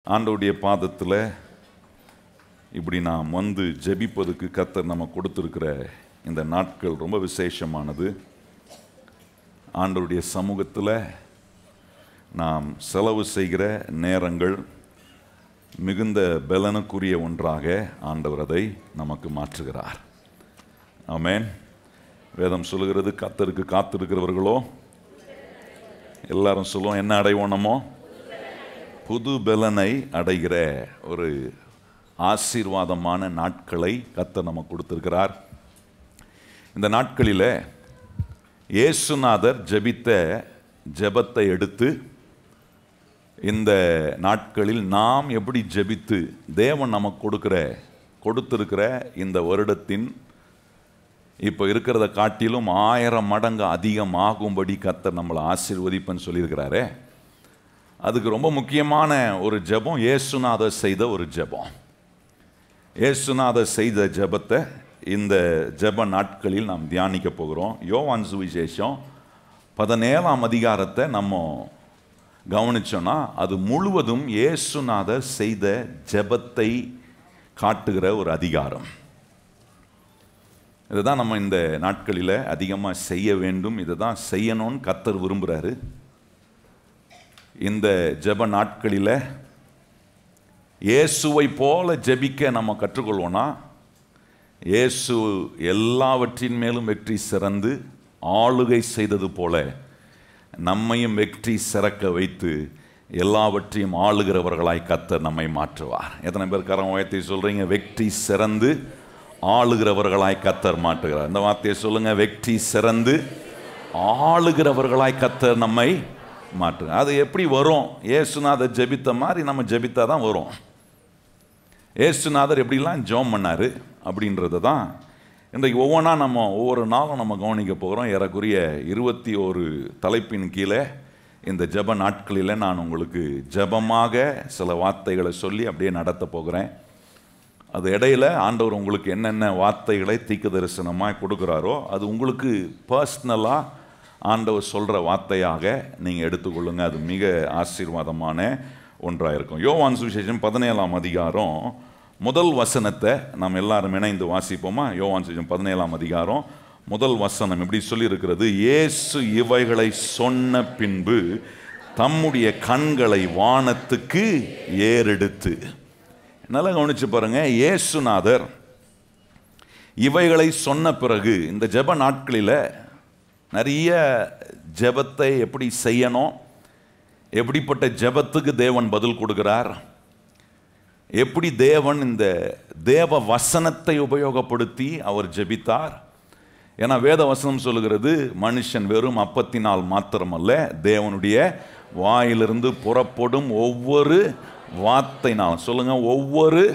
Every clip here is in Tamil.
ஆண்டவருடைய பாதத்தில் இப்படி நாம் வந்து ஜெபிப்பதுக்கு கர்த்தர் நம்ம கொடுத்துருக்கிற இந்த நாட்கள் ரொம்ப விசேஷமானது. ஆண்டவருடைய சமூகத்தில் நாம் செலவு செய்கிற நேரங்கள் மிகுந்த பலனுக்குரிய ஒன்றாக ஆண்டவர் அதை நமக்கு மாற்றுகிறார். ஆமென். வேதம் சொல்லுகிறது, கர்த்தருக்கு காத்திருக்கிறவர்களோ எல்லாரும் சொல்லுவோம், என்ன அடைவோனமோ புது பலனை அடைகிற ஒரு ஆசீர்வாதமான நாட்களை கர்த்தர் நமக்கு கொடுத்திருக்கிறார். இந்த நாட்களில் இயேசுநாதர் ஜெபித்த ஜெபத்தை எடுத்து இந்த நாட்களில் நாம் எப்படி ஜெபித்து தேவன் நமக்கு கொடுத்திருக்கிற இந்த வருடத்தின் இப்போ இருக்கிறத காட்டிலும் 1000 மடங்கு அதிகமாகும்படி கர்த்தர் நம்மளை ஆசீர்வதிப்பன்னு சொல்லியிருக்கிறாரே, அதுக்கு ரொம்ப முக்கியமான ஒரு ஜெபம் இயேசுநாதர் செய்த ஒரு ஜெபம். இயேசுநாதர் செய்த ஜெபத்தை இந்த ஜெப நாட்களில் நாம் தியானிக்க போகிறோம். யோவான் சுவிசேஷம் 17ஆம் அதிகாரத்தை நம்ம கவனிச்சோன்னா அது முழுவதும் இயேசுநாதர் செய்த ஜெபத்தை காட்டுகிற ஒரு அதிகாரம். இதை தான் நம்ம இந்த நாட்களில் அதிகமாக செய்ய வேண்டும், இதை தான் செய்யணும்னு கர்த்தர் விரும்புகிறாரு. இந்த ஜெப நாட்களில் இயேசுவை போல ஜெபிக்க நம்ம கற்றுக்கொள்வோன்னா, இயேசு எல்லாவற்றின் மேலும் வெற்றி சிறந்து ஆளுகை செய்தது போல நம்மையும் வெற்றி சிறக்க வைத்து எல்லாவற்றையும் ஆளுகிறவர்களாய் கர்த்தர் நம்மை மாற்றுவார். எத்தனை பேர் கரம் உயர்த்தி சொல்கிறீங்க, வெற்றி சிறந்து ஆளுகிறவர்களாய் கர்த்தர் மாற்றுகிறார்? இந்த வார்த்தையை சொல்லுங்க, வெற்றி சிறந்து ஆளுகிறவர்களாய் கர்த்தர் நம்மை மாற்றுங்க. அது எப்படி வரும்? இயேசுநாதர் ஜெபித்த மாதிரி நம்ம ஜெபித்தா தான் வரும். இயேசுநாதர் எப்படிலாம் ஜெபம் பண்ணார் அப்படின்றது தான் இன்றைக்கு ஒவ்வொரு நாளும் நம்ம கவனிக்க போகிறோம். ஏறக்குறைய 21 தலைப்பின் கீழே இந்த ஜெப நாட்களில் நான் உங்களுக்கு ஜெபமாக சில வார்த்தைகளை சொல்லி அப்படியே நடத்த போகிறேன். அது இடையில் ஆண்டவர் உங்களுக்கு என்னென்ன வார்த்தைகளை தீர்க்க தரிசனமாக கொடுக்குறாரோ அது உங்களுக்கு பர்சனலாக ஆண்டவர் சொல்கிற வார்த்தையாக நீங்கள் எடுத்துக்கொள்ளுங்கள். அது மிக ஆசீர்வாதமான ஒன்றாக இருக்கும். யோவான் சுவிசேஷம் 17ஆம் அதிகாரம் முதல் வசனத்தை நாம் எல்லாரும் இணைந்து வாசிப்போமா? யோவான் சுவிசேஷம் 17ஆம் அதிகாரம் முதல் வசனம் இப்படி சொல்லியிருக்கிறது, இயேசு இவைகளை சொன்ன பின்பு தம்முடைய கண்களை வானத்துக்கு ஏறெடுத்து. நல்லா கவனிச்சு பாருங்க, இயேசுநாதர் இவைகளை சொன்ன பிறகு இந்த ஜெப நாட்களில் நிறைய ஜெபத்தை எப்படி செய்யணும், எப்படிப்பட்ட ஜெபத்துக்கு தேவன் பதில் கொடுக்கிறார், எப்படி தேவன் இந்த தேவ வசனத்தை உபயோகப்படுத்தி அவர் ஜெபித்தார். ஏன்னா வேத வசனம் சொல்லுகிறது, மனுஷன் வெறும் அப்பத்தினால் மாத்திரமல்ல தேவனுடைய வாயிலிருந்து புறப்படும் ஒவ்வொரு வார்த்தைனாலும், சொல்லுங்க ஒவ்வொரு,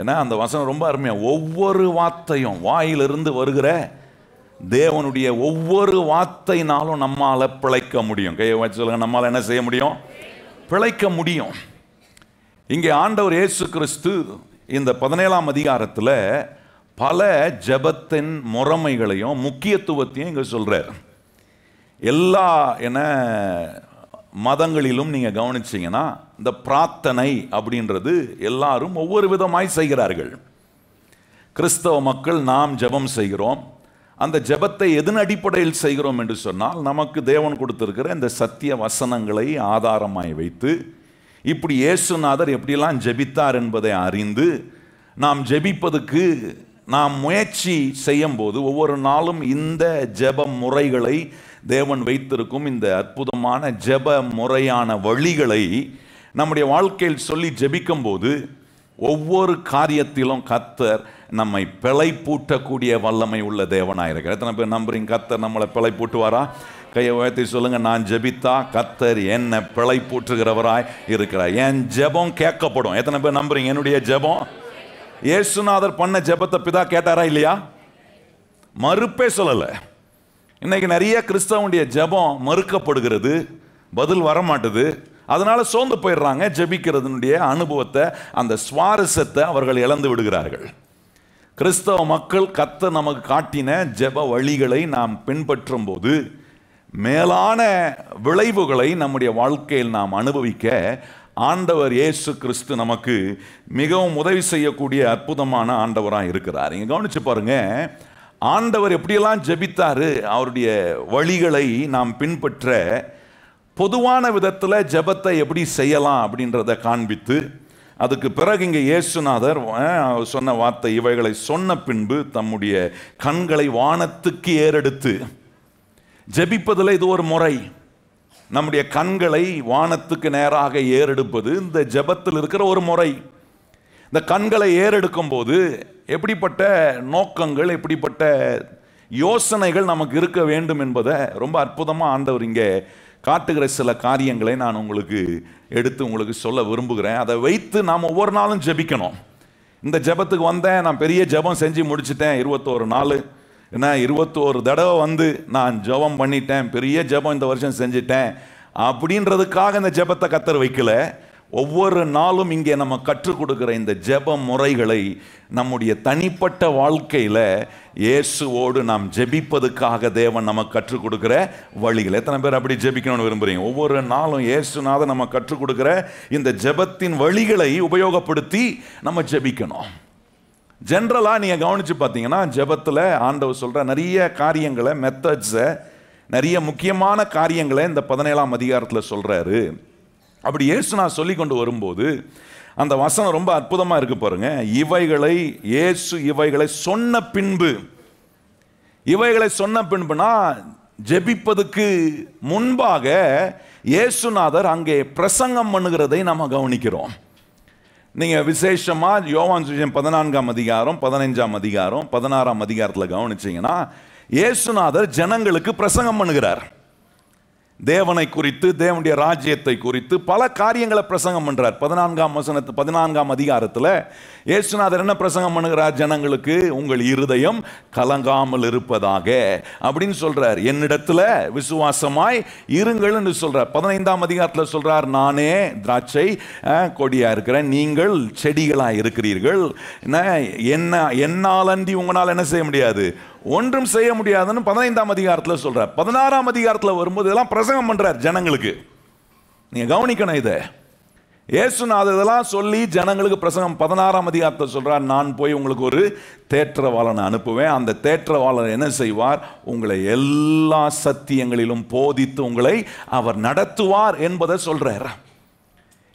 ஏன்னா அந்த வசனம் ரொம்ப அருமையாக, ஒவ்வொரு வார்த்தையும் வாயிலிருந்து வருகிற தேவனுடைய ஒவ்வொரு வார்த்தைனாலும் நம்மால் பிழைக்க முடியும். கையை வச்சு சொல்லுங்க, நம்மால் என்ன செய்ய முடியும்? பிழைக்க முடியும். இங்கே ஆண்டவர் இயேசு கிறிஸ்து இந்த 17ஆம் அதிகாரத்தில் பல ஜெபத்தின் முறைமைகளையும் முக்கியத்துவத்தையும் இங்கே சொல்கிறார். எல்லா மதங்களிலும் நீங்கள் கவனிச்சிங்கன்னா இந்த பிரார்த்தனை அப்படின்றது எல்லாரும் ஒவ்வொரு விதமாய் செய்கிறார்கள். கிறிஸ்தவ மக்கள் நாம் ஜெபம் செய்கிறோம். அந்த ஜெபத்தை எதன் அடிப்படையில் செய்கிறோம் என்று சொன்னால், நமக்கு தேவன் கொடுத்திருக்கிற இந்த சத்திய வசனங்களை ஆதாரமாய் வைத்து இப்படி இயேசுநாதர் எப்படிலாம் ஜெபித்தார் என்பதை அறிந்து நாம் ஜெபிப்பதுக்கு நாம் முயற்சி செய்யும் போது ஒவ்வொரு நாளும் இந்த ஜெப முறைகளை தேவன் வைத்திருக்கும் இந்த அற்புதமான ஜெப முறையான வழிகளை நம்முடைய வாழ்க்கையில் சொல்லி ஜெபிக்கும் போது ஒவ்வொரு காரியத்திலும் கர்த்தர் நம்மை பிழைப்பூட்டக்கூடிய வல்லமை உள்ள தேவனாயிருக்கிறார். எத்தனை பேர் நம்புறீங்க கர்த்தர் நம்மளை பிழைப்பூட்டுவாரா? கையை உயர்த்தி சொல்லுங்க, நான் ஜெபித்தா கர்த்தர் என்ன பிழைப்பூட்டுகிறவராய் இருக்கிறார், என் ஜெபம் கேட்கப்படும். எத்தனை பேர் நம்புறீங்க என்னுடைய ஜெபம்? இயேசுநாதர் பண்ண ஜெபத்தை பிதா கேட்டாரா இல்லையா? மறுப்பே சொல்லலை. இன்னைக்கு நிறைய கிறிஸ்தவனுடைய ஜெபம் மறுக்கப்படுகிறது, பதில் வரமாட்டுது. அதனால சோர்ந்து போயிடுறாங்க. ஜெபிக்கிறதுனுடைய அனுபவத்தை, அந்த சுவாரஸ்யத்தை அவர்கள் இழந்து விடுகிறார்கள். கிறிஸ்தவ மக்கள் கர்த்தர் நமக்கு காட்டின ஜெப வழிகளை நாம் பின்பற்றும் போது மேலான விளைவுகளை நம்முடைய வாழ்க்கையில் நாம் அனுபவிக்க ஆண்டவர் இயேசு கிறிஸ்து நமக்கு மிகவும் உதவி செய்யக்கூடிய அற்புதமான ஆண்டவராக இருக்கிறார். இங்கே கவனிச்சு பாருங்க, ஆண்டவர் எப்படியெல்லாம் ஜெபித்தாரு, அவருடைய வழிகளை நாம் பின்பற்ற பொதுவான விதத்தில் ஜெபத்தை எப்படி செய்யலாம் அப்படின்றத காண்பித்து, அதுக்கு பிறகு இங்கே இயேசுநாதர் சொன்ன வார்த்தை, இவைகளை சொன்ன பின்பு தம்முடைய கண்களை வானத்துக்கு ஏறெடுத்து ஜெபிப்பதில் இது ஒரு முறை. நம்முடைய கண்களை வானத்துக்கு நேராக ஏறெடுப்பது இந்த ஜெபத்தில் இருக்கிற ஒரு முறை. இந்த கண்களை ஏறெடுக்கும் போது எப்படிப்பட்ட நோக்கங்கள், எப்படிப்பட்ட யோசனைகள் நமக்கு இருக்க வேண்டும் என்பதை ரொம்ப அற்புதமாக ஆண்டவர் இங்கே காட்டுகிற சில காரியங்களை நான் உங்களுக்கு எடுத்து உங்களுக்கு சொல்ல விரும்புகிறேன். அதை வைத்து நாம் ஒவ்வொரு நாளும் ஜெபிக்கணும். இந்த ஜெபத்துக்கு வந்தேன், நான் பெரிய ஜெபம் செஞ்சு முடிச்சிட்டேன், 21 நாள், ஏன்னா 21 தடவை வந்து நான் ஜெபம் பண்ணிட்டேன், பெரிய ஜெபம் இந்த வருஷம் செஞ்சிட்டேன் அப்படின்றதுக்காக இந்த ஜெபத்தை கர்த்தர் வைக்கல. ஒவ்வொரு நாளும் இங்கே நம்ம கற்றுக் கொடுக்கிற இந்த ஜெப முறைகளை நம்முடைய தனிப்பட்ட வாழ்க்கையில் இயேசுவோடு நாம் ஜெபிப்பதுக்காக தேவன் நமக்கு கற்றுக் கொடுக்கிற வழிகள். எத்தனை பேர் அப்படி ஜெபிக்கணும்னு விரும்புகிறீங்க? ஒவ்வொரு நாளும் இயேசுநாதர் நம்ம கற்றுக் கொடுக்கிற இந்த ஜெபத்தின் வழிகளை உபயோகப்படுத்தி நம்ம ஜெபிக்கணும். ஜென்ரலாக நீங்கள் கவனித்து பார்த்தீங்கன்னா, ஜெபத்தில் ஆண்டவர் சொல்கிற நிறைய காரியங்களை, மெத்தட்ஸை, நிறைய முக்கியமான காரியங்களை இந்த 17ஆம் அதிகாரத்தில் சொல்கிறாரு. அப்படி இயேசுநாதர் சொல்லி கொண்டு வரும்போது அந்த வசனம் ரொம்ப அற்புதமாக இருக்கு பாருங்க. இவைகளை சொன்ன பின்பு, இவைகளை சொன்ன பின்புனா ஜெபிப்பதுக்கு முன்பாக இயேசுநாதர் அங்கே பிரசங்கம் பண்ணுகிறதை நம்ம கவனிக்கிறோம். நீங்கள் விசேஷமாக யோவான் சுவிசேஷம் 14ஆம் அதிகாரம், 15ஆம் அதிகாரம், 16ஆம் அதிகாரத்தில் கவனிச்சிங்கன்னா இயேசுநாதர் ஜனங்களுக்கு பிரசங்கம் பண்ணுகிறார். தேவனை குறித்து, தேவனுடைய ராஜ்யத்தை குறித்து பல காரியங்களை பிரசங்கம் பண்றார். 14ஆம் அதிகாரத்தில் இயேசுநாதர் என்ன பிரசங்கம் பண்ணுகிறார்? ஜனங்களுக்கு உங்கள் இருதயம் கலங்காமல் இருப்பதாக அப்படின்னு சொல்றார். என்னிடத்துல விசுவாசமாய் இருங்கள் என்று சொல்றார். 15ஆம் அதிகாரத்தில் சொல்றார், நானே திராட்சை கொடியா இருக்கிறேன், நீங்கள் செடிகளாக இருக்கிறீர்கள், என்னால் அன்றி உங்களால் என்ன செய்ய முடியாது, ஒன்றும் செய்ய முடியாதுன்னு 15ஆம் அதிகாரத்தில் சொல்றார். 16ஆம் அதிகாரத்தில் வரும்போது இதெல்லாம் பிரசங்கம் பண்றார் ஜனங்களுக்கு. நீங்க கவனிக்கணும், இதை இயேசுநாதர் இதெல்லாம் சொல்லி ஜனங்களுக்கு பிரசங்கம். 16ஆம் அதிகாரத்தில் சொல்றார், நான் போய் உங்களுக்கு ஒரு தேற்றவாளனை அனுப்புவேன், அந்த தேற்றவாளர் என்ன செய்வார், உங்களை எல்லா சத்தியங்களிலும் போதித்து உங்களை அவர் நடத்துவார் என்பதை சொல்றார்.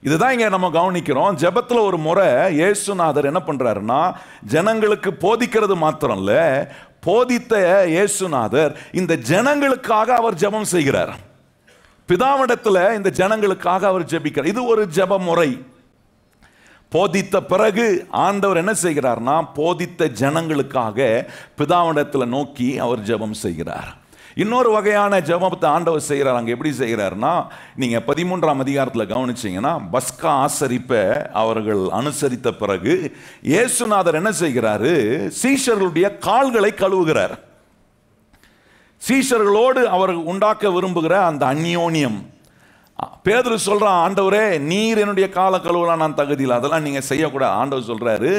இதுதான் இங்க நம்ம கவனிக்கிறோம். ஜெபத்துல ஒரு முறை இயேசுநாதர் என்ன பண்றாருன்னா, ஜனங்களுக்கு போதிக்கிறது மாத்திரம் இல்ல, போதித்த இயேசுநாதர் இந்த ஜனங்களுக்காக அவர் ஜெபம் செய்கிறார். பிதாவிடத்துல இந்த ஜனங்களுக்காக அவர் ஜெபிக்கிறார். இது ஒரு ஜெப முறை. போதித்த பிறகு ஆண்டவர் என்ன செய்கிறார்னா, போதித்த ஜனங்களுக்காக பிதாவிடத்துல நோக்கி அவர் ஜெபம் செய்கிறார். இன்னொரு வகையான ஜெபத்தை ஆண்டவர் செய்கிறார். அங்கே எப்படி செய்கிறார்னா, நீங்கள் 13ஆம் அதிகாரத்தில் கவனிச்சிங்கன்னா, பஸ்கா ஆசரிப்பை அவர்கள் அனுசரித்த பிறகு இயேசுநாதர் என்ன செய்கிறாரு, சீஷர்களுடைய கால்களை கழுவுகிறார். சீஷர்களோடு அவர் உண்டாக்க விரும்புகிற அந்த அந்யோன்யம். பேதுரு சொல்றான், ஆண்டவரே நீர் என்னுடைய காலை கழுவலாம், நான் தகுதியில், அதெல்லாம் நீங்க செய்யக்கூடாது. ஆண்டவர் சொல்றாரு,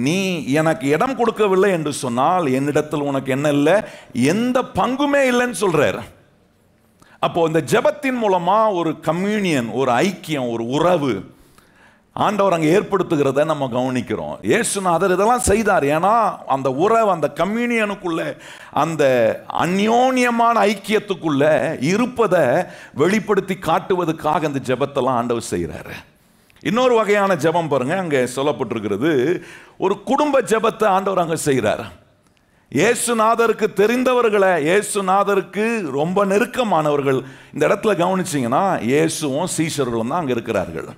நீ எனக்கு இடம் கொடுக்கவில்லை என்று சொன்னால் என்னிடத்தில் உனக்கு என்ன இல்லை, எந்த பங்குமே இல்லைன்னு சொல்றாரு. அப்போ இந்த ஜெபத்தின் மூலமா ஒரு கம்யூனியன், ஒரு ஐக்கியம், ஒரு உறவு ஆண்டவர் அங்கே ஏற்படுத்துகிறத நம்ம கவனிக்கிறோம். இயேசுநாதர் இதெல்லாம் செய்தார். ஏன்னா அந்த உறவு, அந்த கம்யூனியனுக்குள்ள, அந்த அந்யோன்யமான ஐக்கியத்துக்குள்ள இருப்பதை வெளிப்படுத்தி காட்டுவதற்காக அந்த ஜெபத்தெல்லாம் ஆண்டவர் செய்கிறாரு. இன்னொரு வகையான ஜெபம் பாருங்க, அங்கே சொல்லப்பட்டிருக்கிறது, ஒரு குடும்ப ஜெபத்தை ஆண்டவர் அங்கே செய்கிறார். இயேசுநாதருக்கு தெரிந்தவர்களை, இயேசுநாதருக்கு ரொம்ப நெருக்கமானவர்கள், இந்த இடத்துல கவனிச்சிங்கன்னா இயேசுவும் சீஷர்களும் தான் அங்கே இருக்கிறார்கள்.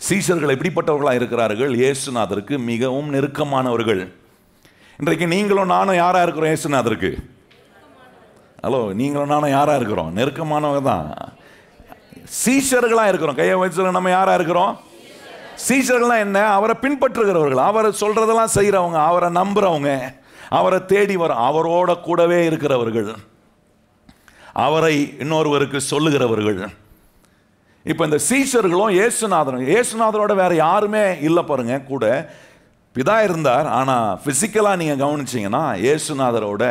சீஷர்கள் எப்படிப்பட்டவர்களாக இருக்கிறார்கள்? இயேசுநாதருக்கு மிகவும் நெருக்கமானவர்கள். இன்றைக்கு நீங்களும் நானும் யாரா இருக்கிறோம்? இயேசுநாதருக்கு. ஹலோ, நீங்களும் நானும் யாரா இருக்கிறோம்? நெருக்கமானவங்க தான். சீஷர்களாக இருக்கிறோம். கையை வச்சு நம்ம யாரா இருக்கிறோம்? சீஷர்கள்லாம் என்ன? அவரை பின்பற்றுகிறவர்கள், அவரை சொல்றதெல்லாம் செய்கிறவங்க, அவரை நம்புறவங்க, அவரை தேடி வர, அவரோட கூடவே இருக்கிறவர்கள், அவரை இன்னொருவருக்கு சொல்லுகிறவர்கள். இப்போ இந்த சீஷர்களும் இயேசுநாதரோட வேற யாருமே இல்லை பாருங்க. கூட பிதா இருந்தார், ஆனால் பிசிக்கலாக நீங்கள் கவனிச்சிங்கன்னா இயேசுநாதரோட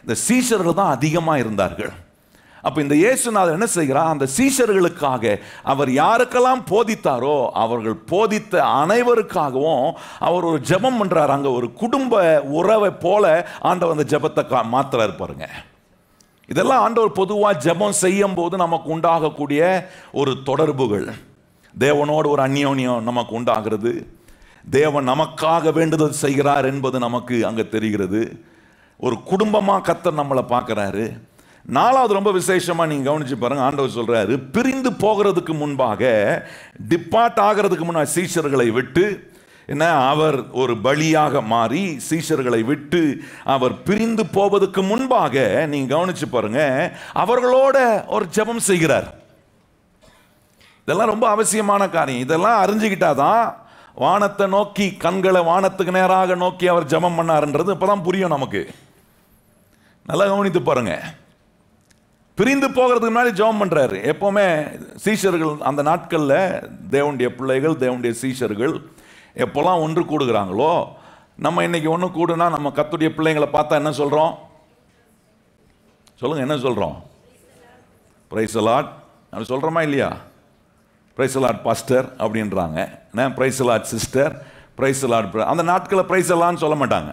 இந்த சீஷர்கள் தான் அதிகமாக இருந்தார்கள். அப்ப இந்த இயேசுநாதர் என்ன செய்கிறார்? அந்த சீஷர்களுக்காக அவர் யாருக்கெல்லாம் போதித்தாரோ அவர்கள் போதித்த அனைவருக்காகவும் அவர் ஒரு ஜெபம் பண்றார். அங்க ஒரு குடும்ப உறவை போல ஆண்டவர் அந்த ஜெபத்தை மாத்துறாரு பாருங்க. இதெல்லாம் ஆண்டவர் பொதுவாக ஜெபம் செய்யும் போது நமக்கு உண்டாகக்கூடிய ஒரு தொடர்புகள், தேவனோடு ஒரு அந்யோன்யம் நமக்கு உண்டாகிறது. தேவன் நமக்காக வேண்டுதல் செய்கிறார் என்பது நமக்கு அங்க தெரிகிறது. ஒரு குடும்பமா கர்த்தர் நம்மளை பார்க்கிறாரு. நாலாவது ரொம்ப விசேஷமா நீங்க கவனிச்சு பாருங்க. ஆண்டவர் சொல்றாரு, பிரிந்து போகிறதுக்கு முன்பாக, டிபார்ட் ஆகிறதுக்கு முன்னாடி சீஷர்களை விட்டு என்ன, அவர் ஒரு பலியாக மாறி சீஷர்களை விட்டு அவர் பிரிந்து போவதற்கு முன்பாக நீங்க கவனிச்சு பாருங்க, அவர்களோட ஒரு ஜெபம் செய்கிறார். இதெல்லாம் ரொம்ப அவசியமான காரியம். இதெல்லாம் அறிஞ்சுக்கிட்டாதான் வானத்தை நோக்கி, கண்களை வானத்துக்கு நேராக நோக்கி அவர் ஜெபம் பண்ணாருன்றது இப்பதான் புரியும் நமக்கு. நல்லா கவனித்து பாருங்க. பிரிந்து போகிறதுக்கு முன்னாடி ஜெபம் பண்றாரு. எப்பவுமே சீஷர்கள் அந்த நாட்கள்ல, தேவனுடைய பிள்ளைகள், தேவனுடைய சீஷர்கள் எப்போல்லாம் ஒன்று கூடுகிறாங்களோ, நம்ம இன்னைக்கு ஒன்று கூடுனா நம்ம கர்த்தருடைய பிள்ளைங்களை பார்த்தா என்ன சொல்றோம்? சொல்லுங்க, என்ன சொல்றோம்? பிரைஸ் தி லார்ட் அப்படி சொல்றோமா இல்லையா? பிரைஸ் தி லார்ட் பாஸ்டர் அப்படின்றாங்க, praise the Lord sister, praise the Lord. அந்த நாட்களில் பிரைஸ் தி சொல்ல மாட்டாங்க,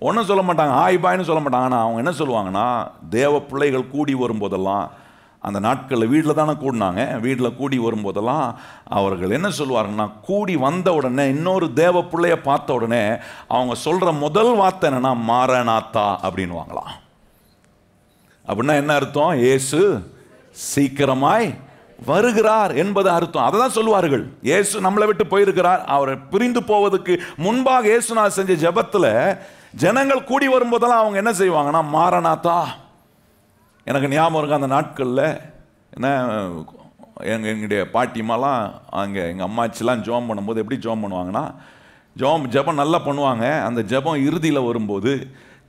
ஒன்றும் சொல்ல மாட்டாங்க, ஹாய் பாய்னு சொல்ல மாட்டாங்க. ஆனால் அவங்க என்ன சொல்லுவாங்கன்னா, தேவ பிள்ளைகள் கூடி வரும்போதெல்லாம், அந்த நாட்களில் வீட்டில் தானே கூடினாங்க, வீட்டில் கூடி வரும்போதெல்லாம் அவர்கள் என்ன சொல்லுவாங்கன்னா, கூடி வந்த உடனே இன்னொரு தேவ பிள்ளைய பார்த்த உடனே அவங்க சொல்கிற முதல் வார்த்தை என்னன்னா, மாரநாத்தா அப்படின்வாங்களாம். அப்படின்னா என்ன அர்த்தம்? இயேசு சீக்கிரமாய் வருகிறார் என்பது அர்த்தம். அதை தான் சொல்லுவார்கள். இயேசு நம்மளை விட்டு போயிருக்கிறார். அவரை பிரிந்து போவதற்கு முன்பாக இயேசுநாதர் செஞ்ச ஜெபத்தில் ஜனங்கள் கூடி வரும்போதெல்லாம் அவங்க என்ன செய்வாங்கன்னா, மாரநாத்தா. எனக்கு ஞாபகம் இருக்கு, அந்த நாட்களில் என்ன, எங்களுடைய பாட்டிமாலாம் அங்கே எங்கள் அம்மாச்சிலாம் ஜெபம் பண்ணும்போது எப்படி ஜெபம் பண்ணுவாங்கன்னா, ஜெபம் நல்லா பண்ணுவாங்க. அந்த ஜெபம் இறுதியில் வரும்போது,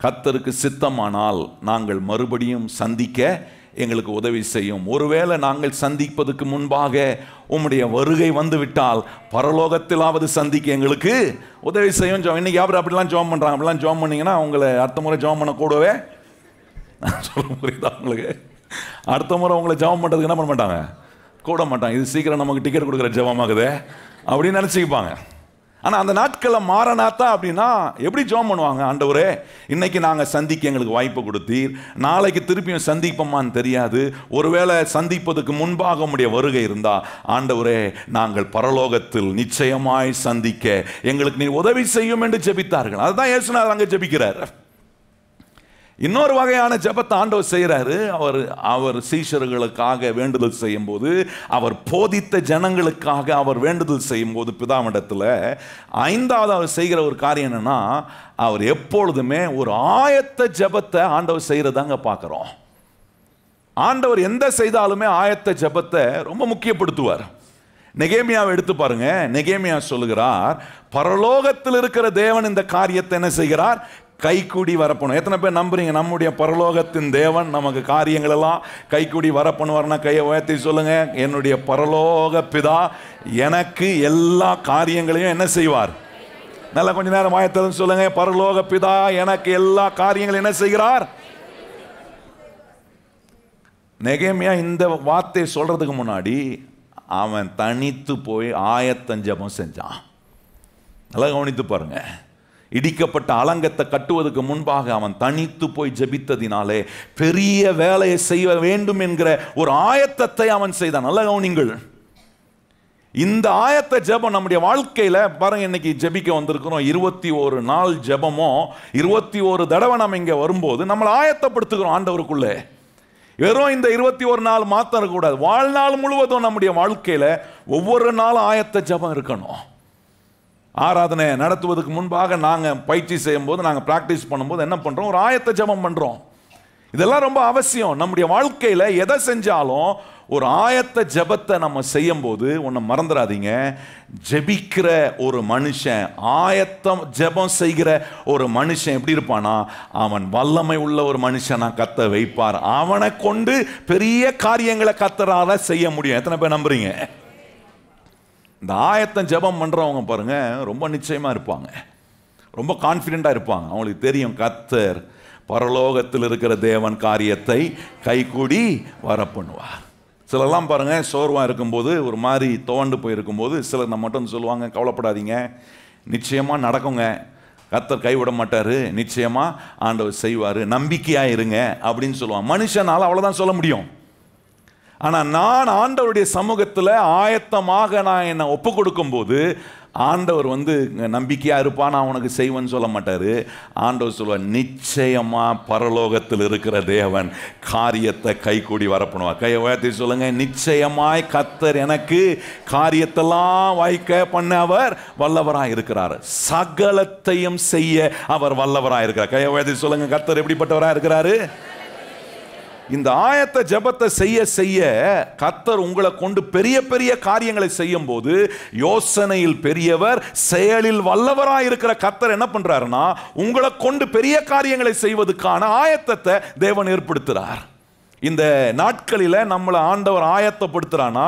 கர்த்தருக்கு சித்தமானால் நாங்கள் மறுபடியும் சந்திக்க எங்களுக்கு உதவி செய்யும். ஒருவேளை நாங்கள் சந்திப்பதற்கு முன்பாக உம்முடைய வருகை வந்து விட்டால் பரலோகத்திலாவது சந்திக்க எங்களுக்கு உதவி செய்யும். இன்னைக்கு யாரும் அப்படிலாம் ஜெபம் பண்றாங்க. அப்படிலாம் ஜெபம் பண்ணீங்கன்னா உங்களை அடுத்த முறை ஜெபம் பண்ண கூடவே, சொல்ல புரியுதா உங்களுக்கு? அடுத்த முறை உங்களை ஜெபம் பண்றதுக்கு என்ன பண்ண மாட்டாங்க? கூட மாட்டாங்க. இது சீக்கிரம் நமக்கு டிக்கெட் கொடுக்குற ஜெபமாகுது அப்படின்னு நினைச்சுப்பாங்க. ஆனால் அந்த நாட்களில் மாரநாத்தா அப்படின்னா எப்படி ஜெபம் பண்ணுவாங்க? ஆண்டவரே, இன்னைக்கு நாங்கள் சந்திக்க எங்களுக்கு வாய்ப்பு கொடுத்தீர், நாளைக்கு திருப்பியும் சந்திப்போமான்னு தெரியாது, ஒருவேளை சந்திப்பதுக்கு முன்பாக உம்முடைய வருகை இருந்தா ஆண்டவரே, நாங்கள் பரலோகத்தில் நிச்சயமாய் சந்திக்க எங்களுக்கு நீ உதவி செய்யும் என்று ஜெபித்தார்கள். அதுதான் இயேசுநாதர் அங்கே ஜெபிக்கிறார். இன்னொரு வகையான ஜெபத்தை ஆண்டவர் செய்கிறாரு. அவர் சீஷர்களுக்காக வேண்டுதல் செய்யும் போது, அவர் போதித்த ஜனங்களுக்காக அவர் வேண்டுதல் செய்யும் போது பிதாவிடத்தில் ஐந்தாவது அவர் செய்கிற ஒரு காரியம் என்னன்னா, அவர் எப்பொழுதுமே ஒரு ஆயத்த ஜெபத்தை ஆண்டவர் செய்கிறதாங்க பார்க்குறோம். ஆண்டவர் எந்த செய்தாலுமே ஆயத்த ஜெபத்தை ரொம்ப முக்கியப்படுத்துவார். நெகேமியாவை எடுத்து பாருங்க. நெகேமியா சொல்லுகிறார், பரலோகத்தில் இருக்கிற தேவன் இந்த காரியத்தை என்ன செய்கிறார்? கைக்கூடி வரப்பணும். எத்தனை பேர் நம்புறீங்க நம்முடைய பரலோகத்தின் தேவன் நமக்கு காரியங்கள் எல்லாம் கைக்கூடி வரப்பணுவார்னா கையை உயர்த்தி சொல்லுங்க. என்னுடைய பரலோக பிதா எனக்கு எல்லா காரியங்களையும் என்ன செய்வார்? நல்லா கொஞ்ச நேரம் வாயத்திலும் சொல்லுங்க. பரலோக பிதா எனக்கு எல்லா காரியங்களையும் என்ன செய்கிறார்? நெகேமியா இந்த வார்த்தையை சொல்றதுக்கு முன்னாடி அவன் தனித்து போய் ஆயத்தம் ஜெபம் செஞ்சான். நல்லா கவனித்து பாருங்க. இடிக்கப்பட்ட அலங்கத்தை கட்டுவதற்கு முன்பாக அவன் தனித்து போய் ஜெபித்ததினாலே பெரிய வேலையை செய்ய வேண்டும் என்கிற ஒரு ஆயத்தத்தை அவன் செய்தான். நல்ல கவனிங்கள். இந்த ஆயத்த ஜெபம் நம்முடைய வாழ்க்கையில பாருங்க. இன்னைக்கு ஜெபிக்க வந்திருக்கிறோம். 21 நாள் ஜெபமோ 21 தடவை நம்ம இங்க வரும்போது நம்மளை ஆயத்தப்படுத்துகிறோம் ஆண்டவருக்குள்ளே. வெறும் இந்த 21 நாள் மாத்திரம் இருக்கக்கூடாது. வாழ்நாள் முழுவதும் நம்முடைய வாழ்க்கையில ஒவ்வொரு நாளும் ஆயத்த ஜெபம் இருக்கணும். ஆராதனை நடத்துவதற்கு முன்பாக நாங்கள் பயிற்சி செய்யும் போது, நாங்கள் பிராக்டிஸ் பண்ணும்போது என்ன பண்ணுறோம்? ஒரு ஆயத்த ஜெபம் பண்ணுறோம். இதெல்லாம் ரொம்ப அவசியம். நம்முடைய வாழ்க்கையில் எதை செஞ்சாலும் ஒரு ஆயத்த ஜெபத்தை நம்ம செய்யும் போது ஒன்று மறந்துடாதீங்க. ஜெபிக்கிற ஒரு மனுஷன், ஆயத்தம் ஜெபம் செய்கிற ஒரு மனுஷன் எப்படி இருப்பானா, அவன் வல்லமை உள்ள ஒரு மனுஷனா கர்த்தர் வைப்பார். அவனை கொண்டு பெரிய காரியங்களை கர்த்தரால செய்ய முடியும். எத்தனை பேர் நம்புறீங்க? இந்த ஆயத்தம் ஜெபம் பண்ணுறவங்க பாருங்க ரொம்ப நிச்சயமாக இருப்பாங்க, ரொம்ப கான்ஃபிடென்ட்டாக இருப்பாங்க. அவங்களுக்கு தெரியும் கர்த்தர் பரலோகத்தில் இருக்கிற தேவன் காரியத்தை கைகூடி வரப்பண்ணுவார். சிலர்லாம் பாருங்கள், சோர்வாக இருக்கும்போது, ஒரு மாதிரி துவண்டு போயிருக்கும்போது சிலர் நம்ம மட்டும் சொல்லுவாங்க, கவலைப்படாதீங்க, நிச்சயமாக நடக்குங்க, கர்த்தர் கைவிட மாட்டார், நிச்சயமாக ஆண்டவர் செய்வார், நம்பிக்கையாக இருங்க அப்படின்னு சொல்லுவாங்க. மனுஷனால் அவ்வளோதான் சொல்ல முடியும். ஆனால் நான் ஆண்டவருடைய சமூகத்தில் ஆயத்தமாக நான் என்னை ஒப்பு கொடுக்கும்போது ஆண்டவர் நம்பிக்கையாக இருப்பான், நான் உனக்கு செய்வேன்னு சொல்ல மாட்டார். ஆண்டவர் சொல்லுவார், நிச்சயமாக பரலோகத்தில் இருக்கிற தேவன் காரியத்தை கைகூடி வரப்பண்ணுவார். கையை உயர்த்தி சொல்லுங்க, நிச்சயமாய் கர்த்தர் எனக்கு காரியத்தெல்லாம் வாய்க்க பண்ண அவர் வல்லவராக இருக்கிறார், சகலத்தையும் செய்ய அவர் வல்லவராக இருக்கிறார். கையை உயர்த்தி சொல்லுங்க, கர்த்தர் எப்படிப்பட்டவராக இருக்கிறாரு? இந்த ஆயத்த ஜெபத்தை செய்ய செய்ய கர்த்தர் உங்களை கொண்டு பெரிய பெரிய காரியங்களை செய்யும் போது, யோசனையில் பெரியவர் செயலில் வல்லவராய் இருக்கிற கர்த்தர் என்ன பண்றாருன்னா, உங்களை கொண்டு பெரிய காரியங்களை செய்வதற்கான ஆயத்தத்தை தேவன் ஏற்படுத்துறார். இந்த நாட்களில் நம்மளை ஆண்டவர் ஆயத்தப்படுத்துறானா,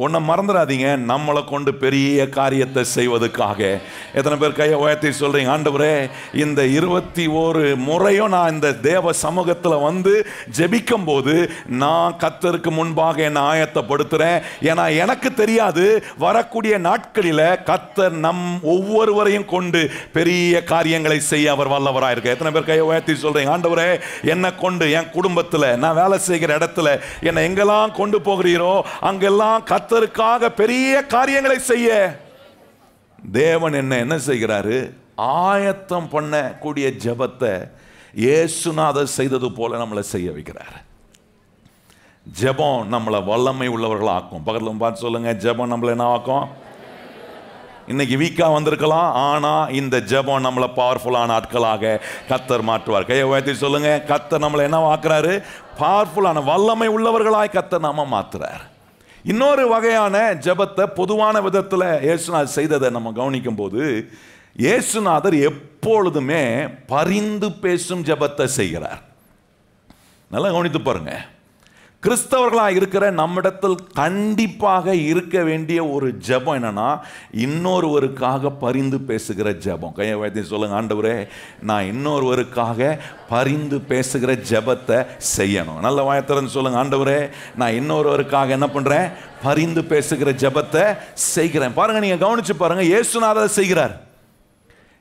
ஒன்றை மறந்துடாதீங்க, நம்மளை கொண்டு பெரிய காரியத்தை செய்வதற்காக. எத்தனை பேர் கையை உயர்த்தி சொல்றீங்க, ஆண்டவரே இந்த 21 முறையும் நான் இந்த தேவ சமூகத்தில் ஜெபிக்கும் போது நான் கர்த்தருக்கு முன்பாக என்னை ஆயத்தப்படுத்துறேன். ஏன்னா எனக்கு தெரியாது, வரக்கூடிய நாட்களில் கர்த்தர் நம் ஒவ்வொருவரையும் கொண்டு பெரிய காரியங்களை செய்ய அவர் வல்லவராக இருக்க. எத்தனை பேர் கையை உயர்த்தி சொல்றீங்க, ஆண்டவரே என்னை கொண்டு என் குடும்பத்தில், நான் வேலை செய்கிற இடத்துல என்னை எங்கெல்லாம் கொண்டு போகிறீரோ அங்கெல்லாம் கர்த்தருக்காக பெரிய காரியங்களை செய்ய தேவன் என்ன செய்கிறாரு? ஆயத்தம் பண்ணக்கூடிய ஜெபத்தை இயேசுநாதர் செய்தது போல நம்மளை செய்ய வைக்கிறார். ஜெபம் நம்மளை வல்லமை உள்ளவர்கள் ஆக்கும். பக்கத்தில் பார்த்து சொல்லுங்க, ஜெபம் நம்மளை என்ன ஆக்கும்? இன்னைக்கு வீக்காக வந்திருக்கலாம், ஆனால் இந்த ஜெபம் நம்மளை பவர்ஃபுல்லான ஆட்களாக கர்த்தர் மாற்றுவார். கையை உயர்த்தி சொல்லுங்க, கர்த்தர் நம்மளை என்ன ஆக்குறாரு? பவர்ஃபுல்லான வல்லமை உள்ளவர்களாய் கர்த்தர் நாம மாற்றுறார். இன்னொரு வகையான ஜெபத்தை பொதுவான விதத்தில் இயேசுநாதர் செய்ததை நம்ம கவனிக்கும் போது, இயேசுநாதர் எப்பொழுதுமே பரிந்து பேசும் ஜெபத்தை செய்கிறார். நல்லா கவனித்து பாருங்க. கிறிஸ்தவர்களாக இருக்கிற நம்மிடத்தில் கண்டிப்பாக இருக்க வேண்டிய ஒரு ஜெபம் என்னன்னா, இன்னொருவருக்காக பரிந்து பேசுகிற ஜெபம். கையை வைத்து சொல்லுங்க, ஆண்டவரே நான் இன்னொருவருக்காக பரிந்து பேசுகிற ஜெபத்தை செய்யணும். நல்ல வாயத்திறந்து சொல்லுங்க, ஆண்டவரே நான் இன்னொருவருக்காக என்ன பண்றேன்? பரிந்து பேசுகிற ஜெபத்தை செய்கிறேன். பாருங்க, நீங்க கவனிச்சு பாருங்க, இயேசுநாதர் செய்கிறார்.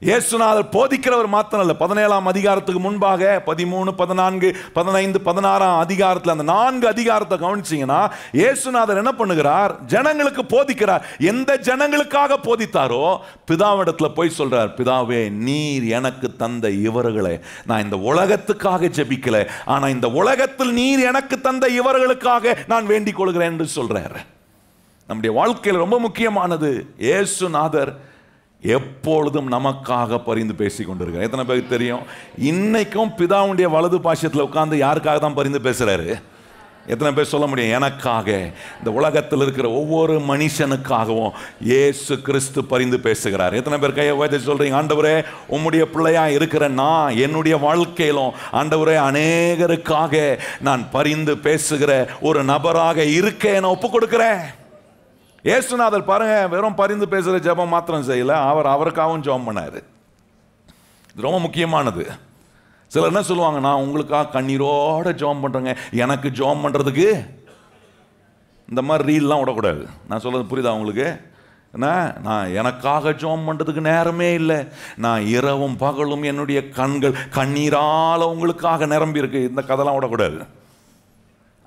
இயேசுநாதர் போதிக்கிறவர் மாத்திரம் அல்ல. 17ஆம் அதிகாரத்துக்கு முன்பாக 13, 14, 15, 16ஆம் அதிகாரத்தில் அந்த 4 அதிகாரத்தை கவனிச்சீங்கன்னா, இயேசுநாதர் என்ன பண்ணுகிறார்? ஜனங்களுக்கு போதிக்கிறார். எந்த ஜனங்களுக்காக போதித்தாரோ பிதாவிடத்தில் போய் சொல்றார், பிதாவே நீர் எனக்கு தந்த இவர்களை நான் இந்த உலகத்துக்காக ஜெபிக்கல, ஆனா இந்த உலகத்தில் நீர் எனக்கு தந்த இவர்களுக்காக நான் வேண்டிக் கொள்கிறேன் என்று சொல்றார். நம்முடைய வாழ்க்கையில் ரொம்ப முக்கியமானது, இயேசுநாதர் எப்பொழுதும் நமக்காக பரிந்து பேசி கொண்டிருக்கிறார். எத்தனை பேருக்கு தெரியும், இன்னைக்கும் பிதாவுடைய வலது பாஷ்யத்தில் உட்கார்ந்து யாருக்காக தான் பரிந்து பேசுறாரு? எத்தனை பேர் சொல்ல முடியும்? எனக்காக, இந்த உலகத்தில் இருக்கிற ஒவ்வொரு மனுஷனுக்காகவும் இயேசு கிறிஸ்து பரிந்து பேசுகிறார். எத்தனை பேர் கையை உயர்த்தி சொல்றீங்க, ஆண்டவரே உம்முடைய பிள்ளையா இருக்கிற நான் என்னுடைய வாழ்க்கையிலும் ஆண்டவரே அநேகருக்காக நான் பரிந்து பேசுகிற ஒரு நபராக இருக்க என ஒப்பு கொடுக்கிறேன். இயேசுநாதர் பாருங்க, வெறும் பரிந்து பேசுகிற ஜெபம் மாத்திரம் செய்யல, அவருக்காகவும் ஜெபம் பண்ணாரு. இது ரொம்ப முக்கியமானது. சிலர் என்ன சொல்லுவாங்க, நான் உங்களுக்காக கண்ணீரோட ஜெபம் பண்றேங்க, எனக்கு ஜெபம் பண்றதுக்கு இந்த மாதிரி ரீல்லாம் விடக்கூடாது. நான் சொல்றது புரியுதா உங்களுக்கு? நான் எனக்காக ஜெபம் பண்றதுக்கு நேரமே இல்லை, நான் இரவும் பகலும் என்னுடைய கண்கள் கண்ணீரால உங்களுக்காக நிரம்பி இருக்கு, இந்த கதைலாம் விடக்கூடாது.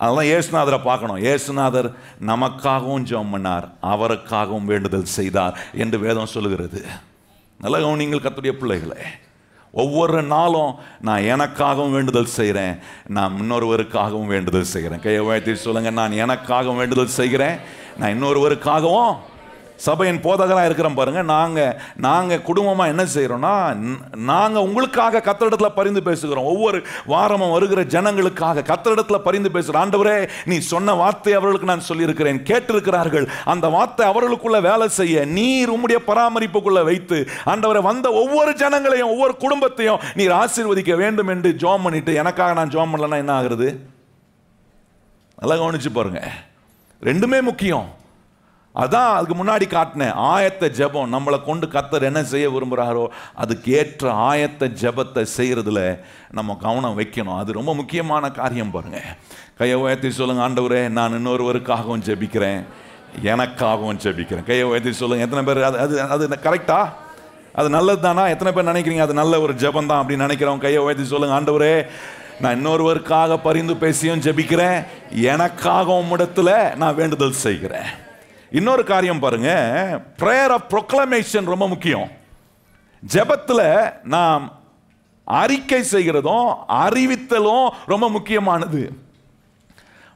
அதெல்லாம் இயேசுநாதரை பார்க்கணும். இயேசுநாதர் நமக்காகவும் ஜெபம் பண்ணார், அவருக்காகவும் வேண்டுதல் செய்தார் என்று வேதம் சொல்லுகிறது. நல்ல கவனிங்கள் கர்த்தருடைய பிள்ளைகளே, ஒவ்வொரு நாளும் நான் எனக்காகவும் வேண்டுதல் செய்கிறேன், நான் இன்னொருவருக்காகவும் வேண்டுதல் செய்கிறேன். கையை உயர்த்தி சொல்லுங்க, நான் எனக்காகவும் வேண்டுதல் செய்கிறேன், நான் இன்னொருவருக்காகவும். சபையின் போதகராக இருக்கிறோம் பாருங்க, நாங்கள் குடும்பமாக என்ன செய்கிறோம்னா, நாங்கள் உங்களுக்காக கர்த்தரிடத்தில் பரிந்து பேசுகிறோம். ஒவ்வொரு வாரமும் வருகிற ஜனங்களுக்காக கர்த்தரிடத்தில் பரிந்து பேசுகிறோம். ஆண்டவரே நீ சொன்ன வார்த்தை அவர்களுக்கு நான் சொல்லியிருக்கிறேன், கேட்டிருக்கிறார்கள், அந்த வார்த்தை அவர்களுக்குள்ள வேலை செய்ய நீர் உம்முடைய பராமரிப்புக்குள்ள வைத்து ஆண்டவரே வந்த ஒவ்வொரு ஜனங்களையும் ஒவ்வொரு குடும்பத்தையும் நீர் ஆசீர்வதிக்க வேண்டும் என்று ஜெபம் பண்ணிட்டு, எனக்காக நான் ஜெபம் பண்ணலன்னா என்ன ஆகுறது? நல்லா கவனிச்சு பாருங்க, ரெண்டுமே முக்கியம். அதான் அதுக்கு முன்னாடி காட்டினேன். ஆயத்த ஜெபம் நம்மளை கொண்டு கர்த்தர் என்ன செய்ய விரும்புகிறாரோ அதுக்கு ஏற்ற ஆயத்த ஜெபத்தை செய்கிறதுல நம்ம கவனம் வைக்கணும். அது ரொம்ப முக்கியமான காரியம். பாருங்க, கையை உயர்த்தி சொல்லுங்க, ஆண்டவரே நான் இன்னொருவருக்காகவும் ஜெபிக்கிறேன், எனக்காகவும் ஜெபிக்கிறேன். கையை உயர்த்தி சொல்லுங்க. எத்தனை பேர் அது அது கரெக்டா? அது நல்லது தானா? எத்தனை பேர் நினைக்கிறீங்க அது நல்ல ஒரு ஜெபம் தான் அப்படின்னு நினைக்கிறோம்? கையை உயர்த்தி சொல்லுங்க, ஆண்டவரே நான் இன்னொருவருக்காக பரிந்து பேசியும் ஜெபிக்கிறேன், எனக்காக உம்மிடத்துல நான் வேண்டுதல் செய்கிறேன். இன்னொரு காரியம் பாருங்க, பிரேயர் ஆஃப் ப்ரொக்ளமேஷன் ரொம்ப முக்கியம். ஜெபத்தில் நாம் அறிக்கை செய்கிறதும் அறிவித்தலும் ரொம்ப முக்கியமானது.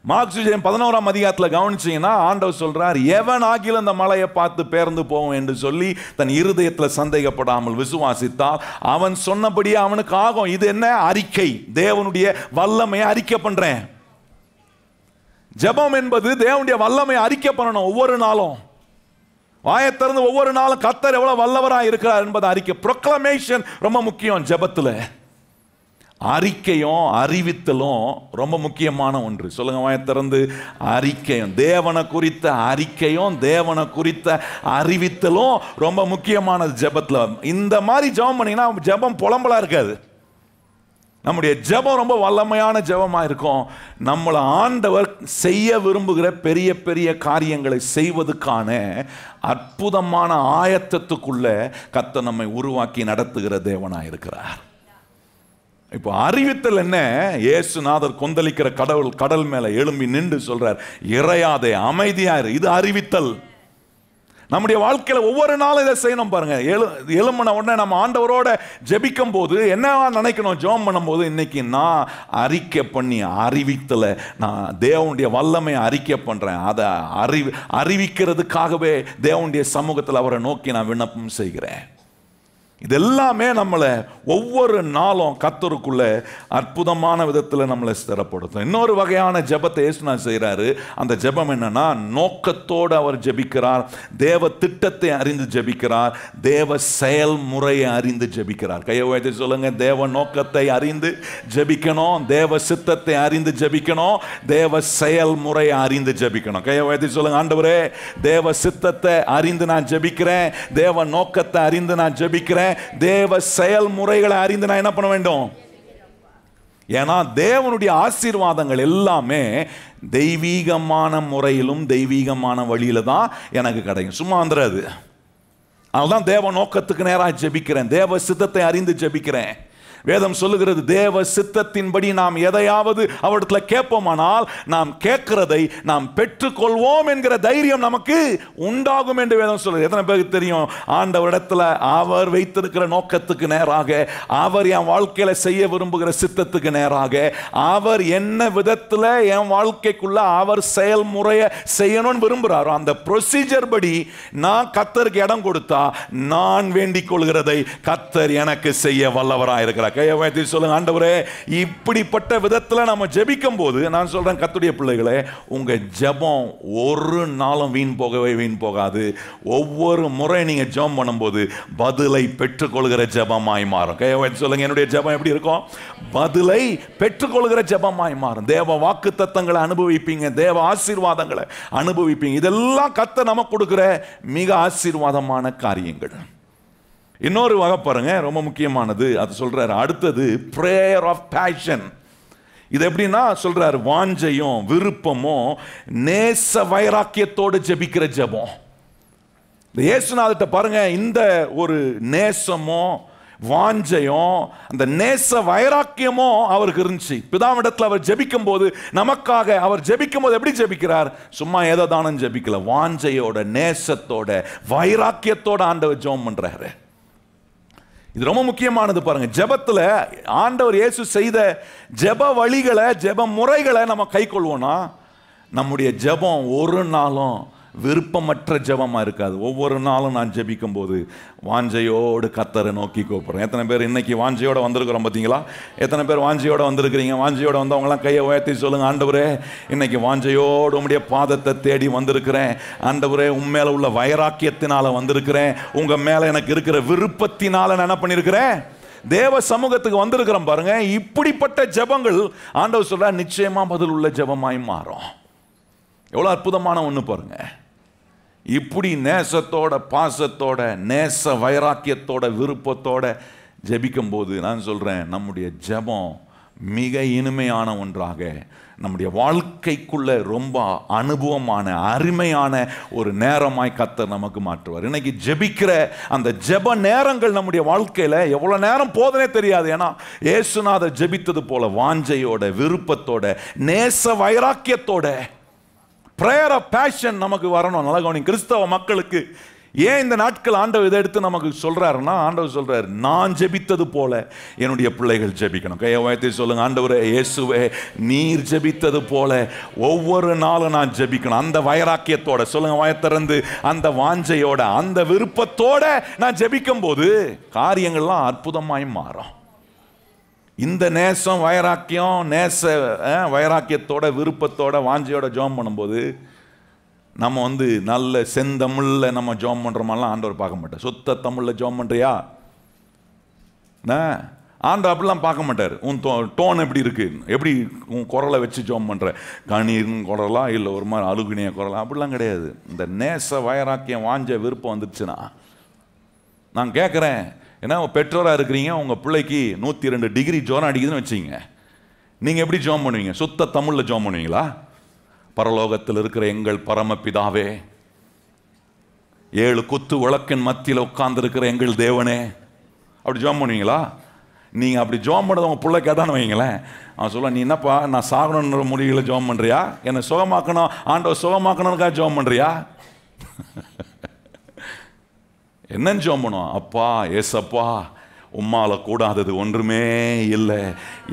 மார்க் 11ஆம் அதிகாரத்தில் கவனிச்சீங்கன்னா ஆண்டவர் சொல்றார், எவன் ஆகிலும் அந்த மலையை பார்த்து பேர்ந்து போவோம் என்று சொல்லி தன் இருதயத்தில் சந்தேகப்படாமல் விசுவாசித்தால் அவன் சொன்னபடியே அவனுக்கு ஆகும். இது என்ன? அறிக்கை. தேவனுடைய வல்லமையை அறிக்கை பண்றேன். ஜெபம் என்பது தேவனுடைய வல்லமை அறிக்கை பண்ணணும். ஒவ்வொரு நாளும் வாயை திறந்து ஒவ்வொரு நாளும் கர்த்தர் எவ்வளவு வல்லவராக இருக்கிறார் என்பதை அறிக்கை. ப்ரொக்ளமேஷன் ரொம்ப முக்கியம். ஜெபத்தில் அறிக்கையும் அறிவித்தலும் ரொம்ப முக்கியமான ஒன்று. சொல்லுங்க, வாயை திறந்து. அறிக்கையும், தேவனை குறித்த அறிக்கையும் தேவனை குறித்த அறிவித்தலும் ரொம்ப முக்கியமானது ஜெபத்தில். இந்த மாதிரி ஜெபம் பண்ணீங்கன்னா ஜெபம் புலம்பலா இருக்காது. நம்முடைய ஜெபம் ரொம்ப வல்லமையான ஜெபமாக இருக்கும். நம்மளை ஆண்டவர் செய்ய விரும்புகிற பெரிய பெரிய காரியங்களை செய்வதற்கான அற்புதமான ஆயத்தத்துக்குள்ள கர்த்தர் நம்மை உருவாக்கி நடத்துகிற தேவனாக இருக்கிறார். இப்போ அறிவித்தல் என்ன? இயேசுநாதர் கொந்தளிக்கிற கடல் மேல எழும்பி நின்று சொல்றார், இறையாதே, அமைதியாயிரு. இது அறிவித்தல். நம்முடைய வாழ்க்கையில் ஒவ்வொரு நாளும் இதை செய்யணும். பாருங்க, எழும்பின உடனே நம்ம ஆண்டவரோட ஜெபிக்கும் போது என்ன நினைக்கணும்? ஜெபம் பண்ணும்போது இன்னைக்கு நான் அறிக்கை பண்ணி அறிவித்தல, நான் தேவனுடைய வல்லமையை அறிக்கை பண்றேன். அதை அறிவிக்கிறதுக்காகவே தேவனுடைய சமூகத்தில் அவரை நோக்கி நான் விண்ணப்பம் செய்கிறேன். இதெல்லாமே நம்மளை ஒவ்வொரு நாளும் கர்த்தருக்குள்ள அற்புதமான விதத்தில் நம்மளை ஸ்திரப்படுத்தும். இன்னொரு வகையான ஜெபத்தை இயேசு செய்கிறாரு. அந்த ஜெபம் என்னன்னா, நோக்கத்தோடு அவர் ஜெபிக்கிறார், தேவ திட்டத்தை அறிந்து ஜெபிக்கிறார், தேவ செயல்முறையை அறிந்து ஜெபிக்கிறார். கையை உயர்த்தி சொல்லுங்க, தேவ நோக்கத்தை அறிந்து ஜெபிக்கணும், தேவ சித்தத்தை அறிந்து ஜெபிக்கணும், தேவ செயல்முறையை அறிந்து ஜெபிக்கணும். கையை உயர்த்தி சொல்லுங்க, ஆண்டவரே தேவ சித்தத்தை அறிந்து நான் ஜெபிக்கிறேன், தேவ நோக்கத்தை அறிந்து நான் ஜெபிக்கிறேன், தேவ செயல்முறைகளை அறிந்து நான் என்ன பண்ண வேண்டும்? ஏன்னா தேவனுடைய ஆசீர்வாதங்கள் எல்லாமே தெய்வீகமான முறையிலும் தெய்வீகமான வழியில தான் எனக்கு கிடைக்கும். சும்மா வந்துடாது. அதுதான் தேவ நோக்கத்துக்கு நேராக ஜெபிக்கிறேன், தேவ சித்தத்தை அறிந்து ஜெபிக்கிறேன். வேதம் சொல்லுகிறது, தேவ சித்தத்தின்படி நாம் எதையாவது அவரிடத்துல கேட்போமானால் நாம் கேட்கிறதை நாம் பெற்றுக்கொள்வோம் என்கிற தைரியம் நமக்கு உண்டாகும் என்று வேதம் சொல்லுது. எத்தனை பேருக்கு தெரியும், ஆண்டவரிடத்துல அவர் வைத்திருக்கிற நோக்கத்துக்கு நேராக, அவர் என் வாழ்க்கையில செய்ய விரும்புகிற சித்தத்துக்கு நேராக, அவர் என்ன விதத்தில் என் வாழ்க்கைக்குள்ள அவர் செயல்முறையை செய்யணும்னு விரும்புகிறாரோ அந்த ப்ரொசீஜர் படி நான் கர்த்தருக்கு இடம் கொடுத்தா நான் வேண்டிக் கொள்கிறதை கர்த்தர் எனக்கு செய்ய வல்லவராக இருக்கிறார். கையை உயர்த்தி சொல்லுங்க, ஆண்டவரே இப்படிப்பட்ட விதத்தில் நம்ம ஜெபிக்கும் போது, நான் சொல்றேன் கர்த்தருடைய பிள்ளைகளே, உங்க ஜெபம் ஒரு நாளும் வீண் போகாது. ஒவ்வொரு முறை நீங்க ஜெபம் பண்ணும்போது பதிலை பெற்றுக்கொள்கிற ஜெபமாய் மாறும். கையை உயர்த்தி சொல்லுங்க, என்னுடைய ஜெபம் எப்படி இருக்கும்? பதிலை பெற்றுக்கொள்கிற ஜெபமாய் மாறும். தேவ வாக்குத்தத்தங்களை அனுபவிப்பீங்க, தேவ ஆசீர்வாதங்களை அனுபவிப்பீங்க. இதெல்லாம் கர்த்தர் நமக்கு கொடுக்கிற மிக ஆசீர்வாதமான காரியங்கள். இன்னொரு வகை பாருங்க, ரொம்ப முக்கியமானது. அது சொல்றாரு, அடுத்தது பிரேயர் ஆஃப் பேஷன். இது எப்படின்னா சொல்றாரு, வாஞ்சையும் விருப்பமும் நேச வைராக்கியத்தோடு ஜெபிக்கிற ஜெபம். இயேசுநாதர்ட்ட பாருங்க, இந்த ஒரு நேசமோ வாஞ்சையும் அந்த நேச வைராக்கியமும் அவருக்கு இருந்துச்சு. பிதாவிடத்தில் அவர் ஜெபிக்கும் போது, நமக்காக அவர் ஜெபிக்கும் போது எப்படி ஜெபிக்கிறார்? சும்மா ஏதோ தானம் ஜெபிக்கல, வாஞ்சையோட நேசத்தோட வைராக்கியத்தோட ஆண்டவர் ஜெபம் பண்றாரு. இது ரொம்ப முக்கியமானது. பாருங்க, ஜெபத்தில் ஆண்டவர் இயேசு செய்த ஜெப வழிகளை, ஜெப முறைகளை நம்ம கை கொள்வோம்னா நம்முடைய ஜெபம் ஒரு நாளும் விருப்பமற்ற ஜெபமாக இருக்காது. ஒவ்வொரு நாளும் நான் ஜெபிக்கும் போது வாஞ்சையோடு கர்த்தரை நோக்கி கூப்பிட்றேன். எத்தனை பேர் இன்னைக்கு வாஞ்சையோடு வந்திருக்கிறோம் பார்த்தீங்களா? எத்தனை பேர் வாஞ்சையோடு வந்திருக்கிறீங்க? வாஞ்சையோடு வந்தவங்களாம் கையை உயர்த்தி சொல்லுங்க, ஆண்டவரே இன்னைக்கு வாஞ்சையோடு உம்முடைய பாதத்தை தேடி வந்திருக்கிறேன். ஆண்டவரே உண்மையில உள்ள வைராக்கியத்தினால வந்திருக்கிறேன். உங்க மேல எனக்கு இருக்கிற விருப்பத்தினால நான் என்ன பண்ணியிருக்கிறேன்? தேவ சமூகத்துக்கு வந்திருக்கிறோம். பாருங்க, இப்படிப்பட்ட ஜெபங்கள் ஆண்டவர் சொல்ற நிச்சயமா பதில் உள்ள ஜெபமாய் மாறும். எவ்வளவு அற்புதமான ஒன்று பாருங்க. இப்படி நேசத்தோட, பாசத்தோட, நேச வைராக்கியத்தோட, விருப்பத்தோட ஜெபிக்கும் போது நான் சொல்றேன், நம்முடைய ஜெபம் மிக இனிமையான ஒன்றாக, நம்முடைய வாழ்க்கைக்குள்ள ரொம்ப அனுபவமான அருமையான ஒரு நேரமாய் கர்த்தர் நமக்கு மாற்றுவார். இன்னைக்கு ஜெபிக்கிற அந்த ஜெப நேரங்கள் நம்முடைய வாழ்க்கையில எவ்வளவு நேரம் போதனே தெரியாது. ஏன்னா இயேசுநாதர் ஜெபித்தது போல வாஞ்சையோட, விருப்பத்தோட, நேச வைராக்கியத்தோட, prayer of passion நமக்கு வரணும். நல்லா கவனிங்க, கிறிஸ்தவ மக்களுக்கு ஏன் இந்த நாட்கள் ஆண்டவர் இதை எடுத்து நமக்கு சொல்றாருன்னா, ஆண்டவர் சொல்றாரு, நான் ஜெபித்தது போல என்னுடைய பிள்ளைகள் ஜெபிக்கணும். கையை உயர்த்தி சொல்லுங்க, ஆண்டவரே இயேசுவே, நீர் ஜெபித்தது போல ஒவ்வொரு நாளும் நான் ஜெபிக்கணும். அந்த வைராக்கியத்தோட சொல்லுங்க, வாயை திறந்து, அந்த வாஞ்சையோட, அந்த விருப்பத்தோட நான் ஜெபிக்கும் போது காரியங்கள்லாம் அற்புதமாய் மாறும். இந்த நேசம், வைராக்கியம், வைராக்கியத்தோட, விருப்பத்தோட, வாஞ்சையோட ஜெபம் பண்ணும்போது நம்ம நல்ல செந்தமிழ்ல நம்ம ஜெபம் பண்றோமெல்லாம் ஆண்டவர் பார்க்க மாட்டார். சுத்த தமிழ்ல ஜெபம் பண்றியா, ஆண்டவர் அப்படிலாம் பார்க்க மாட்டார். உன் டோன் எப்படி இருக்கு, எப்படி உன் குரலை வச்சு ஜெபம் பண்ற, கணீர்னு குரலா இல்லை ஒரு மாதிரி அழுகுனிய குரலா, அப்படிலாம் கிடையாது. இந்த நேச வைராக்கியம், வாஞ்ச விருப்பம் வந்துடுச்சுன்னா, நான் கேட்குறேன், ஏன்னா பெற்றோராக இருக்கிறீங்க, உங்கள் பிள்ளைக்கு 102 டிகிரி ஜுரம் அடிக்குதுன்னு வச்சிங்க, நீங்கள் எப்படி ஜெபம் பண்ணுவீங்க? சுத்த தமிழில் ஜெபம் பண்ணுவீங்களா? பரலோகத்தில் இருக்கிற எங்கள் பரமபிதாவே, 7 குத்து விளக்கின் மத்தியில் உட்கார்ந்து இருக்கிற எங்கள் தேவனே, அப்படி ஜெபம் பண்ணுவீங்களா? நீங்கள் அப்படி ஜெபம் பண்ணது உங்கள் பிள்ளை கேட்டான்னு வைங்களேன், அவன் சொல்ல, நீ என்னப்பா நான் சாகணுன்ற முடிவில் ஜெபம் பண்ணுறியா, என்னை சுகமாக்கணும், ஆண்டவர் சுகமாக்கணும்னுக்காக ஜெபம் பண்ணுறியா? என்னன்னு ஜெபம் பண்ணுவான்? அப்பா, ஏசப்பா, உம்மால கூடாதது ஒன்றுமே இல்லை,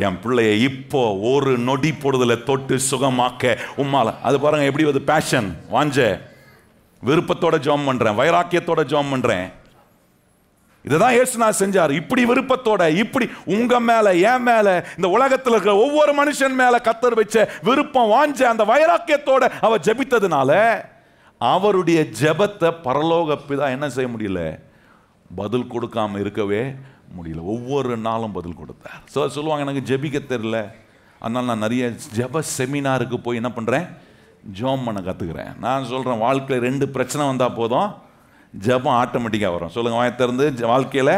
என் பிள்ளைய இப்போ ஒரு நொடி பொழுதுல தொட்டு சுகமாக்க உம்மால. அது பாருங்க எப்படி ஒரு பேஷன், வாஞ்ச விருப்பத்தோட ஜெபம் பண்றேன், வைராக்கியத்தோட ஜெபம் பண்றேன். இதுதான் இயேசுநாதர் செஞ்சார். இப்படி விருப்பத்தோட, இப்படி உங்க மேல, என் மேல, இந்த உலகத்தில் இருக்கிற ஒவ்வொரு மனுஷன் மேல கர்த்தர் வச்ச விருப்பம், வாஞ்ச அந்த வைராக்கியத்தோட அவர் ஜெபித்ததுனால அவருடைய ஜெபத்தை பரலோக பிதா என்ன செய்ய முடியல? பதில் கொடுக்காம இருக்கவே முடியல. ஒவ்வொரு நாளும் பதில் கொடுத்தார். சொல்லுவாங்க, எனக்கு ஜெபிக்க தெரியல, அதனால நான் நிறைய ஜெப செமினாருக்கு போய் என்ன பண்றேன், ஜெபம் பண்ண கத்துக்கிறேன். நான் சொல்றேன், வாழ்க்கையில் 2 பிரச்சனை வந்தா போதும், ஜெபம் ஆட்டோமேட்டிக்காக வரும். சொல்லுங்க, வாயை திறந்து, வாழ்க்கையில்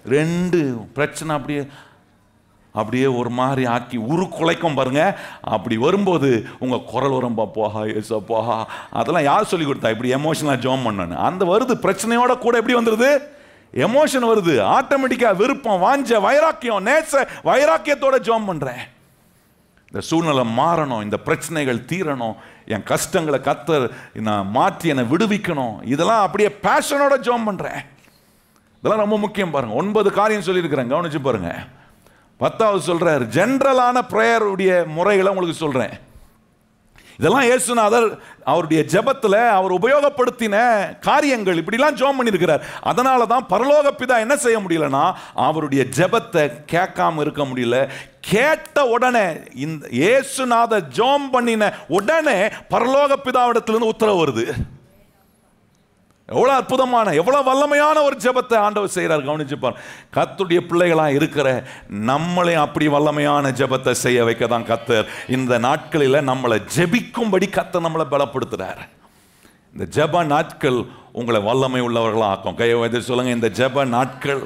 2 பிரச்சனை அப்படியே ஒரு மாதிரி ஆக்கி உருக்குலைக்கும் பாருங்க. அப்படி வரும்போது உங்க குரல் வரும், பாப்பா ஏசப்பா, அதெல்லாம் யார் சொல்லி கொடுத்தா இப்படி எமோஷனலாக ஜெபம் பண்ணணும்? அந்த வருது, பிரச்சனையோட கூட எப்படி வந்துடுது? எமோஷன் வருது. ஆட்டோமேட்டிக்கா விருப்பம், வாஞ்ச, வைராக்கியம், நேச வைராக்கியத்தோட ஜெபம் பண்றேன். இந்த சூழ்நிலை மாறணும், இந்த பிரச்சனைகள் தீரணும், என் கஷ்டங்களை கர்த்தர் நான் மாற்றி என்னை விடுவிக்கணும், இதெல்லாம் அப்படியே பேஷனோட ஜெபம் பண்றேன். இதெல்லாம் ரொம்ப முக்கியம். பாருங்க, 9 காரியம் சொல்லியிருக்கிறேன், கவனிச்சு பாருங்க. 10வது சொல்றாரு, ஜெனரலான பிரேயருடைய முறைகளை உங்களுக்கு சொல்றேன். இதெல்லாம் இயேசுநாதர் அவருடைய ஜெபத்தில் அவர் உபயோகப்படுத்தின காரியங்கள். இப்படிலாம் ஜெபம் பண்ணியிருக்கிறார். அதனால தான் பரலோக பிதா என்ன செய்ய முடியலன்னா, அவருடைய ஜெபத்தை கேட்காம இருக்க முடியல. கேட்ட உடனே, இந்த இயேசுநாதர் ஜெபம் பண்ணின உடனே பரலோக பிதாவிடத்திலிருந்து உத்தரவு வருது. எவ்வளவு அற்புதமான, எவ்வளவு வல்லமையான ஒரு ஜெபத்தை ஆண்டவர் செய்கிறார். கவனிச்சுப்பார். கர்த்தருடைய பிள்ளைகளா இருக்கிற நம்மளே அப்படி வல்லமையான ஜெபத்தை செய்ய வைக்க தான் கர்த்தர் இந்த நாட்களில் நம்மளை ஜெபிக்கும்படி கர்த்தர் நம்மளை பலப்படுத்துறார். இந்த ஜெப நாட்கள் உங்களை வல்லமை உள்ளவர்களாக ஆக்கும். கையை வைத்து சொல்லுங்க, இந்த ஜெப நாட்கள்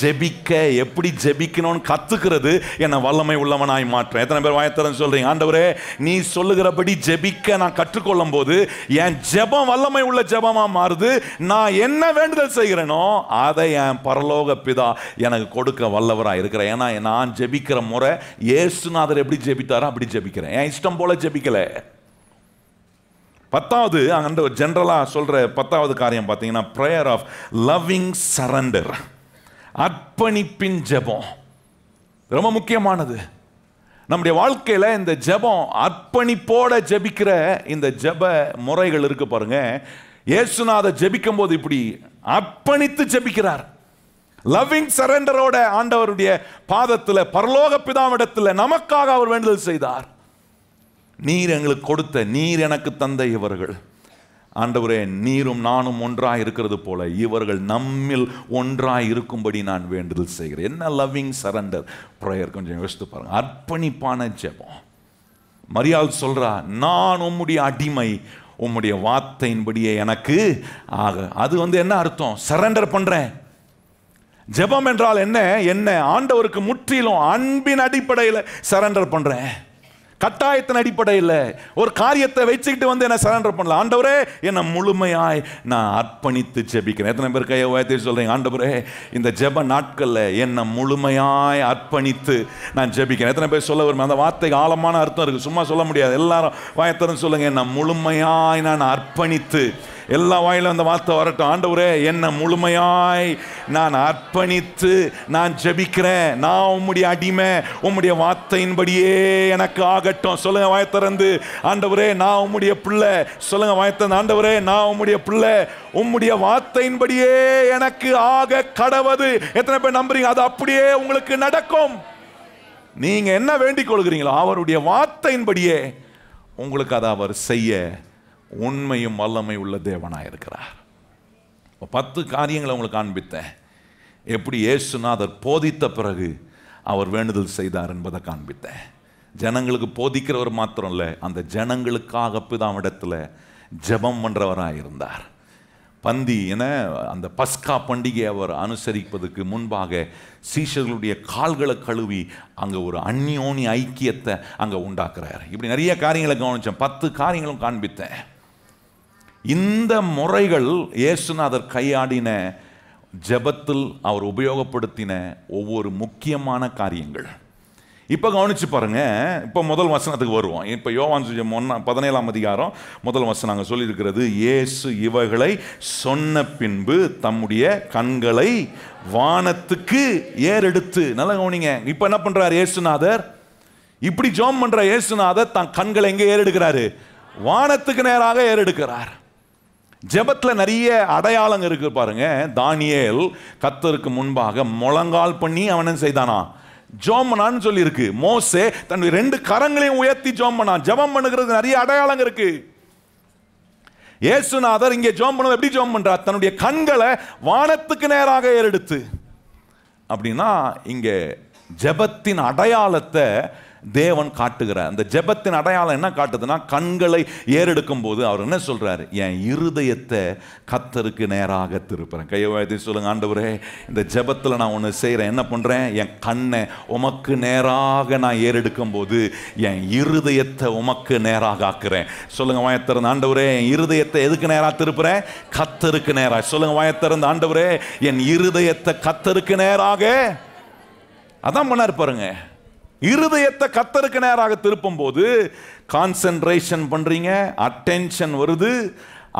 ஜெபிக்க, எப்படி ஜெபிக்கணும்னு கத்துக்கிறது என்னை வல்லமை உள்ளவனாய் மாற்றேன். எத்தனை பேர் வாயத்திறன்னு சொல்றீங்க, ஆண்டவரே நீ சொல்லுகிறபடி ஜெபிக்க நான் கற்றுக்கொள்ளும் போது என் ஜெபம் வல்லமை உள்ள ஜெபமா மாறுது. நான் என்ன வேண்டுதல் செய்கிறேனோ அதை என் பரலோக பிதா எனக்கு கொடுக்க வல்லவராக இருக்கிறேன். ஏன்னா நான் ஜெபிக்கிற முறை இயேசுநாதர் எப்படி ஜெபித்தாரோ அப்படி ஜெபிக்கிறேன். என் இஷ்டம் போல ஜெபிக்கல. 10வது அங்க ஜெனரலா சொல்ற 10வது காரியம் பார்த்தீங்கன்னா, பிரேயர் ஆஃப் லவ்விங் சரண்டர், அர்ப்பணிப்பின் ஜெபம். ரொம்ப முக்கியமானது. நம்முடைய வாழ்க்கையில இந்த ஜெபம், அர்ப்பணிப்போட ஜெபிக்கிற இந்த ஜெப முறைகள் இருக்கு பாருங்க. இயேசுநாதர் ஜெபிக்கும் போது இப்படி அர்ப்பணித்து ஜெபிக்கிறார். லவ்விங் சரண்டரோட ஆண்டவருடைய பாதத்தில், பரலோக பிதாவிடத்தில் நமக்காக அவர் வேண்டுதல் செய்தார். நீர் எங்களுக்கு கொடுத்த, நீர் எனக்கு தந்த இவர்கள், ஆண்டவரே நீரும் நானும் ஒன்றாய் இருக்கிறது போல இவர்கள் நம்மில் ஒன்றாய் இருக்கும்படி நான் வேண்டுதல் செய்கிறேன். என்ன லவ்விங் சரண்டர் பிரேயர், கொஞ்சம் யோசித்து பாருங்க. அர்ப்பணிப்பான ஜெபம். மரியாள் சொல்றா, நான் உம்முடைய அடிமை, உம்முடைய வார்த்தையின்படியே எனக்கு ஆக. அது என்ன அர்த்தம்? சரண்டர் பண்றேன். ஜெபம் என்றால் என்ன ஆண்டவருக்கு முற்றிலும் அன்பின் அடிப்படையில் சரண்டர் பண்றேன். கட்டாயத்தின் அடிப்படையில் ஒரு காரியத்தை வச்சுக்கிட்டு என்ன சரண்டர் பண்ணல. ஆண்டவரே என்னை முழுமையாய் நான் அர்ப்பணித்து ஜெபிக்கிறேன். எத்தனை பேர் கையை உயர்த்தி சொல்றீங்க, ஆண்டவரே இந்த ஜெப நாட்கள்ல என்னை முழுமையாய் அர்ப்பணித்து நான் ஜெபிக்கிறேன்? எத்தனை பேர் சொல்ல வரும்? அந்த வார்த்தைக்கு ஆழமான அர்த்தம் இருக்கு, சும்மா சொல்ல முடியாது. எல்லாரும் வாயத்திறந்து சொல்லுங்க, என்னை முழுமையாய் நான் அர்ப்பணித்து. எல்லா வாயிலும் அந்த வார்த்தை வரட்டும். ஆண்டவரே என்னை முழுமையாய் நான் அர்ப்பணித்து நான் ஜெபிக்கிறேன். நான் உம்முடைய அடிமை, உம்முடைய வார்த்தையின்படியே எனக்கு ஆகட்டும். சொல்லுங்க வாயை திறந்து, ஆண்டவரே நான் உம்முடைய பிள்ளை. சொல்லுங்க வாயை திறந்து, ஆண்டவரே நான் உம்முடைய பிள்ளை, உம்முடைய வார்த்தையின்படியே எனக்கு ஆக கடவது. எத்தனை பேர் நம்புறீங்க அது அப்படியே உங்களுக்கு நடக்கும்? நீங்க என்ன வேண்டிக் கொள்கிறீங்களோ அவருடைய வார்த்தையின்படியே உங்களுக்கு அதை அவர் செய்ய உண்மையும் வல்லமை உள்ள தேவனாக இருக்கிறார். 10 காரியங்களை உங்களுக்கு காண்பித்தேன். எப்படி இயேசுநாதர் போதித்த பிறகு அவர் வேண்டுதல் செய்தார் என்பதை காண்பித்தேன். ஜனங்களுக்கு போதிக்கிறவர் மாத்திரம் இல்லை, அந்த ஜனங்களுக்காக பிதாவிடத்தில் ஜெபம் பண்றவராக இருந்தார். பந்தி அந்த பஸ்கா பண்டிகை அவர் அனுசரிப்பதற்கு முன்பாக சீஷர்களுடைய கால்களை கழுவி அங்கே ஒரு அந்யோன்ய ஐக்கியத்தை அங்கே உண்டாக்குறார். இப்படி நிறைய காரியங்களை கவனித்தேன். 10 காரியங்களும் காண்பித்தேன். இந்த முறைகள் இயேசுநாதர் கையாடின ஜெபத்தில் அவர் உபயோகப்படுத்தின ஒவ்வொரு முக்கியமான காரியங்கள். இப்போ கவனிச்சு பாருங்க. இப்போ முதல் வசனத்துக்கு வருவோம். இப்போ யோவான் 17ஆம் அதிகாரம் முதல் வசனம் அங்கே சொல்லியிருக்கிறது, இயேசு இவைகளை சொன்ன பின்பு தம்முடைய கண்களை வானத்துக்கு ஏறெடுத்து. நல்லா கவனிங்க. இப்போ என்ன பண்றாரு இயேசுநாதர்? இப்படி ஜெபம் பண்ற இயேசுநாதர் தன் கண்களை எங்கே ஏறெடுக்கிறாரு? வானத்துக்கு நேராக ஏறெடுக்கிறார். ஜெபத்துல நிறைய அடையாளம் இருக்கு பாருங்க. தானியேல் கர்த்தருக்கு முன்பாக முழங்கால் பண்ணி அவன் செய்தானா? ஜெபம் பண்ணான்னு சொல்லி இருக்கு. மோசே தன்னுடைய 2 கரங்களையும் உயர்த்தி ஜெபம் பண்ணான். ஜெபம் பண்ணுகிறது நிறைய அடையாளம் இருக்கு. இயேசுநாதர் இங்கே ஜெபம் பண்ணது எப்படி ஜெபம் பண்றார்? தன்னுடைய கண்களை வானத்துக்கு நேராக ஏறெடுத்து. அப்படின்னா இங்கே ஜெபத்தின் அடையாளத்தை தேவன் காட்டுகிறார். அந்த ஜெபத்தின் அடையாளம் என்ன காட்டுதுன்னா, கண்களை ஏறெடுக்கும் போது அவர் என்ன சொல்றாரு? என் இருதயத்தை கர்த்தருக்கு நேராக திருப்புறேன். கையை உயர்த்தி சொல்லுங்க, ஆண்டவரே இந்த ஜெபத்தில் நான் ஒன்று செய்கிறேன். என்ன பண்றேன்? என் கண்ணை உமக்கு நேராக நான் ஏறெடுக்கும் போது என் இருதயத்தை உமக்கு நேராக ஆக்குறேன். சொல்லுங்க வாயை திறந்து, ஆண்டவரே என் இருதயத்தை எதுக்கு நேராக திருப்புறேன்? கர்த்தருக்கு நேராக. சொல்லுங்க வாயை திறந்து, ஆண்டவரே என் இருதயத்தை கர்த்தருக்கு நேராக. அதான் பண்ணாரு பாருங்க. இருதயத்தை கர்த்தருக்கு நேராக திருப்பும் போது கான்சென்ட்ரேஷன் பண்றீங்க, அட்டென்ஷன் வருது.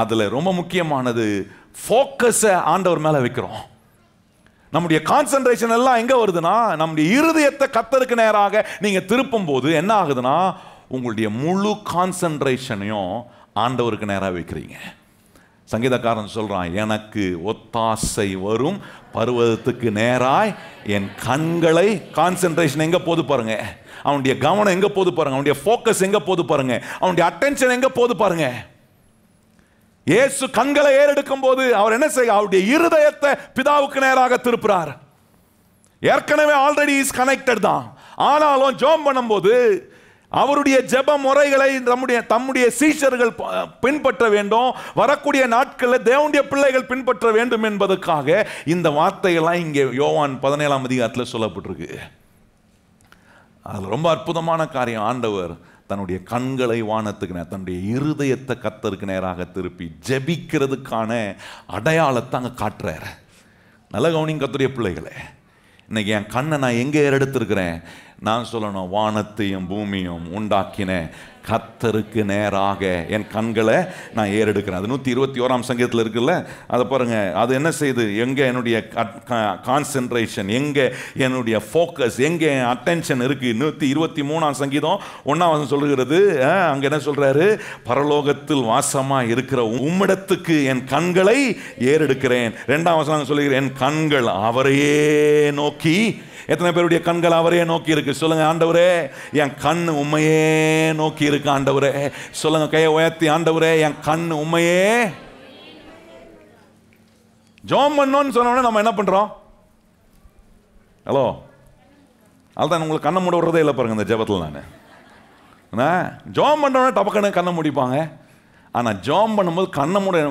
அதுல ரொம்ப முக்கியமானது ஃபோக்கஸை ஆண்டவர் மேல வைக்கிறோம். நம்முடைய கான்சென்ட்ரேஷன் எல்லாம் எங்க வருதுன்னா, நம்முடைய இருதயத்தை கர்த்தருக்கு நேராக நீங்க திருப்பும் போது என்ன ஆகுதுன்னா, உங்களுடைய முழு கான்சென்ட்ரேஷனையும் ஆண்டவருக்கு நேராக வைக்கிறீங்க. சங்கீதக்காரன் சொல்றான், எனக்கு ஒத்தாசை வரும் பர்வதத்துக்கு நேராய் என் கண்களை. கான்சென்ட்ரேஷன் எங்க போது பாருங்க, அவனுடைய கவனம் எங்க போது பாருங்க, அவனுடைய ஃபோக்கஸ் எங்க போது பாருங்க, அவனுடைய அட்டென்ஷன் எங்க போது பாருங்க. இயேசு கண்களை ஏறெடுக்கும் போது அவர் என்ன செய்ய? அவருடைய இருதயத்தை பிதாவுக்கு நேராக திருப்புறார். ஏற்கனவே ஆல்ரெடி இஸ் கனெக்டட் தான். ஆனாலும் ஜெபம் பண்ணும்போது அவருடைய ஜெப முறைகளை தம்முடைய சீஷர்கள் பின்பற்ற வேண்டும், வரக்கூடிய நாட்களில் தேவனுடைய பிள்ளைகள் பின்பற்ற வேண்டும் என்பதற்காக இந்த வார்த்தையெல்லாம் இங்கே யோவான் 17ஆம் அதிகாரத்தில் சொல்லப்பட்டிருக்கு. அது ரொம்ப அற்புதமான காரியம். ஆண்டவர் தன்னுடைய கண்களை வானத்துக்கு, தன்னுடைய இருதயத்தை கர்த்தருக்கு நேராக திருப்பி ஜெபிக்கிறதுக்கான அடையாளத்தை அங்கே காட்டுறார். நல்ல கவனிங்க கர்த்தருடைய பிள்ளைகளே. இன்னைக்கு என் கண்ணை நான் எங்கே ஏறெடுத்திருக்கிறேன்? நான் சொல்லணும், வானத்தையும் பூமியும் உண்டாக்கின கர்த்தருக்கு நேராக என் கண்களை நான் ஏறெடுக்கிறேன். அது 121ஆம் சங்கீதத்தில் இருக்குல்ல, அதை பாருங்க. அது என்ன செய்யுது? எங்கே என்னுடைய கான்சென்ட்ரேஷன், எங்கே என்னுடைய ஃபோக்கஸ், எங்கே என் அட்டென்ஷன் இருக்கு? 123ஆம் சங்கீதம் 1ஆம் வசனம் சொல்லுகிறது. அங்கே என்ன சொல்றாரு? பரலோகத்தில் வாசமா இருக்கிற உம்மிடத்துக்கு என் கண்களை ஏறெடுக்கிறேன். 2ஆம் வசனம் சொல்லுகிறேன், என் கண்கள் அவரையே நோக்கி. எத்தனை பேருடைய கண்கள் அவரையே நோக்கி இருக்கு? சொல்லுங்க, ஆண்டவரே என் கண் உம்மையே நோக்கி இருக்கு. ஆண்டவரே சொல்லுங்க, கையை உயர்த்தி, ஆண்டவரே என் கண் உம்மையே. ஜெபம் பண்ணோன்னு சொன்னோடனே நம்ம என்ன பண்றோம்? ஹலோ, அதுதான் உங்களுக்கு கண்ணை மூட விடுறதே இல்லை பாருங்க. இந்த ஜெபத்தில் நான் ஜெபம் பண்றோன்னே டபக்கன்னு கண்ணை முடிப்பாங்க. ஆனால் ஜெபம் பண்ணும்போது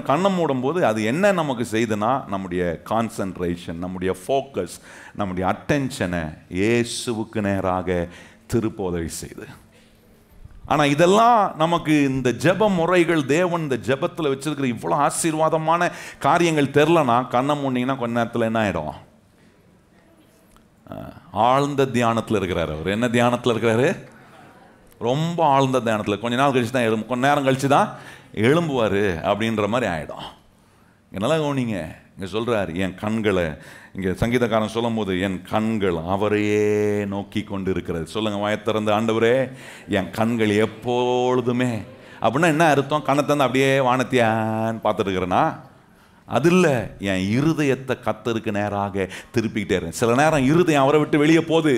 கண்ணை மூடும்போது அது என்ன நமக்கு செய்யுதுன்னா, நம்முடைய கான்சன்ட்ரேஷன், நம்முடைய ஃபோக்கஸ், நம்முடைய அட்டென்ஷனை இயேசுவுக்கு நேராக திருப்ப உதவி செய்யுது. ஆனால் இதெல்லாம் நமக்கு இந்த ஜெப முறைகள், தேவன் இந்த ஜெபத்தில் வச்சிருக்கிற இவ்வளோ ஆசீர்வாதமான காரியங்கள் தெரிலனா, கண்ணை மூடினீங்கன்னா கொஞ்ச நேரத்தில் என்ன ஆகிடும்? ஆழ்ந்த தியானத்தில் இருக்கிறாரு. அவர் என்ன தியானத்தில் இருக்கிறாரு? ரொம்ப ஆழ்ந்த தியானத்தில். கொஞ்ச நாள் கழிச்சு தான் கொஞ்ச நேரம் கழிச்சு தான் எழும்புவார் அப்படின்ற மாதிரி ஆகிடும். நல்லா கவனிங்க, இங்கே சொல்கிறார், என் கண்களை, இங்கே சங்கீதக்காரன் சொல்லும் போது, என் கண்கள் அவரையே நோக்கி கொண்டு இருக்கிறது. சொல்லுங்கள் வாயத்திறந்து, ஆண்டவரே என் கண்கள் எப்பொழுதுமே. அப்படின்னா என்ன அர்த்தம்? கண்ணை தந்து அப்படியே வானத்தியான்னு பார்த்துட்டு இருக்கிறேன்னா அது இல்லை. என் இருதயத்தை கர்த்தருக்கு நேராக திருப்பிக்கிட்டே இருக்கேன். சில நேரம் இருதயம் அவரை விட்டு வெளியே போகுது.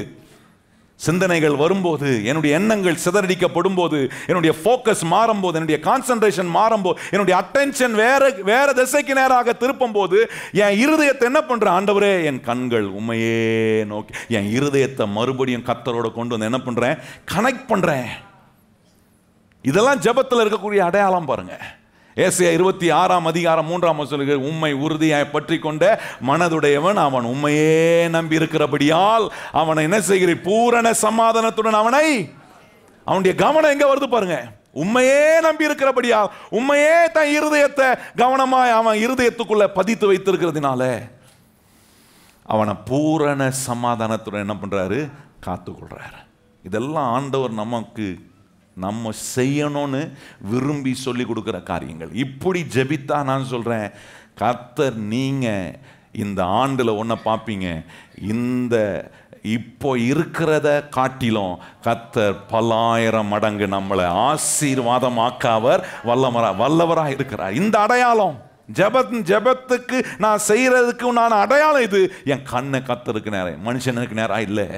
சிந்தனைகள் வரும்போது, என்னுடைய எண்ணங்கள் சிதறடிக்கப்படும் போது, என்னுடைய ஃபோக்கஸ் மாறும்போது, என்னுடைய கான்சன்ட்ரேஷன் மாறும்போது, என்னுடைய அட்டென்ஷன் வேற திசைக்கு நேராக திருப்பும் போது, என் இருதயத்தை என்ன பண்றேன்? ஆண்டவரே என் கண்கள் உம்மையே நோக்கி, என் இருதயத்தை மறுபடியும் கர்த்தரோட கொண்டு வந்து என்ன பண்றேன்? கனெக்ட் பண்றேன். இதெல்லாம் ஜெபத்தில் இருக்கக்கூடிய அடையாளம் பாருங்க. ஏசாயா 26:3 உம்மை உறுதியாய் பற்றி கொண்ட மனதுடையவன் அவன் உம்மையே நம்பி இருக்கிறபடியால் அவனை என்ன செய்கிறேன்? பூரண சமாதானத்துடன் அவனுடைய கவனம் எங்க வருது பாருங்க. உம்மையே நம்பி இருக்கிறபடியால், உம்மையே தன் இருதயத்தை கவனமாய் அவன் இருதயத்துக்குள்ள பதித்து வைத்திருக்கிறதுனால அவனை பூரண சமாதானத்துடன் என்ன பண்றாரு? காத்துக்கொள்றாரு. இதெல்லாம் ஆண்டவர் நமக்கு நம்ம செய்யணும்னு விரும்பி சொல்லி கொடுக்குற காரியங்கள். இப்படி ஜெபித்தா நான் சொல்கிறேன், கர்த்தர் நீங்கள் இந்த ஆண்டில் ஒன்றை பார்ப்பீங்க. இந்த இப்போ இருக்கிறத காட்டிலும் கர்த்தர் பல்லாயிரம் மடங்கு நம்மளை ஆசீர்வாதமாக்க அவர் வல்லவராக இருக்கிறார். இந்த அடையாளம் ஜெபத்துக்கு நான் செய்கிறதுக்கு நான் அடையாளம் இது. என் கண்ணை கர்த்தருக்கு நேரம், மனுஷனுக்கு நேரம் இல்லை.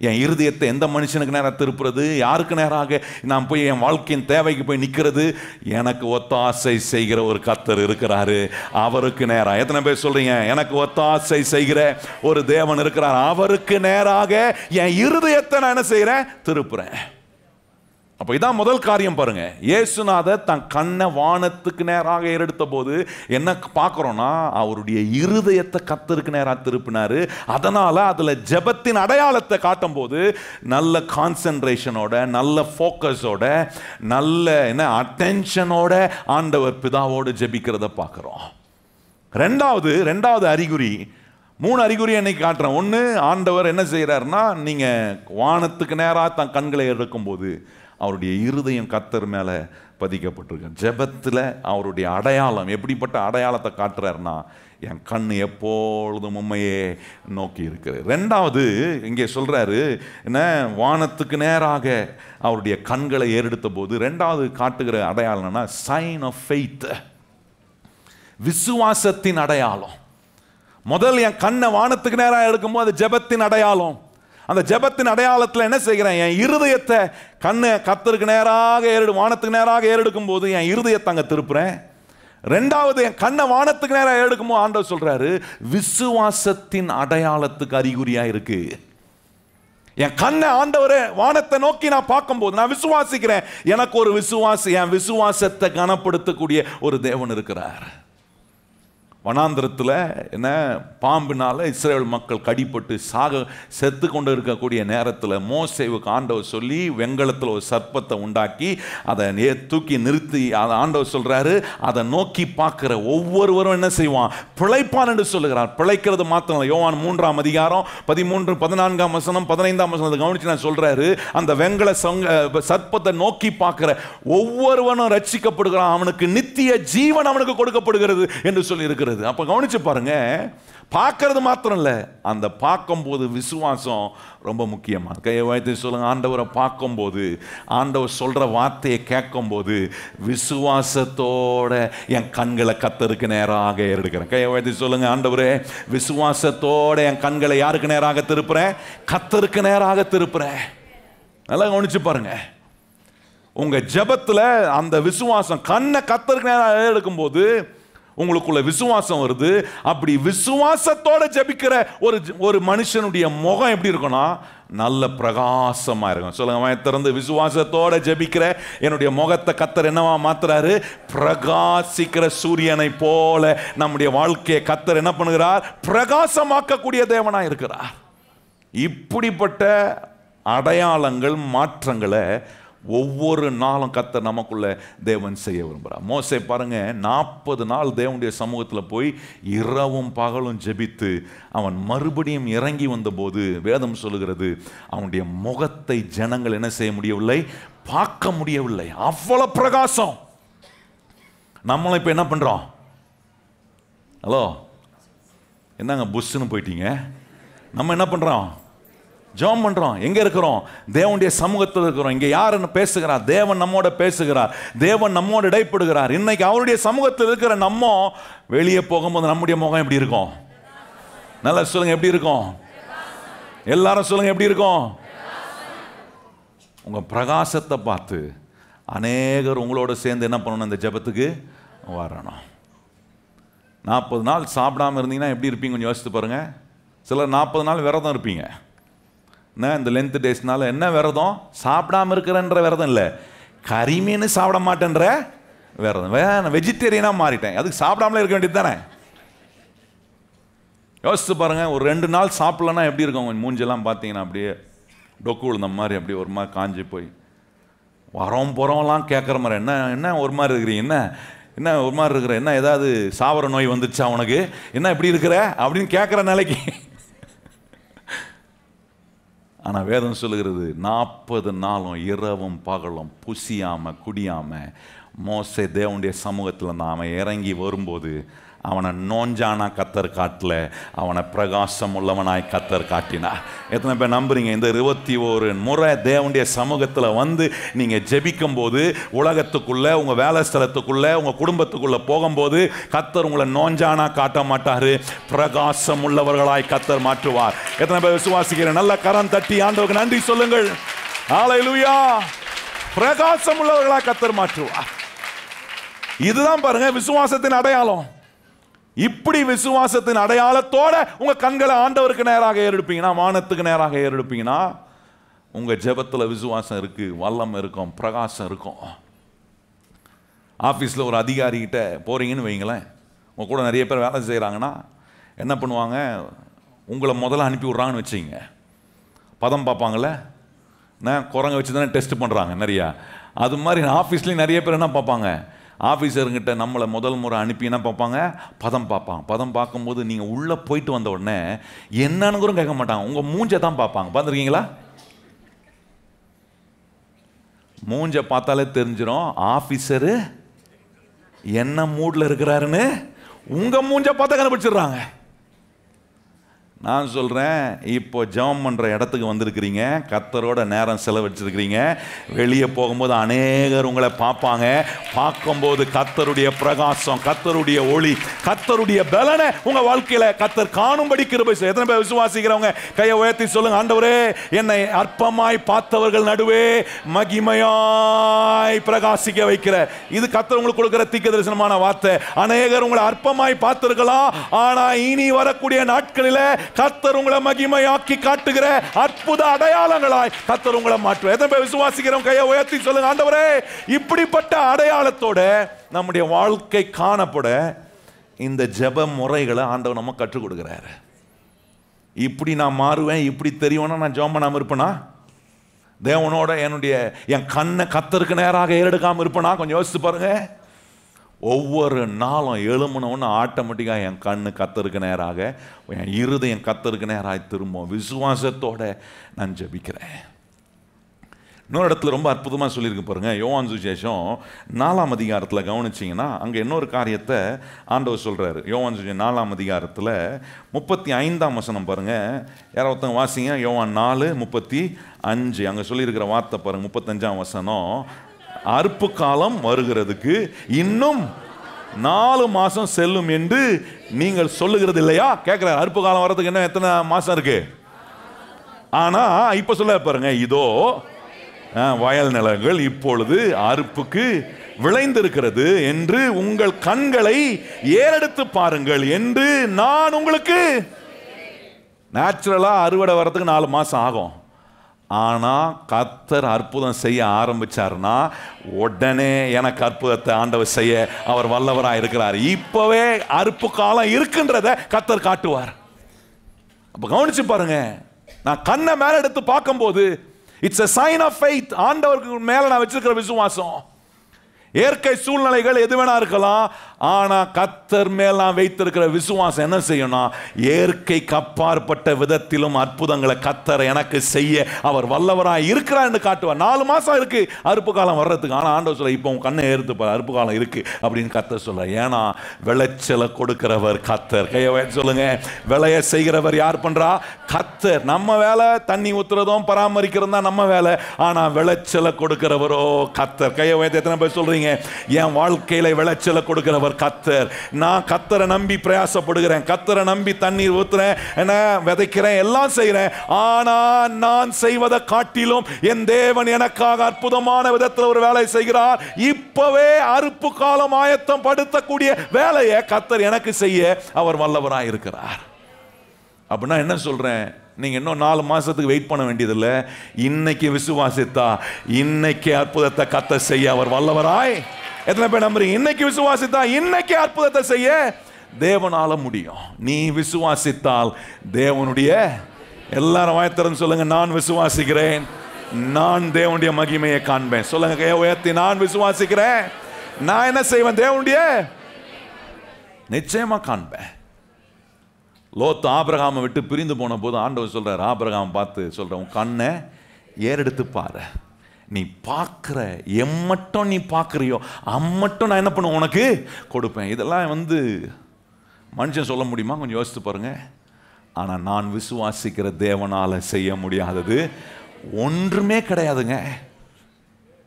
என் இருதயத்தை எந்த மனுஷனுக்கு நேராக திருப்புறது? யாருக்கு நேராக நான் போய் என் வாழ்க்கையின் தேவைக்கு போய் நிற்கிறது? எனக்கு ஒத்தாசை செய்கிற ஒரு கர்த்தர் இருக்கிறாரு, அவருக்கு நேராக. எத்தனை பேர் சொல்றீங்க எனக்கு ஒத்தாசை செய்கிற ஒரு தேவன் இருக்கிறார், அவருக்கு நேராக என் இருதயத்தை நான் என்ன செய்கிறேன்? திருப்புறேன். அப்போ இதான் முதல் காரியம் பாருங்க. இயேசுநாதர் தன் கண்ணை வானத்துக்கு நேராக ஏறெடுத்த போது என்ன பார்க்குறோன்னா, அவருடைய இருதயத்தை கர்த்தருக்கு நேராக திருப்பினாரு. அதனால அதில் ஜெபத்தின் அடையாளத்தை காட்டும் போது நல்ல கான்சன்ட்ரேஷனோட, நல்ல ஃபோக்கஸோட, நல்ல என்ன அட்டென்ஷனோட ஆண்டவர் பிதாவோடு ஜெபிக்கிறத பார்க்குறோம். ரெண்டாவது அறிகுறி, 3 அறிகுறி என்னைக்கு காட்டுறேன். ஒன்று, ஆண்டவர் என்ன செய்கிறாருன்னா, நீங்கள் வானத்துக்கு நேராக தன் கண்களை எடுக்கும்போது அவருடைய இருதயம் கர்த்தர் மேலே பதிக்கப்பட்டிருக்கு. ஜெபத்தில் அவருடைய அடையாளம், எப்படிப்பட்ட அடையாளத்தை காட்டுறாருன்னா, என் கண் எப்பொழுதும் உம்மையே நோக்கி இருக்குது. ரெண்டாவது இங்கே சொல்கிறாரு என்ன, வானத்துக்கு நேராக அவருடைய கண்களை ஏறெடுத்த போது ரெண்டாவது காட்டுகிற அடையாளம்னா சைன் ஆஃப் ஃபெய்த், விசுவாசத்தின் அடையாளம். முதல் என் கண்ணை வானத்துக்கு நேராக எடுக்கும்போது அது ஜெபத்தின் அடையாளம். அந்த ஜெபத்தின் அடையாளத்தில் என்ன செய்கிறேன்? என் இருதயத்தை கண்ணை கர்த்தருக்கு நேராக வானத்துக்கு நேராக ஏறெடுக்கும் போது என் இருதயத்தை அங்கே திருப்புறேன். ரெண்டாவது, என் கண்ணை வானத்துக்கு நேராக எடுக்கும்போது ஆண்டவர் சொல்றாரு, விசுவாசத்தின் அடையாளத்துக்கு அறிகுறியா இருக்கு. என் கண்ணை ஆண்டவரே வானத்தை நோக்கி நான் பார்க்கும்போது நான் விசுவாசிக்கிறேன், எனக்கு ஒரு என் விசுவாசத்தை கனப்படுத்தக்கூடிய ஒரு தேவன் இருக்கிறார். வனாந்திரத்தில் என்ன பாம்பினால இஸ்ரேல் மக்கள் கடிப்பட்டு செத்து கொண்டு இருக்கக்கூடிய நேரத்தில் மோசேவுக்கு ஆண்டவர் சொல்லி வெண்கலத்தில் ஒரு சர்ப்பத்தை உண்டாக்கி அதை தூக்கி நிறுத்தி அதை ஆண்டவர் சொல்கிறாரு, அதை நோக்கி பார்க்குற ஒவ்வொருவரும் என்ன செய்வான்? பிழைப்பான் என்று சொல்லுகிறார். பிழைக்கிறது மாத்திரம் யோவான் 3:13, 14, 15 கவனிச்சு நான் சொல்கிறாரு, அந்த வெண்கல சர்ப்பத்தை நோக்கி பார்க்குற ஒவ்வொருவனும் ரட்சிக்கப்படுகிறான், அவனுக்கு நித்திய ஜீவன் அவனுக்கு கொடுக்கப்படுகிறது என்று சொல்லி இருக்கிறது. அப்ப கவனிச்சு பாருங்க, பார்க்கறது மாத்திரம் இல்ல, அந்த பார்க்கும்போது விசுவாசம் ரொம்ப முக்கியமா. கையை வைத்து சொல்லுங்க, ஆண்டவரை பார்க்கும்போது, ஆண்டவர் சொல்ற வார்த்தையை கேட்கும்போது விசுவாசத்தோட என் கண்களை கர்த்தருக்கு நேராக ஏறெடுக்கிறேன். கையை வைத்து சொல்லுங்க, ஆண்டவரே விசுவாசத்தோட என் கண்களை யாருக்கு நேராக திருப்புறேன்? கர்த்தருக்கு நேராக திருப்புறேன். நல்லா கவனிச்சு பாருங்க, உங்க ஜெபத்துல அந்த விசுவாசம், கண்ணை கர்த்தருக்கு நேராக எடுக்கும்போது உங்களுக்குள்ள விசுவாசம் வருது. அப்படி விசுவாசத்தோட ஜெபிக்கிற ஒரு மனுஷனுடைய முகம் எப்படி இருக்கும்னா, நல்ல பிரகாசமா இருக்கும். சொல்லுங்க, திறந்து விசுவாசத்தோட ஜெபிக்கிற என்னுடைய முகத்தை கர்த்தர் என்னவா மாத்துறாரு? பிரகாசிக்கிற சூரியனை போல நம்முடைய வாழ்க்கையை கர்த்தர் என்ன பண்ணுகிறார்? பிரகாசமாக்கக்கூடிய தேவனா இருக்கிறார். இப்படிப்பட்ட அடையாளங்கள், மாற்றங்களை ஒவ்வொரு நாளும் கர்த்தர் நமக்குள்ள தேவன் செய்ய விரும்புகிறார். மோசே பாருங்க, 40 நாள் தேவனுடைய சமூகத்தில் போய் இரவும் பகலும் ஜெபித்து அவன் மறுபடியும் இறங்கி வந்தபோது வேதம் சொல்லுகிறது, அவனுடைய முகத்தை ஜனங்கள் என்ன செய்ய முடியவில்லை? பார்க்க முடியவில்லை. அவ்வளவு பிரகாசம். நம்மளும் இப்போ என்ன பண்றோம்? ஹலோ, என்னங்க புஷ்ன்னு போயிட்டீங்க? நம்ம என்ன பண்றோம்? ஜெபம் பண்றோம். எங்க இருக்கிறோம்? தேவனுடைய சமூகத்தில் இருக்கிறோம். இங்க யார் என்ன பேசுகிறார்? தேவன் நம்மோட பேசுகிறார். தேவன் நம்மோடு இடைப்படுகிறார். இன்னைக்கு அவருடைய சமூகத்தில் இருக்கிற நம்ம வெளியே போகும்போது நம்முடைய முகம் எப்படி இருக்கும்? நல்லா சொல்லுங்க, எப்படி இருக்கும்? எல்லாரும் சொல்லுங்க, எப்படி இருக்கும்? உங்க பிரகாசத்தை பார்த்து அநேகர் உங்களோட சேர்ந்து என்ன பண்ணணும்? இந்த ஜெபத்துக்கு வரணும். 40 நாள் சாப்பிடாம இருந்தீங்கன்னா எப்படி இருப்பீங்க? கொஞ்சம் யோசித்து பாருங்க. சிலர் 40 நாள் விரதம் இருப்பீங்க. இந்த லென்த் டேஸ்னால என்ன விரதம்? சாப்பிடாம இருக்கிறன்ற விரதம் இல்லை, கறிமீன் சாப்பிட மாட்டேன்ற விரதம். நான் வெஜிடேரியனாக மாறிட்டேன், அதுக்கு சாப்பிடாமலே இருக்க வேண்டியது தானே? யோசித்து பாருங்க. ஒரு 2 நாள் சாப்பிடலன்னா எப்படி இருக்கும்? கொஞ்சம் மூஞ்செல்லாம் பார்த்தீங்கன்னா அப்படியே டொக்கு விழுந்த மாதிரி, அப்படியே ஒரு மாதிரி காஞ்சி போய் வரோம் போகிறோம்லாம் கேட்குற மாதிரி, என்ன என்ன ஒரு மாதிரி இருக்கிறீங்க, என்ன என்ன ஒரு மாதிரி இருக்கிற, என்ன ஏதாவது சாவர நோய் வந்துச்சா உனக்கு, என்ன இப்படி இருக்கிற அப்படின்னு கேட்குற நிலைக்கு. ஆனால் வேதம் சொல்லுகிறது, 40 நாளும் இரவும் பகலும் புசியாம குடியாம மோசே தேவனுடைய சமூகத்தில் அவன் இறங்கி வரும்போது அவனை நோஞ்சானா கத்தர் காட்டல, அவனை பிரகாசம் உள்ளவனாய் கத்தர் காட்டினார். எத்தனை பேர் நம்புறீங்க? இந்த 21 முறை தேவனுடைய சமூகத்தில் வந்து நீங்கள் ஜெபிக்கும் போது, உலகத்துக்குள்ள, உங்கள் வேலை ஸ்தலத்துக்குள்ள, உங்கள் குடும்பத்துக்குள்ள போகும்போது கத்தர் உங்களை நோஞ்சானா காட்ட மாட்டாரு, பிரகாசம் உள்ளவர்களாய் கத்தர் மாற்றுவார். எத்தனை பேர் விசுவாசிக்கிறேன்? நல்ல கரம் தட்டி ஆண்டவருக்கு நன்றி சொல்லுங்கள். ஹல்லேலூயா. பிரகாசம் உள்ளவர்களாய் கத்தர் மாற்றுவார். இதுதான் பாருங்க விசுவாசத்தின் அடையாளம். இப்படி விசுவாசத்தின் அடையாளத்தோட உங்க கண்களை ஆண்டவருக்கு நேராக ஏறெடுப்பீங்கன்னா, வானத்துக்கு நேராக ஏறெடுப்பீங்கன்னா, உங்க ஜெபத்தில் விசுவாசம் இருக்கு, வல்லம் இருக்கும், பிரகாசம் இருக்கும். ஆஃபீஸில் ஒரு அதிகாரிகிட்ட போறீங்கன்னு வைங்களேன், உங்க கூட நிறைய பேர் வேலை செய்கிறாங்கன்னா என்ன பண்ணுவாங்க? உங்களை முதல்ல அனுப்பி விட்றாங்கன்னு வச்சுங்க, பதம் பார்ப்பாங்கள்ல, குரங்க வச்சு தானே டெஸ்ட் பண்ணுறாங்க நிறையா. அது மாதிரி ஆஃபீஸ்லேயும் நிறைய பேர் என்ன பார்ப்பாங்க? ஆஃபீஸருங்கிட்ட நம்மளை முதல் முறை அனுப்பி என்ன பார்ப்பாங்க? பதம் பார்ப்பாங்க. பதம் பார்க்கும்போது நீங்கள் உள்ளே போயிட்டு வந்த உடனே என்னன்னு கூட கேட்க மாட்டாங்க, உங்கள் மூஞ்சை தான் பார்ப்பாங்க. பார்த்துருக்கீங்களா? மூஞ்சை பார்த்தாலே தெரிஞ்சிடும் ஆஃபீஸரு என்ன மூடில் இருக்கிறாருன்னு. உங்கள் மூஞ்சை பார்த்தா கண்டுபிடிச்சிடுறாங்க. நான் சொல்கிறேன், இப்போ ஜெபம் பண்ணுற இடத்துக்கு வந்திருக்கிறீங்க, கர்த்தரோட நேரம் செலவழிச்சிருக்கிறீங்க. வெளியே போகும்போது அநேகர் உங்களை பார்ப்பாங்க. பார்க்கும்போது கர்த்தருடைய பிரகாசம், கர்த்தருடைய ஒளி, கர்த்தருடைய பலனை உங்கள் வாழ்க்கையில் கர்த்தர் காணும்படி கிருபை செய்ய. எத்தனை பேர் விசுவாசிக்கிறவங்க கையை உயர்த்தி சொல்லுங்க, ஆண்டவரே என்னை அற்பமாய் பார்த்தவர்கள் நடுவே மகிமையாய் பிரகாசிக்க வைக்கிற. இது கர்த்தர் உங்களுக்கு கொடுக்கிற தீர்க்க தரிசனமான வார்த்தை. அநேகர் உங்களை அற்பமாய் பார்த்திருக்கலாம், ஆனால் இனி வரக்கூடிய நாட்களில் கர்த்தர் உங்களை மகிமையாக்கி காட்டுகிற அற்புத அடையாளங்களாய் கர்த்தர் உங்களை மாற்றுவார். எத்தனை பேர் விசுவாசிக்கிறோம்? கையை உயர்த்தி சொல்லுங்க, ஆண்டவரே இப்படிப்பட்ட அடையாளத்தோட நம்முடைய வாழ்க்கை காணப்பட இந்த ஜெப முறைகளை ஆண்டவர் நம்ம கற்றுக் கொடுக்கிறாரு. இப்படி நான் மாறுவேன், இப்படி தெரியும்னா நான் ஜெபம் பண்ணாம இருப்பேனா? தேவனோட என் கண்ணை கர்த்தருக்கு நேராக ஏறெடுக்காம இருப்பேனா? கொஞ்சம் யோசிச்சு பாருங்க. ஒவ்வொரு நாளும் எழும்புனோன்னு ஆட்டோமேட்டிக்காக என் கண்ணு கர்த்தருக்கு நேராக, என் இருதயம் கர்த்தருக்கு நேராக திரும்பும். விசுவாசத்தோட நான் ஜெபிக்கிறேன். இன்னொரு இடத்துல ரொம்ப அற்புதமாக சொல்லியிருக்கு பாருங்க, யோவான் சுவிசேஷம் 4ஆம் அதிகாரத்தில் கவனிச்சிங்கன்னா அங்கே இன்னொரு காரியத்தை ஆண்டவர் சொல்கிறாரு. யோவான் சுவிசேஷம் 4ஆம் அதிகாரத்தில் 35ஆம் வசனம் பாருங்க. யாராவது வாசிங்க, யோவான் 4:35. அங்கே சொல்லியிருக்கிற வார்த்தை பாருங்க, 35ஆம் வசனம். அறுப்பு காலம் வருகிறதுக்கு இன்னும் 4 மாசம் செல்லும் என்று நீங்கள் சொல்லுகிறது இல்லையா? கேட்கிறார். அறுப்பு காலம் வர்றதுக்கு என்ன எத்தனை மாசம் இருக்கு? ஆனா இப்ப சொல்ல பாருங்க, இதோ வயல் நிலங்கள் இப்பொழுது அறுப்புக்கு விளைந்திருக்கிறது என்று உங்கள் கண்களை ஏறெடுத்து பாருங்கள் என்று நான் உங்களுக்கு. நேச்சுரலா அறுவடை வர்றதுக்கு 4 மாசம் ஆகும். ஆனா கர்த்தர் அற்புதம் செய்ய ஆரம்பிச்சாருன்னா உடனே எனக்கு அற்புதத்தை ஆண்டவர் செய்ய அவர் வல்லவராக இருக்கிறார். இப்பவே அற்பு காலம் இருக்குன்றத கர்த்தர் காட்டுவார். அப்ப கவனிச்சு பாருங்க, நான் கண்ணை மேல எடுத்து பார்க்கும்போது it's a sign of faith. ஆண்டவருக்கு மேல நான் வச்சிருக்கிற விசுவாசம். இயற்கை சூழ்நிலைகள் எது வேணா இருக்கலாம், ஆனா கர்த்தர் மேல் நான் வைத்திருக்கிற விசுவாசம் என்ன செய்யணும்? இயற்கைக்கு அப்பாற்பட்ட விதத்திலும் அற்புதங்களை கர்த்தர் எனக்கு செய்ய அவர் வல்லவராய் இருக்கிறார் என்று காட்டுவார். 4 மாசம் இருக்கு அறுப்பு காலம் வர்றதுக்கு. ஆனா ஆண்டவர் சொல்ல, இப்போ உன் கண்ணை ஏறுத்து பாரு, அறுப்பு காலம் இருக்கு அப்படின்னு கர்த்தர் சொல்ல. ஏன்னா விளைச்சலை கொடுக்கிறவர் கர்த்தர். கையை சொல்லுங்க, விளைய செய்கிறவர் யார் பண்றா? கர்த்தர். நம்ம வேலை தண்ணி ஊத்துறதும் பராமரிக்கிறதும் தான் நம்ம வேலை. ஆனா விளைச்சலை கொடுக்கிறவரோ கர்த்தர். கையை எத்தனை பேர் சொல்றீங்க? என் வாழ்க்கையில விளைச்சலை கொடுக்கிறவர் கர்த்தர். நான் கர்த்தரை நம்பி பிரயாசப்படுகிறேன், கர்த்தரை நம்பி தண்ணீர் ஊத்துறேன், என்ன விதைக்கிறேன், எல்லாம் செய்றேன். ஆனா நான் செய்வதை காட்டிலும் என் தேவன் எனக்காக அற்புதமான விதத்தில் ஒரு வேலை செய்கிறார். இப்பவே அறுப்பு காலம் ஆயத்தம் படுத்தக்கூடிய வேலையை கர்த்தர் எனக்கு செய்ய அவர் வல்லவராய் இருக்கிறார். அப்படின்னா என்ன சொல்றேன்? நீங்க இன்னும் 4 மாசத்துக்கு வெயிட் பண்ண வேண்டியதில்லை. இன்னைக்கு விசுவாசித்தா இன்னைக்கு அற்புதத்தை கர்த்தர் செய்ய அவர் வல்லவராய். எத்தனை பேர் நம்புறீங்க? இன்னைக்கு விசுவாசித்தா இன்னைக்கு அற்புதத்தை செய்ய தேவனால முடியும். நீ விசுவாசித்தால் தேவனுடைய, எல்லாரும் வாய்த்திறந்து சொல்லுங்க, நான் விசுவாசிக்கிறேன், நான் தேவனுடைய மகிமையை காண்பேன். சொல்லுங்க கையை உயர்த்தி, நான் விசுவாசிக்கிறேன், நான் என்ன செய்வேன்? தேவனுடைய நிச்சயமா காண்பேன். லோத்து ஆபிரகாமை விட்டு பிரிந்து போன போது ஆண்டவர் சொல்றார், ஆபிரகாம் பார்த்து சொல்ற, உன் கண்ணை ஏறெடுத்து பாரு, நீ பார்க்கிற எம்மட்டும் நீ பார்க்கிறியோ அம்மட்டும் நான் என்ன பண்ணுவேன்? உனக்கு கொடுப்பேன். இதெல்லாம் மனுஷன் சொல்ல முடியுமா? கொஞ்சம் யோசித்து பாருங்க. ஆனா நான் விசுவாசிக்கிற தேவனால செய்ய முடியாதது ஒன்றுமே கிடையாதுங்க.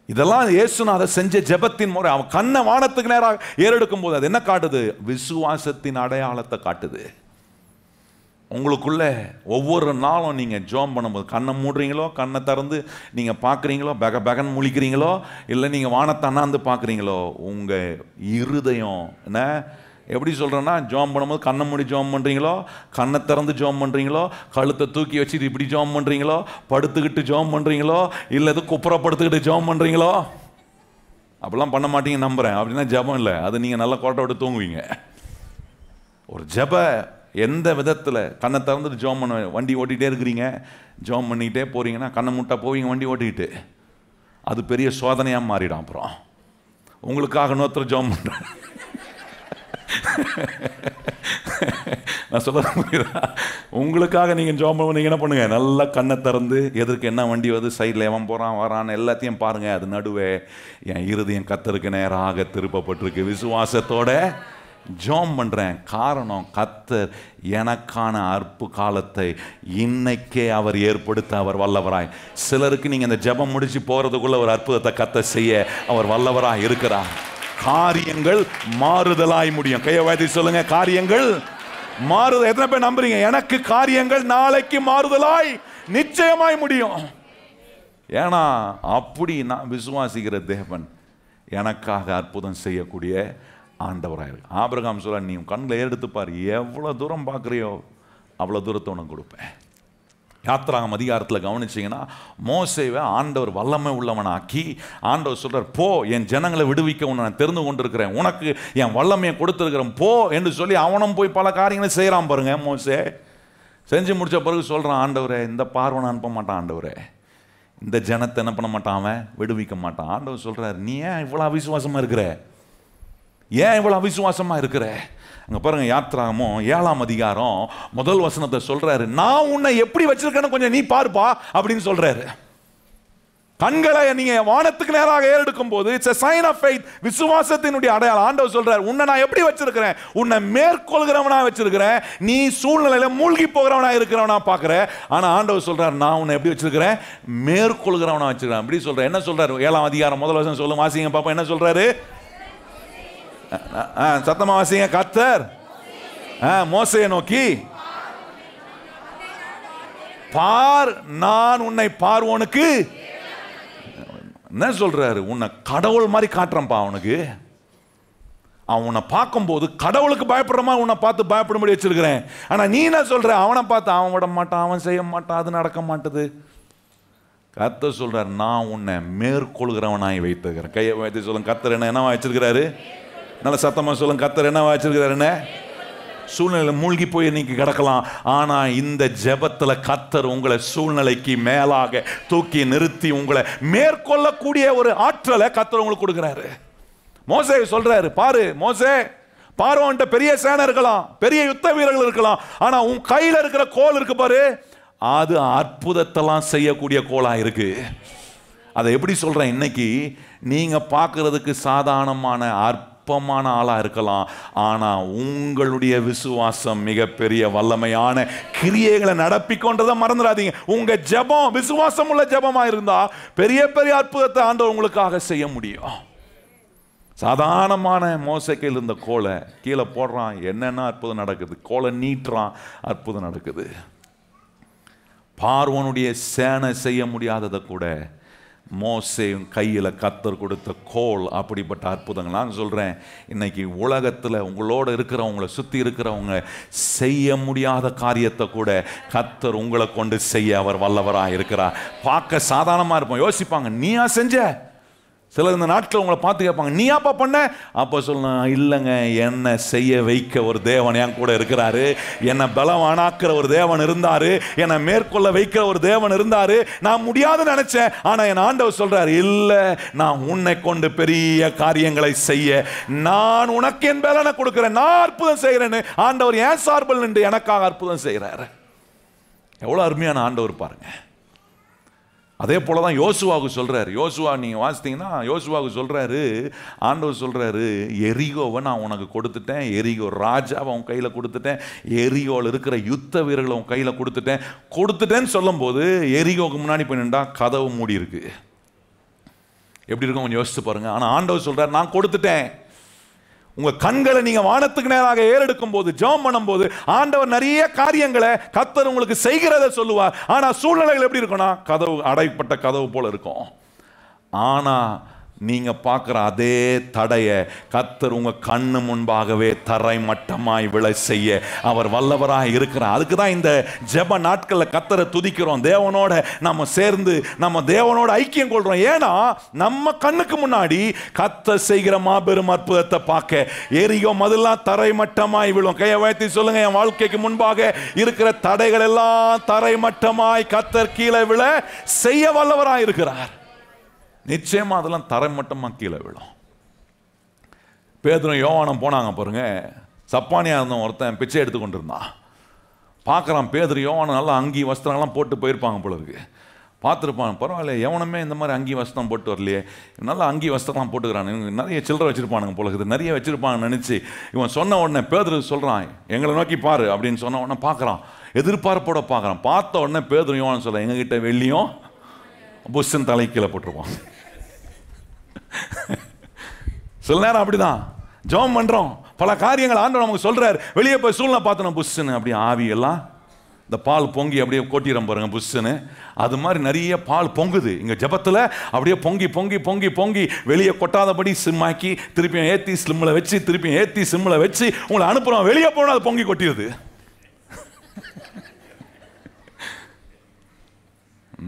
இதெல்லாம் இயேசுநாதர் செஞ்ச ஜெபத்தின் முறை. அவன் கண்ணை வானத்துக்கு நேராக ஏறெடுக்கும் போது அது என்ன காட்டுது? விசுவாசத்தின் அடையாளத்தை காட்டுது. உங்களுக்குள்ள ஒவ்வொரு நாளும் நீங்கள் ஜோம் பண்ணும்போது கண்ணை மூடுறீங்களோ, கண்ணை திறந்து நீங்கள் பார்க்குறீங்களோ, பெகன் முழிக்கிறீங்களோ, இல்லை நீங்கள் வானத்தை அண்ணாந்து பார்க்குறீங்களோ, உங்கள் இருதயம் என்ன எப்படி சொல்கிறேன்னா, ஜோம் பண்ணும்போது கண்ணை மூடி ஜோம் பண்ணுறீங்களோ, கண்ணை திறந்து ஜோம் பண்ணுறீங்களோ, கழுத்தை தூக்கி வச்சுட்டு இப்படி ஜோம் பண்ணுறீங்களோ, படுத்துக்கிட்டு ஜோம் பண்ணுறீங்களோ, இல்லை எது குப்புறப்படுத்துக்கிட்டு ஜோம் பண்ணுறீங்களோ, அப்படிலாம் பண்ண மாட்டீங்க நம்புகிறேன். அப்படின்னா ஜபம் இல்லை, அது நீங்கள் நல்லா கோட்டை விட்டு தூங்குவீங்க. ஒரு ஜப எந்த விதத்தில் கண்ணை திறந்துட்டு ஜோம் பண்ண, வண்டி ஓட்டிகிட்டே இருக்கிறீங்க, ஜோம் பண்ணிக்கிட்டே போகிறீங்கன்னா கண்ணை முட்டா போவீங்க வண்டி ஓட்டிக்கிட்டு, அது பெரிய சோதனையாக மாறிடும். அப்புறம் உங்களுக்காக இன்னொருத்தர் ஜோம் பண்ணுறேன். நான் சொல்ல முடியுதா? உங்களுக்காக நீங்கள் ஜோம் பண்ணீங்க, என்ன பண்ணுங்க? நல்லா கண்ணை திறந்து எதற்கு என்ன வண்டி வருது, சைடில் எவன் போகிறான் வரான்னு எல்லாத்தையும் பாருங்கள். அது நடுவே என் இருதயம் கர்த்தருக்கு நேராக திருப்பப்பட்டிருக்கு, விசுவாசத்தோட ஜோம் பண்றேன். காரணம், கர்த்தர் எனக்கான அற்பு காலத்தை இன்னைக்கே அவர் ஏற்படுத்த அவர் வல்லவராய். சிலருக்கு நீங்க இந்த ஜெபம் முடிச்சு போறதுக்குள்ள ஒரு அற்புதத்தை கர்த்தர் செய்ய அவர் வல்லவராய் இருக்கிறார். காரியங்கள் மாறுதலாய் முடியும். கையை வாய்த்தி சொல்லுங்க, காரியங்கள் மாறுதல். எத்தனை பேர் நம்புறீங்க? எனக்கு காரியங்கள் நாளைக்கு மாறுதலாய் நிச்சயமாய் முடியும். ஏன்னா அப்படி நான் விசுவாசிக்கிற தேவன் எனக்காக அற்புதம் செய்யக்கூடிய ஆண்டவராக இருக்கு. ஆபிரகாம் சொல்ல, நீ கண்ணில் எடுத்து பாரு, எவ்வளோ தூரம் பார்க்குறியோ அவ்வளோ தூரத்தை உனக்கு கொடுப்பேன். யாத்திராகம் அதிகாரத்தில் கவனிச்சிங்கன்னா, மோசேவை ஆண்டவர் வல்லமை உள்ளவனாக்கி ஆண்டவர் சொல்கிறார், போ என் ஜனங்களை விடுவிக்க உன்னை நான் தெரிந்து கொண்டிருக்கிறேன், உனக்கு என் வல்லமையை கொடுத்துருக்கிறேன், போ என்று சொல்லி அவனும் போய் பல காரியங்களை செய்கிறான் பாருங்க. மோசே செஞ்சு முடித்த பிறகு சொல்கிறான், ஆண்டவரே இந்த பார்வனை அனுப்ப மாட்டான், ஆண்டவரே இந்த ஜனத்தை என்ன பண்ண மாட்டான், அவன் விடுவிக்க மாட்டான். ஆண்டவர் சொல்கிறார், நீ ஏன் இவ்வளோ அவிசுவாசமாக இருக்கிற? ஏன் இவ்வளவு அவிசுவாசமா இருக்கிற? அங்க பாருங்க, யாத்திராகமும் 7ஆம் அதிகாரம் 1 வசனத்தை சொல்றாரு, நான் உன்னை எப்படி வச்சிருக்கேன்னு கொஞ்சம் நீ பார்ப்பா அப்படின்னு சொல்றாரு. கண்களை நீங்க வானத்துக்கு நேராக ஏறெடுக்கும் போது it's a sign of faith, விசுவாசத்தினுடைய அடையாளம். ஆண்டவர் சொல்றாரு, உன்னை நான் எப்படி வச்சிருக்கிறேன்? உன்னை மேற்கொள்கிறவனா வச்சிருக்கிறேன், நீ சூழ்நிலையில மூழ்கி போகிறவனா இருக்கிறவனா பாக்குற. ஆனா ஆண்டவர் சொல்றாரு, நான் உன்னை எப்படி வச்சிருக்கிறேன்? மேற்கொள்கிறவனா வச்சிருக்கிறேன். அப்படி சொல்றேன். என்ன சொல்றாரு? 7ஆம் அதிகாரம் 1 வசனம் சொல்லும், வாசிங்க பாப்போம். என்ன சொல்றாரு? சத்தமா வாசிங்க. கர்த்தர் மோசேயை நோக்கி, பார் நான் உன்னை பார்வோனுக்கு என்ன சொல்றாரு? உன்னை கடவுள் மாதிரி காட்டுறப்பா அவனுக்கு. அவன் உன்னை பார்க்கும்போது கடவுளுக்கு பயப்படுற மாதிரி உன்னை பார்த்து பயப்படும்படி வச்சிருக்கிறேன். ஆனா நீ என்ன சொல்ற? அவனை பார்த்து அவன் விட மாட்டான், அவன் செய்ய மாட்டான், அது நடக்க மாட்டுது. கர்த்தர் சொல்றார், நான் உன்னை மேற்கொள்கிறவனாய் வைத்திருக்கிறேன். கையை வைத்து சொல்லுங்க, கர்த்தர் என்னவா வச்சிருக்கிறாரு? நல்ல சத்தமா சொல்லுங்க, கர்த்தர் என்னவா வச்சிருக்கிறாரு? என்ன சூழ்நிலை மூழ்கி போய் இன்னைக்கு கிடக்கலாம். ஆனா இந்த ஜெபத்துல கர்த்தர் உங்களை சூழ்நிலைக்கு மேலாக தூக்கி நிறுத்தி உங்களை மேற்கொள்ளக்கூடிய ஒரு ஆற்றலை கர்த்தர் உங்களுக்கு கொடுக்கிறாரு. மோசே சொல்றாரு, பாரு மோசே, பார்வோன்ட்ட பெரிய சேனை இருக்கலாம், பெரிய யுத்த வீரர்கள் இருக்கலாம், ஆனா உன் கையில இருக்கிற கோல் இருக்கு பாரு, அது அற்புதத்தெல்லாம் செய்யக்கூடிய கோலா இருக்கு. அதை எப்படி சொல்றேன்? இன்னைக்கு நீங்க பார்க்கறதுக்கு சாதாரணமான அற்பமான ஆளா இருக்கலாம், ஆனா உங்களுடைய விசுவாசம் மிகப்பெரிய வல்லமையான கிரியைகளை நடப்பிக்கொண்டதை மறந்துடாதீங்க. உங்க ஜெபம் விசுவாசம் உள்ள ஜெபமா இருந்தா பெரிய பெரிய அற்புதத்தை ஆண்டவர் உங்களுக்காக செய்ய முடியும். சாதாரணமான மோசைக்கையில் இருந்த கோலை கீழே போடுறான், என்னென்ன அற்புதம் நடக்குது. கோலை நீட்டுறான், அற்புதம் நடக்குது. பார்வோனுடைய சேனை செய்ய முடியாததை கூட மோசே கையில் கர்த்தர் கொடுத்த கோல் அப்படிப்பட்ட அற்புதங்கள். நான் சொல்கிறேன், இன்னைக்கு உலகத்தில் உங்களோட இருக்கிறவங்களை சுற்றி இருக்கிறவங்க செய்ய முடியாத காரியத்தை கூட கர்த்தர் உங்களை கொண்டு செய்ய அவர் வல்லவராக இருக்கிறார். பார்க்க சாதாரணமாக இருப்போம், யோசிப்பாங்க, நீயா செஞ்ச? சிலர் இந்த நாட்கள் உங்களை பார்த்து கேட்பாங்க, நீ அப்பா பண்ண? அப்போ சொல்லணும், இல்லைங்க, என்னை செய்ய வைக்க ஒரு தேவன் என் கூட இருக்கிறாரு, என்னை பலவானாக்குற ஒரு தேவன் இருந்தாரு, என்னை மேற்கொள்ள வைக்கிற ஒரு தேவன் இருந்தாரு. நான் முடியாதுன்னு நினைச்சேன், ஆனால் என் ஆண்டவர் சொல்றாரு, இல்லை, நான் உன்னை கொண்டு பெரிய காரியங்களை செய்ய நான் உனக்கு என் பலனை கொடுக்கிறேன், நான் அற்புதம் செய்கிறேன்னு ஆண்டவர் ஏன் சார்பில் நின்று எனக்காக அற்புதம் செய்கிறாரு. எவ்வளோ அருமையான ஆண்டவர் பாருங்க. அதே போல தான் யோசுவாவுக்கு சொல்றாரு. யோசுவா நீங்க வாசித்தீங்கன்னா யோசுவாவுக்கு சொல்றாரு, ஆண்டவர் சொல்றாரு, எரிகோவை நான் உனக்கு கொடுத்துட்டேன், எரிகோ ராஜாவை உன் கையில கொடுத்துட்டேன், எரிகோவில் இருக்கிற யுத்த வீரர்களை உன் கையில கொடுத்துட்டேன்னு சொல்லும் போது எரிகோவுக்கு முன்னாடி போய் நின்றா கதவு மூடி இருக்கு. எப்படி இருக்கும் கொஞ்சம் யோசிச்சு பாருங்க. ஆனா ஆண்டவர் சொல்றாரு, நான் கொடுத்துட்டேன். உங்க கண்களை நீங்க வானத்துக்கு நேராக ஏறெடுக்கும் போது, ஜெபம் பண்ணும் போது, ஆண்டவர் நிறைய காரியங்களை கர்த்தர் உங்களுக்கு செய்கிறத சொல்லுவார். ஆனா சூழ்நிலைகள் எப்படி இருக்கும்னா, கதவு அடைப்பட்ட கதவு போல இருக்கும். ஆனா நீங்க பார்க்குற அதே தடையை கர்த்தர் உங்க கண்ணு முன்பாகவே தரை மட்டமாய் விழ செய்ய அவர் வல்லவராக இருக்கிறார். அதுக்கு தான் இந்த ஜெப நாட்களில் கர்த்தரை துதிக்கிறோம், தேவனோட நம்ம சேர்ந்து நம்ம தேவனோட ஐக்கியம் கொள்றோம். ஏன்னா நம்ம கண்ணுக்கு முன்னாடி கர்த்தர் செய்கிற மாபெரும் அற்புதத்தை பார்க்க எரிகோ மதெல்லாம் தரை மட்டமாய் விழும். கையை வைத்து சொல்லுங்க, என் வாழ்க்கைக்கு முன்பாக இருக்கிற தடைகள் எல்லாம் தரை மட்டமாய் கர்த்தர் கீழே விழ செய்ய வல்லவராக இருக்கிறார். நிச்சயமா அதெல்லாம் தரை மட்டமா கீழே விழும். பேதுரும் யோவானும் போனாங்க பாருங்க. சப்பானியா இருந்தவன் ஒருத்தன் பிச்சை எடுத்து கொண்டு இருந்தான். பார்க்குறான், பேதுரு யோவானும் நல்லா அங்கி வஸ்திரங்கள்லாம் போட்டு போயிருப்பாங்க போல இருக்கு. பார்த்துருப்பான், பரவாயில்ல, எவனுமே இந்த மாதிரி அங்கி வஸ்திரம் போட்டு வரலையே, நல்லா அங்கி வஸ்திரம்லாம் போட்டுக்கிறான், நிறைய சில்லறை வச்சிருப்பானுங்க போல இருக்குது, நிறைய வச்சிருப்பாங்கன்னு நினச்சி இவன் சொன்ன உடனே பேதுரு சொல்கிறான், எங்களை நோக்கி பாரு அப்படின்னு சொன்ன உடனே பார்க்குறான், எதிர்பார்ப்போட பார்க்குறான். பார்த்த உடனே பேதுரு யோவான் சொல்கிறான், எங்ககிட்ட வெள்ளியும் புஷ்ஷன் தலை கீழே போட்டிருப்பான். சில நேரம் அப்படிதான் ஜெபம் பண்றோம், பல காரியங்கள் ஆண்டவர் நமக்கு சொல்றாரு, வெளியே போய் சூழ்நிலை பார்த்தோம் புஷ்ஷுன்னு அப்படியே ஆவி எல்லாம் இந்த பால் பொங்கி அப்படியே கொட்டிடும் பாருங்க புஷ்ஷுன்னு. அது மாதிரி நிறைய பால் பொங்குது இங்க ஜெபத்துல, அப்படியே பொங்கி பொங்கி பொங்கி பொங்கி வெளியே கொட்டாதபடி சிம்மாக்கி திருப்பியும் ஏத்தி ஸ்லிம்ல வச்சு திருப்பியும் ஏத்தி சிம்ல வச்சு உங்களை அனுப்புறோம், வெளியே போனா அது பொங்கி கொட்டிடுது.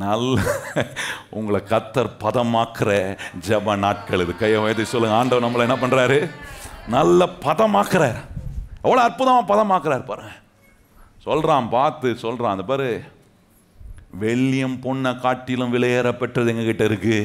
நல்ல உங்களை கர்த்தர் பதமாக்குற ஜெப நாட்கள் இது. கையை வைத்து சொல்லுங்க, ஆண்டவர் நம்மளை என்ன பண்றாரு? நல்ல பதமாக்குறார். எவ்வளவு அற்புதமா பதமாக்குறாரு பாருங்க. சொல்றான், பார்த்து சொல்றான், அந்த பாரு, வெள்ளியும் பொண்ணை காட்டிலும் விலையேற பெற்றது எங்க கிட்ட இருக்கு.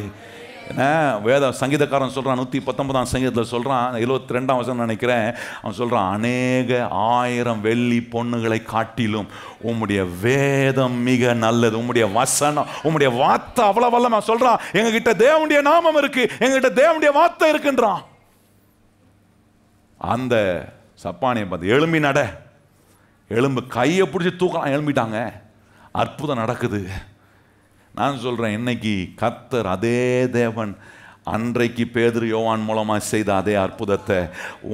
வேத சங்கீதக்காரன் சொல்றான், 119ஆம் சங்கீதத்தில் சொல்றான், 72ஆம் வசனம் நினைக்கிறேன், அவன் சொல்றான், அநேக 1000 வெள்ளி பொண்ணுகளை காட்டிலும் உம்முடைய வேதம் மிக நல்லது, உம்முடைய வசனம், உம்முடைய வார்த்தை அவ்வளவு வல்லமை. சொல்றான், எங்க கிட்ட தேவனுடைய நாமம் இருக்கு, எங்க கிட்ட தேவனுடைய வார்த்தை இருக்குன்றான். அந்த சப்பானியை பார்த்து, எழும்பி நட, எலும்பு, கையை பிடிச்சி தூக்கலாம், எழும்பிட்டாங்க, அற்புதம் நடக்குது. நான் சொல்றேன், இன்னைக்கு கர்த்தர் அதே தேவன் அன்றைக்கு பேதுரு யோவான் மூலமா செய்த அதே அற்புதத்தை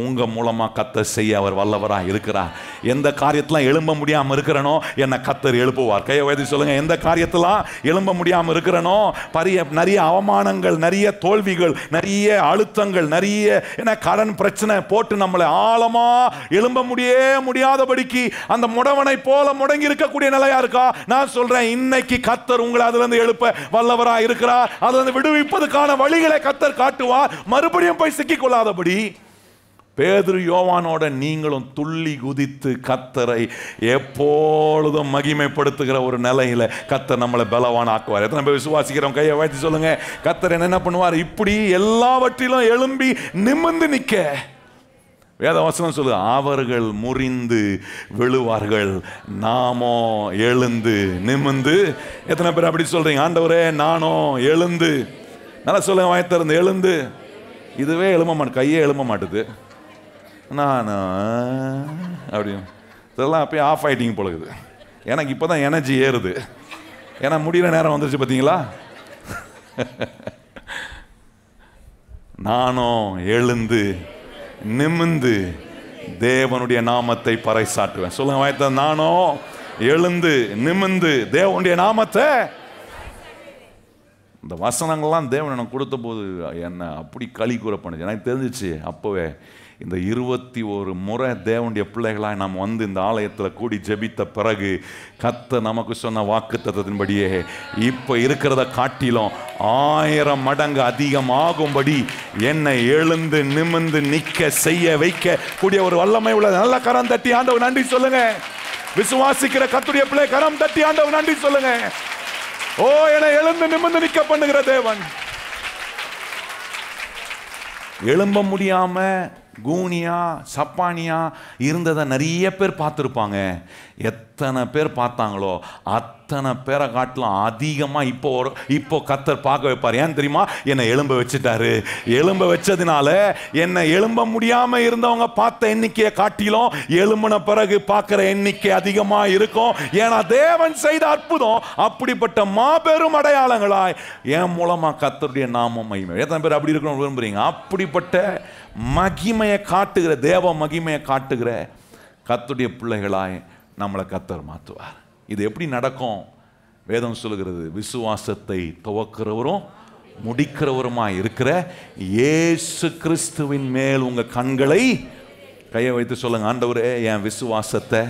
உங்க மூலமா கர்த்தர் செய்ய அவர் வல்லவராக இருக்கிறார். எந்த காரியத்தெல்லாம் எழும்ப முடியாம இருக்கிறனோ என்ன கர்த்தர் எழுப்புவார். கையை உயர்த்தி சொல்லுங்க. எந்த காரியத்தெல்லாம் எழும்ப முடியாம இருக்கிறனோ, நிறைய அவமானங்கள், நிறைய தோல்விகள், நிறைய அழுத்தங்கள், நிறைய கடன் பிரச்சனை போட்டு நம்மளை ஆழமா எழும்ப முடியாதபடிக்கு அந்த முடவனை போல முடங்கி இருக்கக்கூடிய நிலையா இருக்கா? நான் சொல்றேன், இன்னைக்கு கர்த்தர் உங்களை அதுல இருந்து எழுப்ப வல்லவராக இருக்கிறார். அதுல இருந்து விடுவிப்பதற்கான வழிகளை கர்த்தர் காட்டுவார். மறுபடியும் போய் சிக்கிக் கொள்ளாதபடி பேதுரு யோவானோட நீங்களும் துள்ளி குதித்து கர்த்தரை எப்பொழுதும் மகிமைப்படுத்துகிற ஒரு நிலையில கர்த்தர் நம்மளை பலவான் ஆக்குவார். எத்தனை பேர் விசுவாசிக்கிறோம்? கையை வைத்து சொல்லுங்க. கர்த்தர் என்ன பண்ணுவார்? இப்படி எல்லாவற்றிலும் எழும்பி நிமிர்ந்து நிற்க வேதவசனம் சொல்லு, அவர்கள் முறிந்து விழுவார்கள், நாமோ எழுந்து நிமிர்ந்து. எத்தனை பேர் அப்படி சொல்றீங்க? ஆண்டவரே நானோ எழுந்து. நல்லா சொல்லுங்க, வாய்த்திறந்து எழுந்து. இதுவே எழும்ப மாட்டேன், கையே எழும்ப மாட்டுது. நான் அப்படி இதெல்லாம் அப்பயே ஆஃப் ஆயிட்டிங்க போலகுது. எனக்கு இப்போ தான் எனர்ஜி ஏறுது. ஏன்னா முடிகிற நேரம் வந்துருச்சு பார்த்தீங்களா? நானும் எழுந்து நிமிர்ந்து தேவனுடைய நாமத்தை பறைசாற்றுவேன். சொல்லுங்க வாய்த்த, நானும் எழுந்து நிமிர்ந்து தேவனுடைய நாமத்தை. இந்த வசனங்கள்லாம் தேவன் எனக்கு கொடுத்த போது என்ன அப்படி களி கூற பண்ணுச்சு. எனக்கு தெரிஞ்சிச்சு அப்போவே, இந்த 21 முறை தேவனுடைய பிள்ளைகளாக நாம் வந்து இந்த ஆலயத்தில் கூடி ஜெபித்த பிறகு கர்த்தர் நமக்கு சொன்ன வாக்குத்தத்தத்தின்படியே இப்போ இருக்கிறத காட்டிலும் 1000 மடங்கு அதிகமாகும்படி என்னை எழுந்து நிமிர்ந்து நிற்க செய்ய வைக்க கூடிய ஒரு வல்லமை உள்ளது. நல்ல கரம் தட்டி ஆண்டவர் நன்றி சொல்லுங்க. விசுவாசிக்கிற கர்த்தருடைய பிள்ளை கரம் தட்டி ஆண்டவர் நன்றி சொல்லுங்க. ஓ, என்னை எழுந்து நிமிர்ந்து நிற்க பண்ணுகிற தேவன். எழும்ப முடியாம கூனியா சப்பானியா இருந்ததை நிறைய பேர் பார்த்துருப்பாங்க. எத்தனை பேர் பார்த்தாங்களோ அத்தனை பேரை காட்டிலும் அதிகமாக இப்போ கர்த்தர் பார்க்க வைப்பார். ஏன் தெரியுமா? என்னை எழும்ப வச்சுட்டாரு. எழும்ப வச்சதுனால என்னை எழும்ப முடியாமல் இருந்தவங்க பார்த்த எண்ணிக்கையை காட்டிலும் எழும்பின பிறகு பார்க்குற எண்ணிக்கை அதிகமாக இருக்கும். ஏன்னா தேவன் செய்த அற்புதம் அப்படிப்பட்ட மாபெரும் அடையாளங்களாய் என் மூலமாக கர்த்தருடைய நாமம் மகிமை. எத்தனை பேர் அப்படி இருக்கணும் விரும்புறீங்க? அப்படிப்பட்ட மகிமையை காட்டுகிற, தேவ மகிமையை காட்டுகிற கர்த்தருடைய பிள்ளைகளாய் நம்மளை கர்த்தர் மாற்றுவார். இது எப்படி நடக்கும்? வேதம் சொல்லுகிறது, விசுவாசத்தை துவக்கிறவரும் முடிக்கிறவருமாய் இருக்கிற இயேசு கிறிஸ்துவின் மேல் உங்க கண்களை கையை வைத்து சொல்லுங்க. ஆண்டவரே, என் விசுவாசத்தை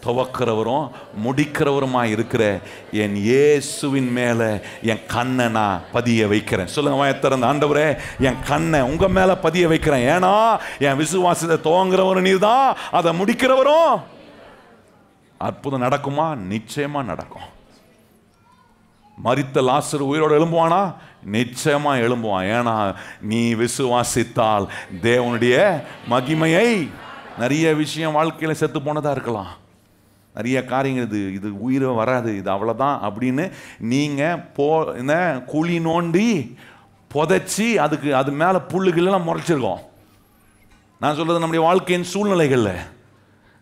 துவக்கிறவரும் முடிக்கிறவருமாய் இருக்கிற என் இயேசுவின் மேல என் கண்ணை நான் பதிய வைக்கிறேன். சொல்லுங்க வாயத்திறந்து, ஆண்டவரே என் கண்ணை உங்க மேல பதிய வைக்கிறேன். ஏன்னா என் விசுவாசத்தை துவங்குறவரும் நீர் தான், அதை முடிக்கிறவரும். அற்புதம் நடக்குமா? நிச்சயமா நடக்கும். மரித்த லாசரு உயிரோடு எழும்புவானா? நிச்சயமா எழும்புவான். ஏன்னா நீ விசுவாசித்தால் தேவனுடைய மகிமையை. நிறைய விஷயம் வாழ்க்கையில செத்து போனதா இருக்கலாம், நிறைய காரியங்கள் இது உயிரை வராது, இது அவ்வளோதான் அப்படின்னு நீங்கள் குழி நோண்டி புதைச்சி அது மேலே புல்லுகள்லாம் முறைச்சிருக்கோம். நான் சொல்கிறது நம்முடைய வாழ்க்கையின் சூழ்நிலைகளில்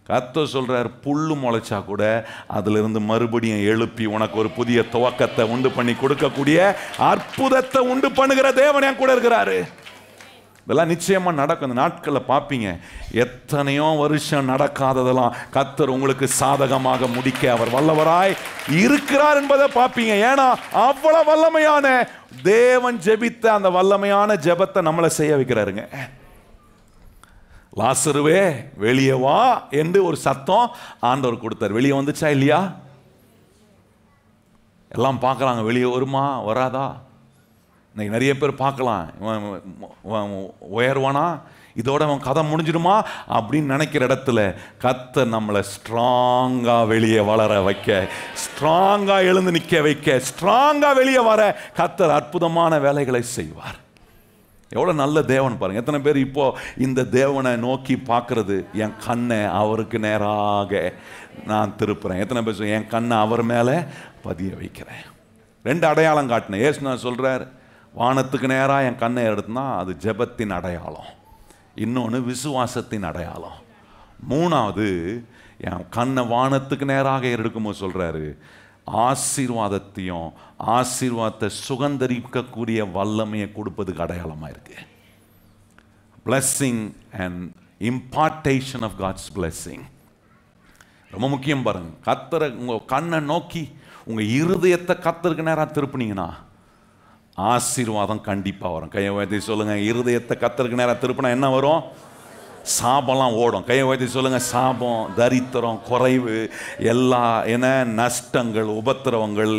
கர்த்தர் சொல்கிறார், புல்லு முளைச்சா கூட அதிலிருந்து மறுபடியும் எழுப்பி உனக்கு ஒரு புதிய துவக்கத்தை உண்டு பண்ணி கொடுக்கக்கூடிய அற்புதத்தை உண்டு பண்ணுகிற தேவன் என் கூட இருக்கிறாரு. இதெல்லாம் நிச்சயமா நடக்கும். இந்த நாட்களில் பார்ப்பீங்க, எத்தனையோ வருஷம் நடக்காததெல்லாம் கர்த்தர் உங்களுக்கு சாதகமாக முடிக்க அவர் வல்லவராய் இருக்கிறார் என்பதை பார்ப்பீங்க. ஏன்னா அவ்வளவு வல்லமையான தேவன் ஜெபித்த அந்த வல்லமையான ஜெபத்தை நம்மளை செய்ய வைக்கிறாருங்க. லாசருவே வெளியே வா என்று ஒரு சத்தம் ஆண்டவர் கொடுத்தார். வெளியே வந்துச்சா இல்லையா? எல்லாம் பார்க்குறாங்க, வெளியே வருமா வராதா? இன்னைக்கு நிறைய பேர் பார்க்கலாம், உயர்வானா, இதோட அவன் கதை முடிஞ்சிடுமா அப்படின்னு நினைக்கிற இடத்துல கர்த்தர் நம்மளை ஸ்ட்ராங்காக வெளியே வளர வைக்க, ஸ்ட்ராங்காக எழுந்து நிற்க வைக்க, ஸ்ட்ராங்காக வெளியே வர கர்த்தர் அற்புதமான வேலைகளை செய்வார். எவ்வளோ நல்ல தேவன் பாருங்க. எத்தனை பேர் இப்போ இந்த தேவனை நோக்கி பார்க்கறது, என் கண்ணை அவருக்கு நேராக நான் திருப்புறேன். எத்தனை பேர் என் கண்ணை அவர் மேலே பதிய வைக்கிறேன். 2 அடையாளம் காட்டினேன். ஏசு நான் சொல்கிறார், வானத்துக்கு நேராக என் கண்ணை எடுத்துனா அது ஜெபத்தின் அடையாளம், இன்னொன்று விசுவாசத்தின் அடையாளம். 3வது என் கண்ணை வானத்துக்கு நேராக எடுக்கும்போது சொல்கிறாரு, ஆசீர்வாதத்தையும் ஆசீர்வாதத்தை சுகந்தரிக்கக்கூடிய வல்லமையை கொடுப்பதுக்கு அடையாளமாக இருக்கு. blessing and impartation of God's blessing ரொம்ப முக்கியம். பாருங்க, கர்த்தரை உங்க கண்ணை நோக்கி உங்க இருதயத்தை கர்த்தருக்கு நேராக திருப்பினீங்கன்னா ஆசீர்வாதம் கண்டிப்பா வரும். கையை உயர்த்தி சொல்லுங்க, இருதயத்தை கர்த்தருக்கு நேராக திருப்பினா என்ன வரும்? சாபம்லாம் ஓடும். கையை உயர்த்தி சொல்லுங்க, சாபம், தரித்திரம், குறைவு, எல்லா என்ன நஷ்டங்கள், உபத்திரவங்கள்,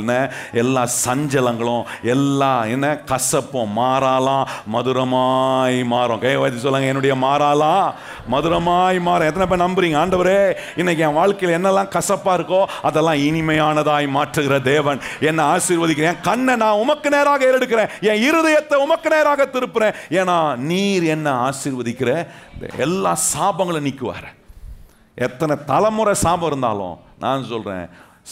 எல்லா சஞ்சலங்களும், எல்லா என்ன கசப்பும் மாறாலாம் மதுரமாய் மாறும். கையை உயர்த்தி சொல்லுங்க, என்னுடைய மாறாலாம் மதுரமாய் மாறும். எத்தனை பேர் நம்புறீங்க? ஆண்டவரே, இன்னைக்கு என் வாழ்க்கையில் என்னெல்லாம் கசப்பா இருக்கோ அதெல்லாம் இனிமையானதாய் மாற்றுகிற தேவன் என்னை ஆசீர்வதிக்கிறேன். கண்ணை நான் உமக்கு நேராக ஏறெடுக்கிறேன், என் இருதயத்தை உமக்கு நேராக திருப்புறேன். ஏன்னா நீர் என்ன ஆசீர்வதிக்கிற எல்லா சாபங்களும் நீக்குவார். எத்தனை தலைமுறை சாபம் இருந்தாலும் நான் சொல்றேன்,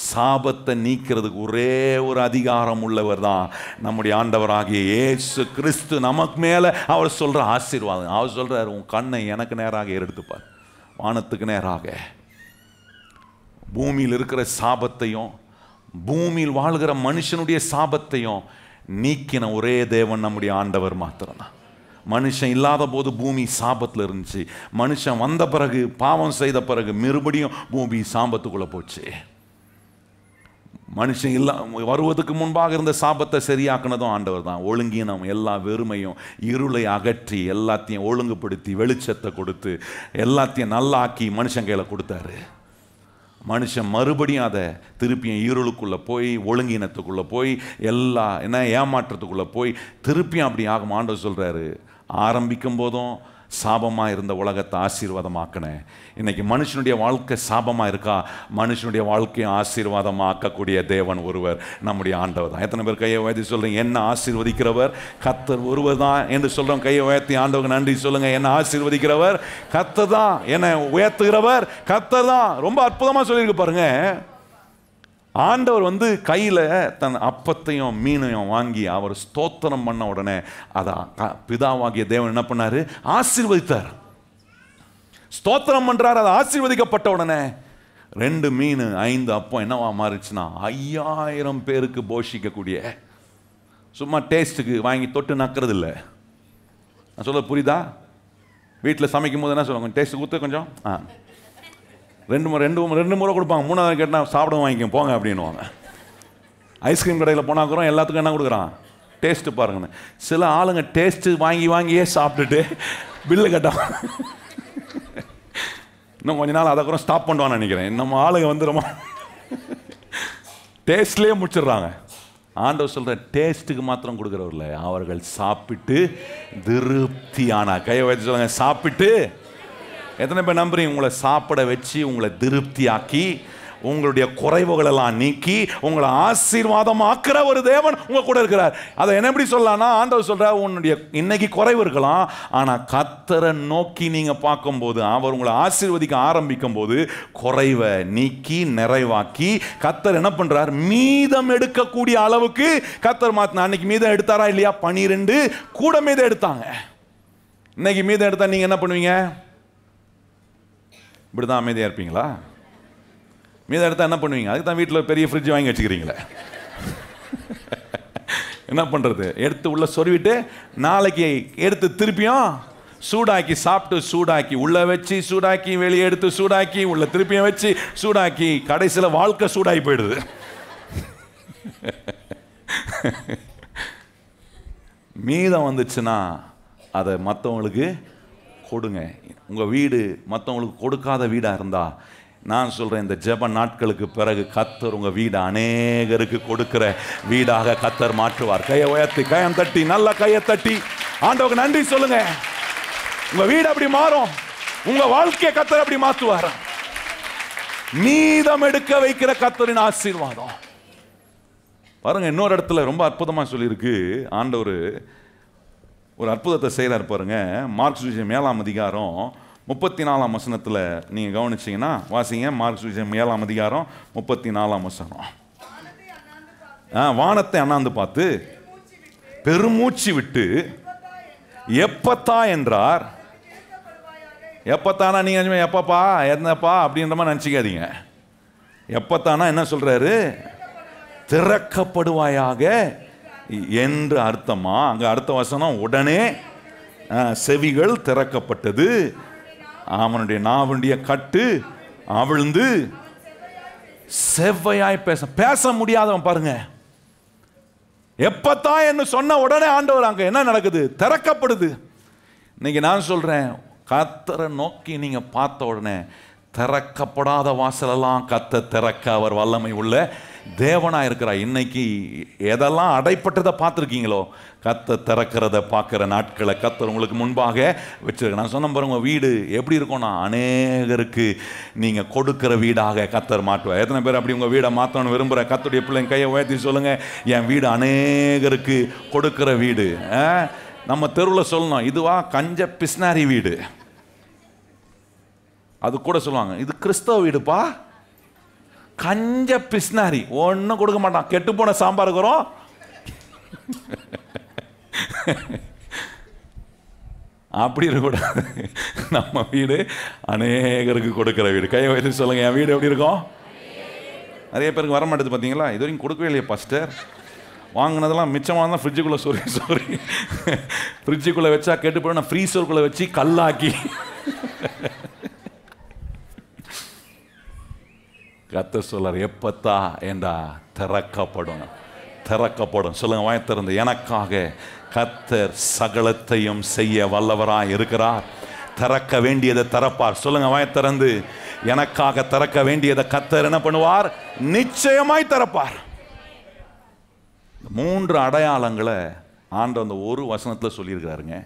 சாபத்தை நீக்கிறதுக்கு ஒரே ஒரு அதிகாரம் உள்ளவர் தான் நம்முடைய ஆண்டவராகிய இயேசு கிறிஸ்து. நமக்கு மேல அவர் சொல்ற ஆசீர்வாதம். அவர் சொல்றாரு, உன் கண்ணை எனக்கு நேராக ஏறெடுத்துப்பார், வானத்துக்கு நேராக. பூமியில் இருக்கிற சாபத்தையும் பூமியில் வாழ்கிற மனுஷனுடைய சாபத்தையும் நீக்கின ஒரே தேவன் நம்முடைய ஆண்டவர் மாத்திரம்தான். மனுஷன் இல்லாத போது பூமி சாபத்தில் இருந்துச்சு. மனுஷன் வந்த பிறகு, பாவம் செய்த பிறகு மறுபடியும் பூமி சாபத்துக்குள்ள போச்சு. மனுஷன் வருவதற்கு முன்பாக இருந்த சாபத்தை சரியாக்குனதும் ஆண்டவர் தான். ஒழுங்கினம், எல்லா வெறுமையும், இருளை அகற்றி எல்லாத்தையும் ஒழுங்குபடுத்தி வெளிச்சத்தை கொடுத்து எல்லாத்தையும் நல்லாக்கி மனுஷன் கையில் கொடுத்தாரு. மனுஷன் மறுபடியும் அதை திருப்பியும் இருளுக்குள்ளே போய் ஒழுங்கினத்துக்குள்ளே போய் எல்லா என்ன ஏமாற்றத்துக்குள்ளே போய் திருப்பியும் அப்படி ஆகும். ஆண்டவர் சொல்கிறாரு, ஆரம்பிக்கும் போதும் சாபமாக இருந்த உலகத்தை ஆசீர்வாதமாக்கினேன். இன்னைக்கு மனுஷனுடைய வாழ்க்கை சாபமாக இருக்கா? மனுஷனுடைய வாழ்க்கையை ஆசீர்வாதமாக்கக்கூடிய தேவன் ஒருவர் நம்முடைய ஆண்டவர் தான். எத்தனை பேர் கையை உயர்த்தி சொல்றீங்க, என்ன ஆசீர்வதிக்கிறவர் கர்த்தர் ஒருவர் தான் என்று சொல்றோம்? கையை உயர்த்தி ஆண்டவருக்கு நன்றி சொல்லுங்க. என்ன ஆசீர்வதிக்கிறவர் கர்த்தர் தான், என்ன உயர்த்துகிறவர் கர்த்தர் தான். ரொம்ப அற்புதமா சொல்லியிருக்கு பாருங்க. ஆண்டவர் கையில் தன் அப்பத்தையும் மீனையும் வாங்கி அவர் ஸ்தோத்திரம் பண்ண உடனே அதை பிதாவாகிய தேவன் என்ன பண்ணாரு? ஆசீர்வதித்தார். ஸ்தோத்திரம் பண்றாரு, அதை ஆசீர்வதிக்கப்பட்ட உடனே 2 மீன் 5 அப்பம் என்னவா மாறிச்சுன்னா 5000 பேருக்கு போஷிக்கக்கூடிய, சும்மா டேஸ்ட்டுக்கு வாங்கி தொட்டு நக்கிறது இல்லை. நான் சொல்ல புரியுதா? வீட்டில் சமைக்கும் போது என்ன சொல்லுவாங்க? டேஸ்ட்டு கொடுத்து கொஞ்சம் ரெண்டு முறை கொடுப்பாங்க. 3வது கேட்டால் சாப்பிட வாங்கிக்க போங்க அப்படின்னுவாங்க. ஐஸ்கிரீம் கடையில் போனால் கூட எல்லாத்துக்கும் என்ன கொடுக்குறான்? டேஸ்ட்டு பாருங்கன்னு. சில ஆளுங்க டேஸ்ட்டு வாங்கியே சாப்பிட்டுட்டு பில்லு கட்டாங்க. இன்னும் கொஞ்ச நாள் அதை கூட ஸ்டாப் பண்ணுவான்னு நினைக்கிறேன். நம்ம ஆளுங்க ரொம்ப டேஸ்ட்லேயே முடிச்சிடுறாங்க. ஆண்டவர் சொல்ற டேஸ்ட்டுக்கு மாத்திரம் கொடுக்குறவர்ல, அவர்கள் சாப்பிட்டு திருப்தியானா. கையை வச்சு சொல்லுங்க, சாப்பிட்டு. எத்தனை பேர் நம்புறீங்க? உங்களை சாப்பிட வச்சு உங்களை திருப்தியாக்கி உங்களுடைய குறைவுகளெல்லாம் நீக்கி உங்களை ஆசீர்வாதமாக்குற ஒரு தேவன் உங்க கூட இருக்கிறார். அதை என்ன எப்படி சொல்லலாம்னா, ஆண்டவர் சொல்றார், உன்னுடைய இன்னைக்கு குறைவு இருக்கலாம், ஆனா கர்த்தரை நோக்கி நீங்க பார்க்கும்போது, அவர் உங்களை ஆசீர்வதிக்க ஆரம்பிக்கும் போது குறைவை நீக்கி நிறைவாக்கி கர்த்தர் என்ன பண்றார்? மீதம் எடுக்கக்கூடிய அளவுக்கு கர்த்தர் மாத்தினா. அன்னைக்கு மீதம் எடுத்தாரா இல்லையா? 12 கூட மீதம் எடுத்தாங்க. இன்னைக்கு மீதம் எடுத்தா நீங்க என்ன பண்ணுவீங்க? இப்படிதான் அமைதியா இருப்பீங்களா? மீதம் எடுத்தா என்ன பண்ணுவீங்க? அதுக்கு தான் வீட்டில் பெரிய ஃப்ரிட்ஜ் வாங்கி வச்சுக்கிறீங்களே. என்ன பண்றது? எடுத்து உள்ள சொருவிட்டு நாளைக்கு எடுத்து திருப்பியும் சூடாக்கி சாப்பிட்டு, சூடாக்கி உள்ள வச்சு, சூடாக்கி வெளியே எடுத்து, சூடாக்கி உள்ள திருப்பியும் வச்சு, சூடாக்கி கடைசியில் வாழ்க்கை சூடாகி போயிடுது. மீதம் வந்துச்சுன்னா அதை மற்றவங்களுக்கு கொடுங்க. உங்கள் வீடு மற்றவங்களுக்கு கொடுக்காத வீடாக இருந்தால், நான் சொல்கிறேன், இந்த ஜெப நாட்களுக்கு பிறகு கர்த்தர் உங்கள் வீடு அநேகருக்கு கொடுக்கிற வீடாக கர்த்தர் மாற்றுவார். கையை உயர்த்தி, கையம் தட்டி, நல்ல கையை தட்டி ஆண்டவருக்கு நன்றி சொல்லுங்க. உங்கள் வீடு அப்படி மாறும், உங்கள் வாழ்க்கையை கர்த்தர் அப்படி மாற்றுவார். மீதம் எடுக்க வைக்கிற கர்த்தரின் ஆசீர்வாதம் பாருங்க. இன்னொரு இடத்துல ரொம்ப அற்புதமாக சொல்லியிருக்கு. ஆண்டவர் ஒரு அற்புதத்தை செய்கிறார் பாருங்க. மார்க் சுவிசேஷம் 7ஆம் அதிகாரம் 34ஆம் வசனத்தில் நீங்கள் கவனிச்சிங்கன்னா வாசிங்க. மார்க் சுவிசேஷம் 7ஆம் அதிகாரம் 34ஆம் வசனம். வானத்தை அண்ணாந்து பார்த்து பெருமூச்சு விட்டு எப்பத்தா என்றார். எப்பத்தானா நீங்கள் எப்பப்பா என்னப்பா அப்படின்ற மாதிரி நினச்சிக்காதீங்க. எப்பத்தானா என்ன சொல்கிறாரு? திறக்கப்படுவாயாக என்று அர்த்தமா? அங்க அடுத்த வசனம், உடனே செவிகள் திறக்கப்பட்டது, அவனுடைய நாவுடைய கட்டு அவிழ்ந்து செவ்வையாய் பேச முடியாதவன் பாருங்க. எப்பத்தான் என்ன சொன்ன உடனே ஆண்டவர் அங்க என்ன நடக்குது? திறக்கப்படுது. இன்னைக்கு நான் சொல்றேன், கர்த்தரை நோக்கி நீங்க பார்த்த உடனே திறக்கப்படாத வாசலெல்லாம் கர்த்தர் திறக்க அவர் வல்லமை உள்ள தேவனா இருக்கிறார். இன்னைக்கு எதெல்லாம் அடைப்பட்டதை பார்த்துருக்கீங்களோ, கர்த்தர் திறக்கிறத பார்க்குற நாட்களை கர்த்தர் உங்களுக்கு முன்பாக வச்சிருக்க. நான் சொன்ன பாருங்க, வீடு எப்படி இருக்கும்னா அநேகருக்கு நீங்கள் கொடுக்குற வீடாக கர்த்தர் மாட்டுவார். எத்தனை பேர் அப்படி உங்கள் வீடை மாற்றணும்னு விரும்புகிற கர்த்தருடைய பிள்ளைங்க கையை உயர்த்தி சொல்லுங்கள், என் வீடு அநேகருக்கு கொடுக்குற வீடு. நம்ம தெருவில் சொல்லணும், இதுவா கஞ்ச பிஸ்னாரி வீடு. அது கூட சொல்லுவாங்க, இது கிறிஸ்தவ வீடுப்பா, கஞ்ச பிஸ்னாரி, ஒன்றும் கொடுக்க மாட்டான், கெட்டு போன சாம்பார் இருக்கிறோம். அப்படி இருக்கக்கூடாது. நம்ம வீடு அநேகருக்கு கொடுக்குற வீடு. கையை வைத்து சொல்லுங்க, என் வீடு எப்படி இருக்கும்? நிறைய பேருக்கு வர மாட்டேது பார்த்தீங்களா? இது வரைக்கும் கொடுக்கவே இல்லையே பாஸ்டர். வாங்கினதெல்லாம் மிச்சமாக தான் ஃப்ரிட்ஜுக்குள்ளே சாரி ஃப்ரிட்ஜுக்குள்ளே வச்சா கெட்டு போய் நான் ஃப்ரீசருக்குள்ளே வச்சு கல்லாக்கி கர்த்தர் சொல்லார், எப்பத்தா என்றா திறக்கப்படும். திறக்கப்படும். சொல்லுங்க, வாய் திறந்து, எனக்காக கர்த்தர் சகலத்தையும் செய்ய வல்லவராய் இருக்கிறார். திறக்க வேண்டியதை திறப்பார். சொல்லுங்க, வாய் திறந்து, எனக்காக திறக்க வேண்டியதை கர்த்தர் என்ன பண்ணுவார்? நிச்சயமாய் திறப்பார். 3 அடையாளங்களை ஆண்டவர் அந்த ஒரு வசனத்தில் சொல்லியிருக்கிறாருங்க.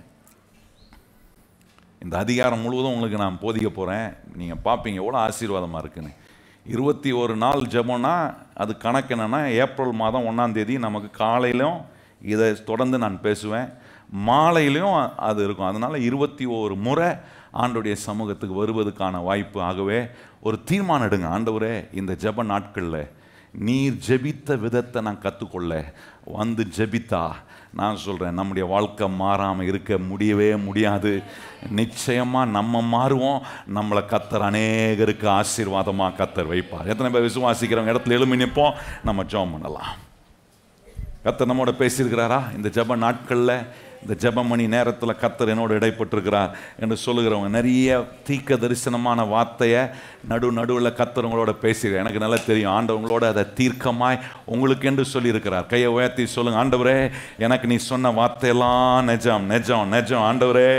இந்த அதிகாரம் முழுவதும் உங்களுக்கு நான் போதிக்க போகிறேன். நீங்கள் பார்ப்பீங்க எவ்வளோ ஆசீர்வாதமாக இருக்குன்னு. 21 நாள் ஜெபம்னா அது கணக்கு என்னென்னா, ஏப்ரல் மாதம் 1ஆம் தேதி நமக்கு காலையிலும் இதை தொடர்ந்து நான் பேசுவேன், மாலையிலையும் அது இருக்கும். அதனால் 21 முறை ஆண்டவருடைய சமூகத்துக்கு வருவதுக்கான வாய்ப்பு. ஆகவே ஒரு தீர்மானம் எடுங்க, ஆண்டவரே இந்த ஜெப நாட்களில் நீர் ஜெபித்த விதத்தை நான் கற்றுக்கொள்ள வந்து ஜெபித்தா, நான் சொல்கிறேன், நம்முடைய வாழ்க்கை மாறாமல் இருக்க முடியவே முடியாது. நிச்சயமாக நம்ம மாறுவோம். நம்மளை கர்த்தர் அநேகருக்கு ஆசீர்வாதமாக கர்த்தர் வைப்பார். எத்தனை பேர் விசுவாசிக்கிறவங்க இடத்துல எழும்பி நிற்போம், நம்ம ஜெபம் பண்ணலாம். கர்த்தர் நம்மோட பேசியிருக்கிறாரா? இந்த ஜெப நாட்களில், இந்த ஜெபமணி நேரத்தில் கர்த்தர் என்னோடு இடைப்பட்டிருக்கிறார் என்று சொல்லுகிறவங்க நிறைய தீர்க்க தரிசனமான வார்த்தையை நடுவில் கர்த்தர் உங்களோட பேசுகிறார். எனக்கு நல்லா தெரியும், ஆண்டவங்களோட அதை தீர்க்கமாய் உங்களுக்கு என்று சொல்லியிருக்கிறார். கையை உயர்த்தி சொல்லுங்க, ஆண்டவரே எனக்கு நீ சொன்ன வார்த்தையெல்லாம் நெஜம் நெஜம் நெஜம் ஆண்டவரே,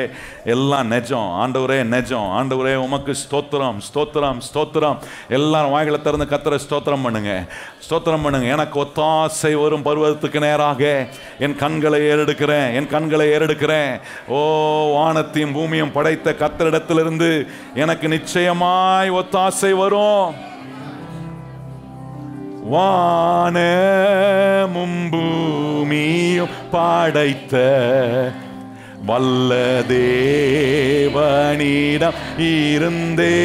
எல்லாம் நெஜம் ஆண்டவரே, நெஜம் ஆண்டவரே, உமக்கு ஸ்தோத்திரம் ஸ்தோத்திரம் ஸ்தோத்திரம். எல்லாரும் வாய்களை திறந்து கர்த்தரை ஸ்தோத்திரம் பண்ணுங்க, ஸ்தோத்திரம் பண்ணுங்க. எனக்கு ஒத்தாசை வரும் பருவத்துக்கு நேராக என் கண்களை ஏறெடுக்கிறேன், என் கண்களை ஏறெடுக்கிறேன். ஓ, வானத்தையும் பூமியும் படைத்த கர்த்தரிடத்திலிருந்து எனக்கு நிச்சயமாய் ஒத்தாசை வரும். வானமும் பூமியும் படைத்த வல்ல தேவனிடம் இருந்தே,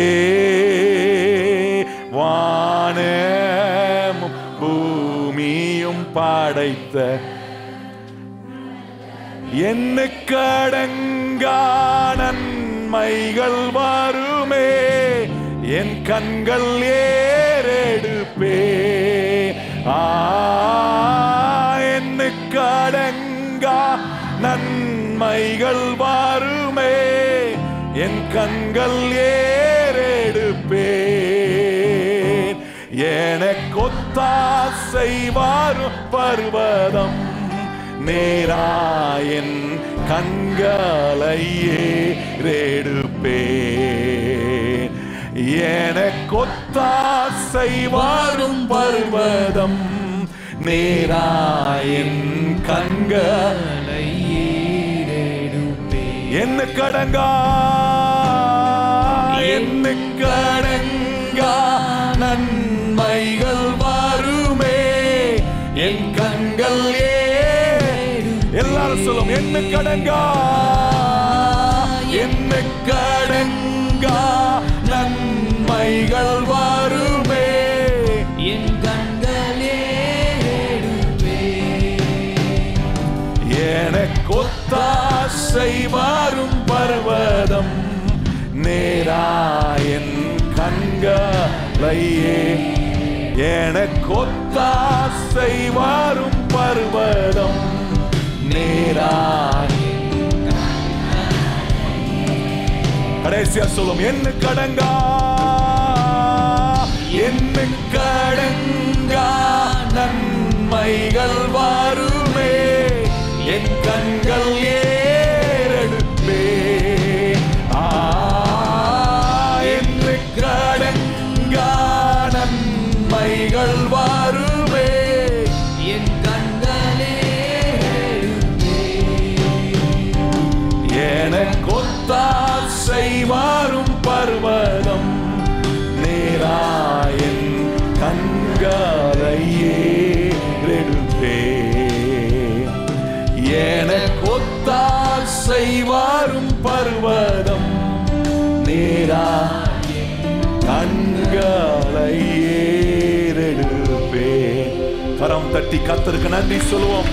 வானமும் பூமியும் படைத்த எண்ணுக்கடங்கா நன்மைகள் வருமே, என் கண்கள் ஏறெடுப்பே. எண்ணுக்கடங்கா நன்மைகள் வருமே, என் கண்கள் ஏறெடுப்பே. எனக்கொத்தாசை வரும் பர்வதம் நேராயன் கண்களை ஏறெடுப்பே. எனக்கொத்தாசை வரும் பர்வதம் நேராயன் கண்களை ஏறெடுப்பே. என்ன கடங்கா நன்மைகள் வருமே, என் கண்கள் எல்லாரும் சொல்லும், என்ன கடங்கா நன்மைகள் வருமே, என் கண்களே எனக்கொத்தாசை வரும் பர்வதம் நேராயன் கண்களையே. எனக்கு ஒத்தாசை வரும் பர்வதம் நேராய். கடைசியா சொல்லும், என்ன கடங்கா நன்மைகள் வருமே, என் கண்கள் ஏறெடுப்பே. என்ன கடங்கா நன்மைகள் வருமே, என் கண்களே எனக்கு ஒத்தாசை வரும் பர்வதம் நேராயன் கண்களை ஏறெடுப்பே. எனக்கு ஒத்தாசை வரும் பர்வதம் நேராயன் கண்களை ஏறெடுப்பே. கரம் தட்டி கர்த்தருக்கு நன்றி சொல்லுவோம்.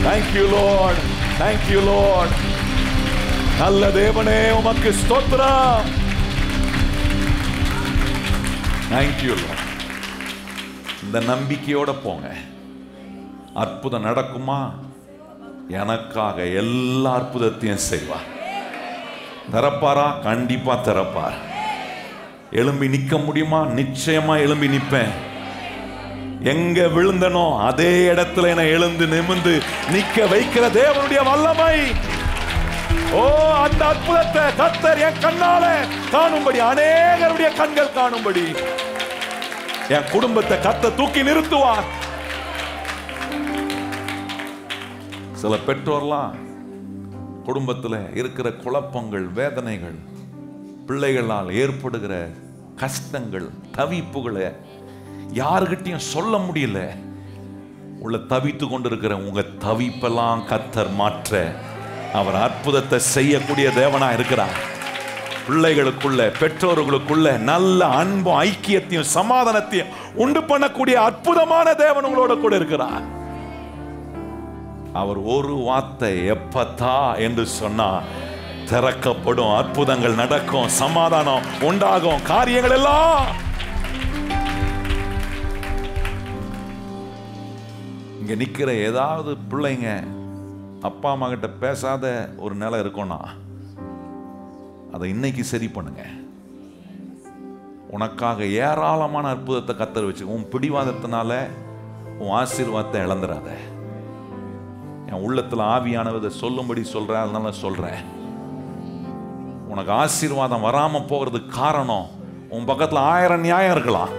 Thank you Lord, thank you Lord. நல்ல தேவனே, உமக்கு ஸ்தோத்திரம். Thank you Lord. இந்த நம்பிக்கையோட போங்க. அற்புதம் நடக்குமா? எனக்காக எல்லா அற்புதத்தையும் செய்வார். திறப்பாரா? கண்டிப்பா திறப்பார். எழும்பி நிற்க முடியுமா? நிச்சயமா எழும்பி நிற்பேன். எங்க விழுந்தனோ அதே இடத்துல என்னை எழுந்து நிமிர்ந்து நிற்க வைக்கிற தேவனுடைய வல்லமை. ஓ, அந்த அற்புதத்தை கர்த்தர் என் கண்ணால காணும்படி, அநேகருடைய கண்கள் காணும்படி என் குடும்பத்தை கர்த்தர் தூக்கி நிறுத்துவார். சில பெற்றோர்லாம் குடும்பத்தில் இருக்கிற குழப்பங்கள், வேதனைகள், பிள்ளைகளால் ஏற்படுகிற கஷ்டங்கள், தவிப்புகளை யாருகிட்டையும் சொல்ல முடியல. உள்ள தவித்து கொண்டிருக்கிற உங்க தவிப்பெல்லாம் கர்த்தர் மாற்ற அவர் அற்புதத்தை செய்யக்கூடிய தேவனா இருக்கிறார். பிள்ளைகளுக்குள்ள, பெற்றோர்களுக்குள்ள நல்ல அன்பும் ஐக்கியத்தையும் சமாதானத்தையும் உண்டு பண்ணக்கூடிய அற்புதமான தேவன் உங்களோட கூட இருக்கிறார். அவர் ஒரு வார்த்தை எப்பத்தா என்று சொன்னா திறக்கப்படும், அற்புதங்கள் நடக்கும், சமாதானம் உண்டாகும், காரியங்கள் எல்லாம். இங்க நிக்கிற ஏதாவது பிள்ளைங்க அப்பா அம்மா கிட்ட பேசாத ஒரு நிலை இருக்கும்னா அதை இன்னைக்கு சரி பண்ணுங்க. உனக்காக ஏராளமான அற்புதத்தை கர்த்தர் வச்சு, உன் பிடிவாதத்தினால உன் ஆசீர்வாதத்தை இழந்துடாத. என் உள்ளத்துல ஆவியானவதை சொல்லும்படி சொல்றேன், அதனால சொல்றேன். உனக்கு ஆசீர்வாதம் வராம போகிறதுக்கு காரணம், உன் பக்கத்துல 1000 நியாயம் இருக்கலாம்.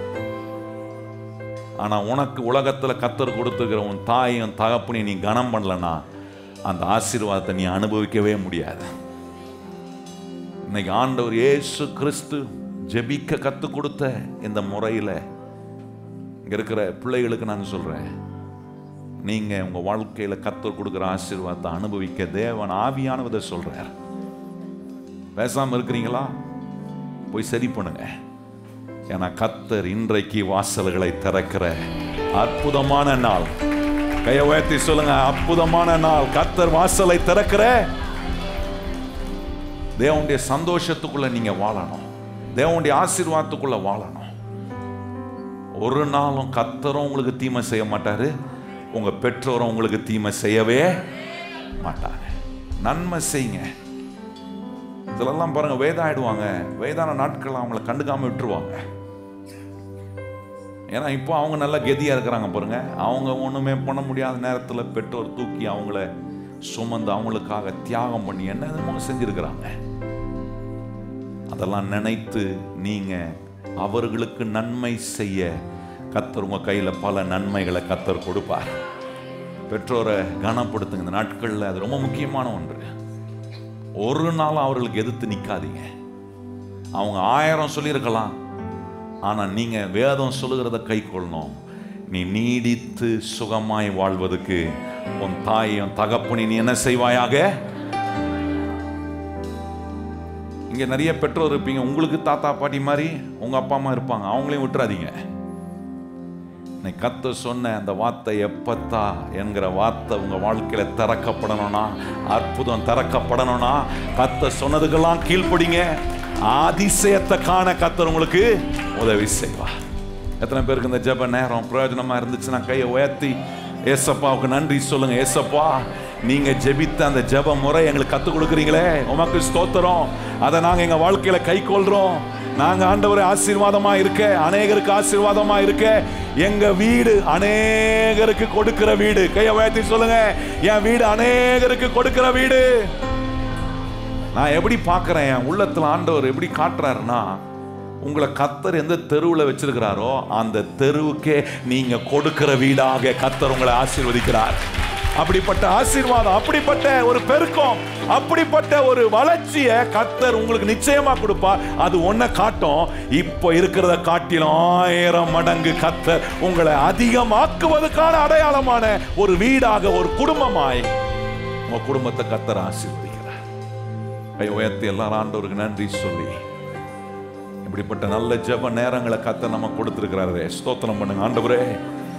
ஆனா உனக்கு உலகத்துல கர்த்தர் கொடுத்துக்கிற உன் தாயும் தகப்பனையும் நீ கனம் பண்ணலன்னா அந்த ஆசீர்வாதத்தை நீ அனுபவிக்கவே முடியாது. இன்னைக்கு ஆண்டவர் இயேசு கிறிஸ்து ஜெபிக்க கற்றுக் கொடுத்த இந்த முறையில் இங்க இருக்கிற பிள்ளைகளுக்கு நான் சொல்றேன், நீங்க உங்க வாழ்க்கையில கர்த்தர் கொடுக்கிற ஆசீர்வாதத்தை அனுபவிக்க தேவன் ஆவியானவதை சொல்றார். பேசாம இருக்கிறீங்களா? போய் சரி பண்ணுங்க. ஏன்னா கர்த்தர் இன்றைக்கு வாசல்களை திறக்கிற அற்புதமான நாள். கையை உயர்த்தி சொல்லுங்க, அற்புதமான நாள். கர்த்தர் வாசலை திறக்கிற. தேவனுடைய சந்தோஷத்துக்குள்ள நீங்க வாழணும், தேவனுடைய ஆசீர்வாதத்துக்குள்ள வாழணும். ஒரு நாளும் கர்த்தரும் உங்களுக்கு தீமை செய்ய மாட்டாரு, உங்க பெற்றோரும் உங்களுக்கு தீமை செய்யவே மாட்டாங்க. நன்மை செய்யுங்க. இதெல்லாம் பாருங்க, வேதாயிடுவாங்க. வேதான நாட்கள் அவங்கள கண்டுக்காம விட்டுருவாங்க. ஏன்னா இப்போ அவங்க நல்லா கெதியா இருக்கிறாங்க பாருங்க. அவங்க ஒண்ணுமே பண்ண முடியாத நேரத்தில் பெற்றோர் தூக்கி அவங்கள சுமந்து அவங்களுக்காக தியாகம் பண்ணி என்னென்னமோ செஞ்சிருக்கிறாங்க. அதெல்லாம் நினைத்து நீங்க அவர்களுக்கு நன்மை செய்ய கர்த்தர் உங்க கையில பல நன்மைகளை கர்த்தர் கொடுப்பார். பெற்றோரை கனப்படுத்துங்க. இந்த நாட்கள்ல அது ரொம்ப முக்கியமான ஒன்று. ஒரு நாள் அவர்களுக்கு எதிர்த்து நிற்காதீங்க. அவங்க 1000 சொல்லியிருக்கலாம், ஆனா நீங்க வேதம் சொல்லுகிறத கை கொள்ளணும். நீ நீடித்து சுகமாய் வாழ்வதற்கு உன் தாயும் தகப்பனை நீ என்ன செய்வாயாக. இங்க நிறைய பெற்றோர் இருப்பீங்க, உங்களுக்கு தாத்தா பாட்டி மாதிரி உங்க அப்பா அம்மா இருப்பாங்க, அவங்களையும் விட்டுறாதீங்க. கர்த்தர் சொன்ன அந்த வார்த்தை எப்பத்தா என்கிற வார்த்தை உங்க வாழ்க்கையில திறக்கப்படணும்னா, அற்புதம் திறக்கப்படணும்னா கர்த்தர் சொன்னதுக்கெல்லாம் கீழ்ப்படிங்க. அதிசயத்தை காண கர்த்தர் உங்களுக்கு உதவி செய்வார். எத்தனை பேருக்கு இந்த ஜெப நேரம் பிரயோஜனமா இருந்துச்சுன்னா கையை உயர்த்தி ஏசப்பாவுக்கு நன்றி சொல்லுங்க. ஏசப்பா, நீங்க ஜெபித்த அந்த ஜெப முறை எங்களுக்கு கத்துக் கொடுக்குறீங்களே, உமக்கு ஸ்தோத்திரம். அதை நாங்க எங்க வாழ்க்கையில கை கொள்றோம். நாங்க ஆண்டவரே ஆசீர்வாதமா இருக்க, அநேகருக்கு ஆசீர்வாதமா இருக்க, எங்க வீடு அநேகருக்கு கொடுக்கிற வீடு. கையை உயர்த்தி சொல்லுங்க, என் வீடு அநேகருக்கு கொடுக்கிற வீடு. நான் எப்படி பார்க்கிறேன், என் உள்ளத்துல ஆண்டவர் எப்படி காட்டுறாருன்னா, உங்களை கர்த்தர் எந்த தெருவில் வச்சிருக்கிறாரோ அந்த தெருவுக்கே நீங்க கொடுக்கிற வீடாக கர்த்தர் உங்களை ஆசீர்வதிக்கிறார். அப்படிப்பட்ட ஆசீர்வாதம், அப்படிப்பட்ட ஒரு பெருக்கம், அப்படிப்பட்ட ஒரு வளர்ச்சியை கர்த்தர் உங்களுக்கு நிச்சயமா கொடுப்பார். அது ஒன்ன காட்டும், இப்ப இருக்கிறத காட்டிலும் 1000 மடங்கு கர்த்தர் உங்களை அதிகமாக்குவதற்கான அடையாளமான ஒரு வீடாக, ஒரு குடும்பமாய் உங்க குடும்பத்தை கர்த்தர் ஆசீர்வதிக்கிறார். கை உயர்த்தி எல்லாரும் ஆண்டவருக்கு நன்றி சொல்லி, இப்படிப்பட்ட நல்ல ஜெப நேரங்களை கர்த்தர் நம்ம கொடுத்திருக்கிறாரே, ஸ்தோத்திரம் பண்ணுங்க. ஆண்டவரே,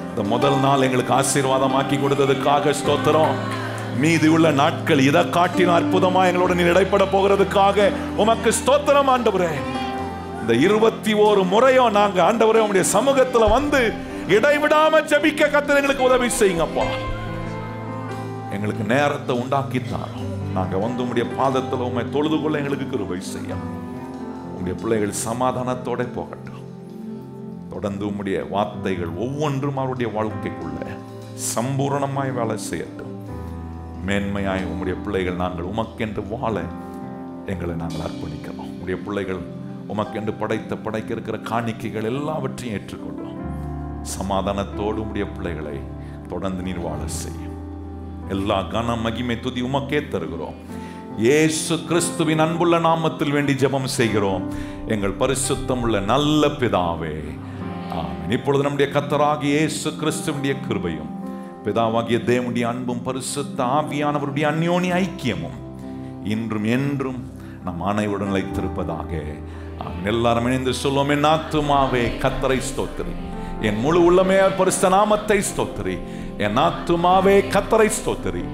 இந்த முதல் நாள் எங்களுக்கு ஆசீர்வாதமாக்கி கொடுத்ததுக்காக ஸ்தோத்திரம். மீதி உள்ள நாட்கள் இதை காட்டின அற்புதமா எங்களோட நீ இடைப்பட போகிறதுக்காக உமக்கு ஸ்தோத்திரம் ஆண்டவரே. இந்த 21 முறையும் நாங்க ஆண்டவரே உம்முடைய சமூகத்துல வந்து இடைவிடாம ஜெபிக்க கர்த்தர் எங்களுக்கு உதவி செய்யுங்கப்பா. எங்களுக்கு நேரத்தை உண்டாக்கித்தார். நாங்க வந்து உம்முடைய பாதத்துல உம்மை தொழுது கொள்ள எங்களுக்கு கிருபை செய்யும். உம்முடைய பிள்ளைகள் சமாதானத்தோட போகட்டும். தொடர்ந்து உம்முடைய வார்த்தைகள் ஒவ்வொன்றும் அவருடைய வாழ்க்கைக்குள்ள சம்பூரணமாய் வேலை செய்யட்டும். மேன்மையாய் உம்முடைய பிள்ளைகள் நாங்கள் உமக்கென்று வாழ எங்களை நாங்கள் அர்ப்பணிக்கிறோம். உம்முடைய பிள்ளைகள் உமக்கென்று படைக்க இருக்கிற காணிக்கைகள் எல்லாவற்றையும் ஏற்றுக்கொள்ளும். சமாதானத்தோடு உம்முடைய பிள்ளைகளை தொடர்ந்து நீர் வாழ செய்யும். எல்லா கன மகிமை துதி உமக்கே தருகிறோம். இயேசு கிறிஸ்துவின் அன்புள்ள நாமத்தில் வேண்டி ஜெபம் செய்கிறோம் எங்கள் பரிசுத்தம் உள்ள நல்ல பிதாவே, ஆமென். இப்பொழுது நம்முடைய கர்த்தராகிய இயேசு கிறிஸ்துவினுடைய கிருபையும் பிதாவாகிய தேவனுடைய அன்பும் பரிசுத்த ஆவியானவருடைய அந்யோன்ய ஐக்கியமும் இன்றும் என்றும் நம் அனைவருடன் நிலைத்திருப்பதாக. எல்லாரும் இணைந்து சொல்லுவோம், என் ஆத்துமாவே கர்த்தரை ஸ்தோத்திரி, என் முழு உள்ளமே பரிசுத்த நாமத்தை ஸ்தோத்திரி, என் ஆத்துமாவே கர்த்தரை ஸ்தோத்திரி,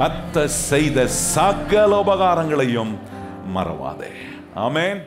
கர்த்தர் செய்த சகல உபகாரங்களையும் மறவாதே. ஆமென்.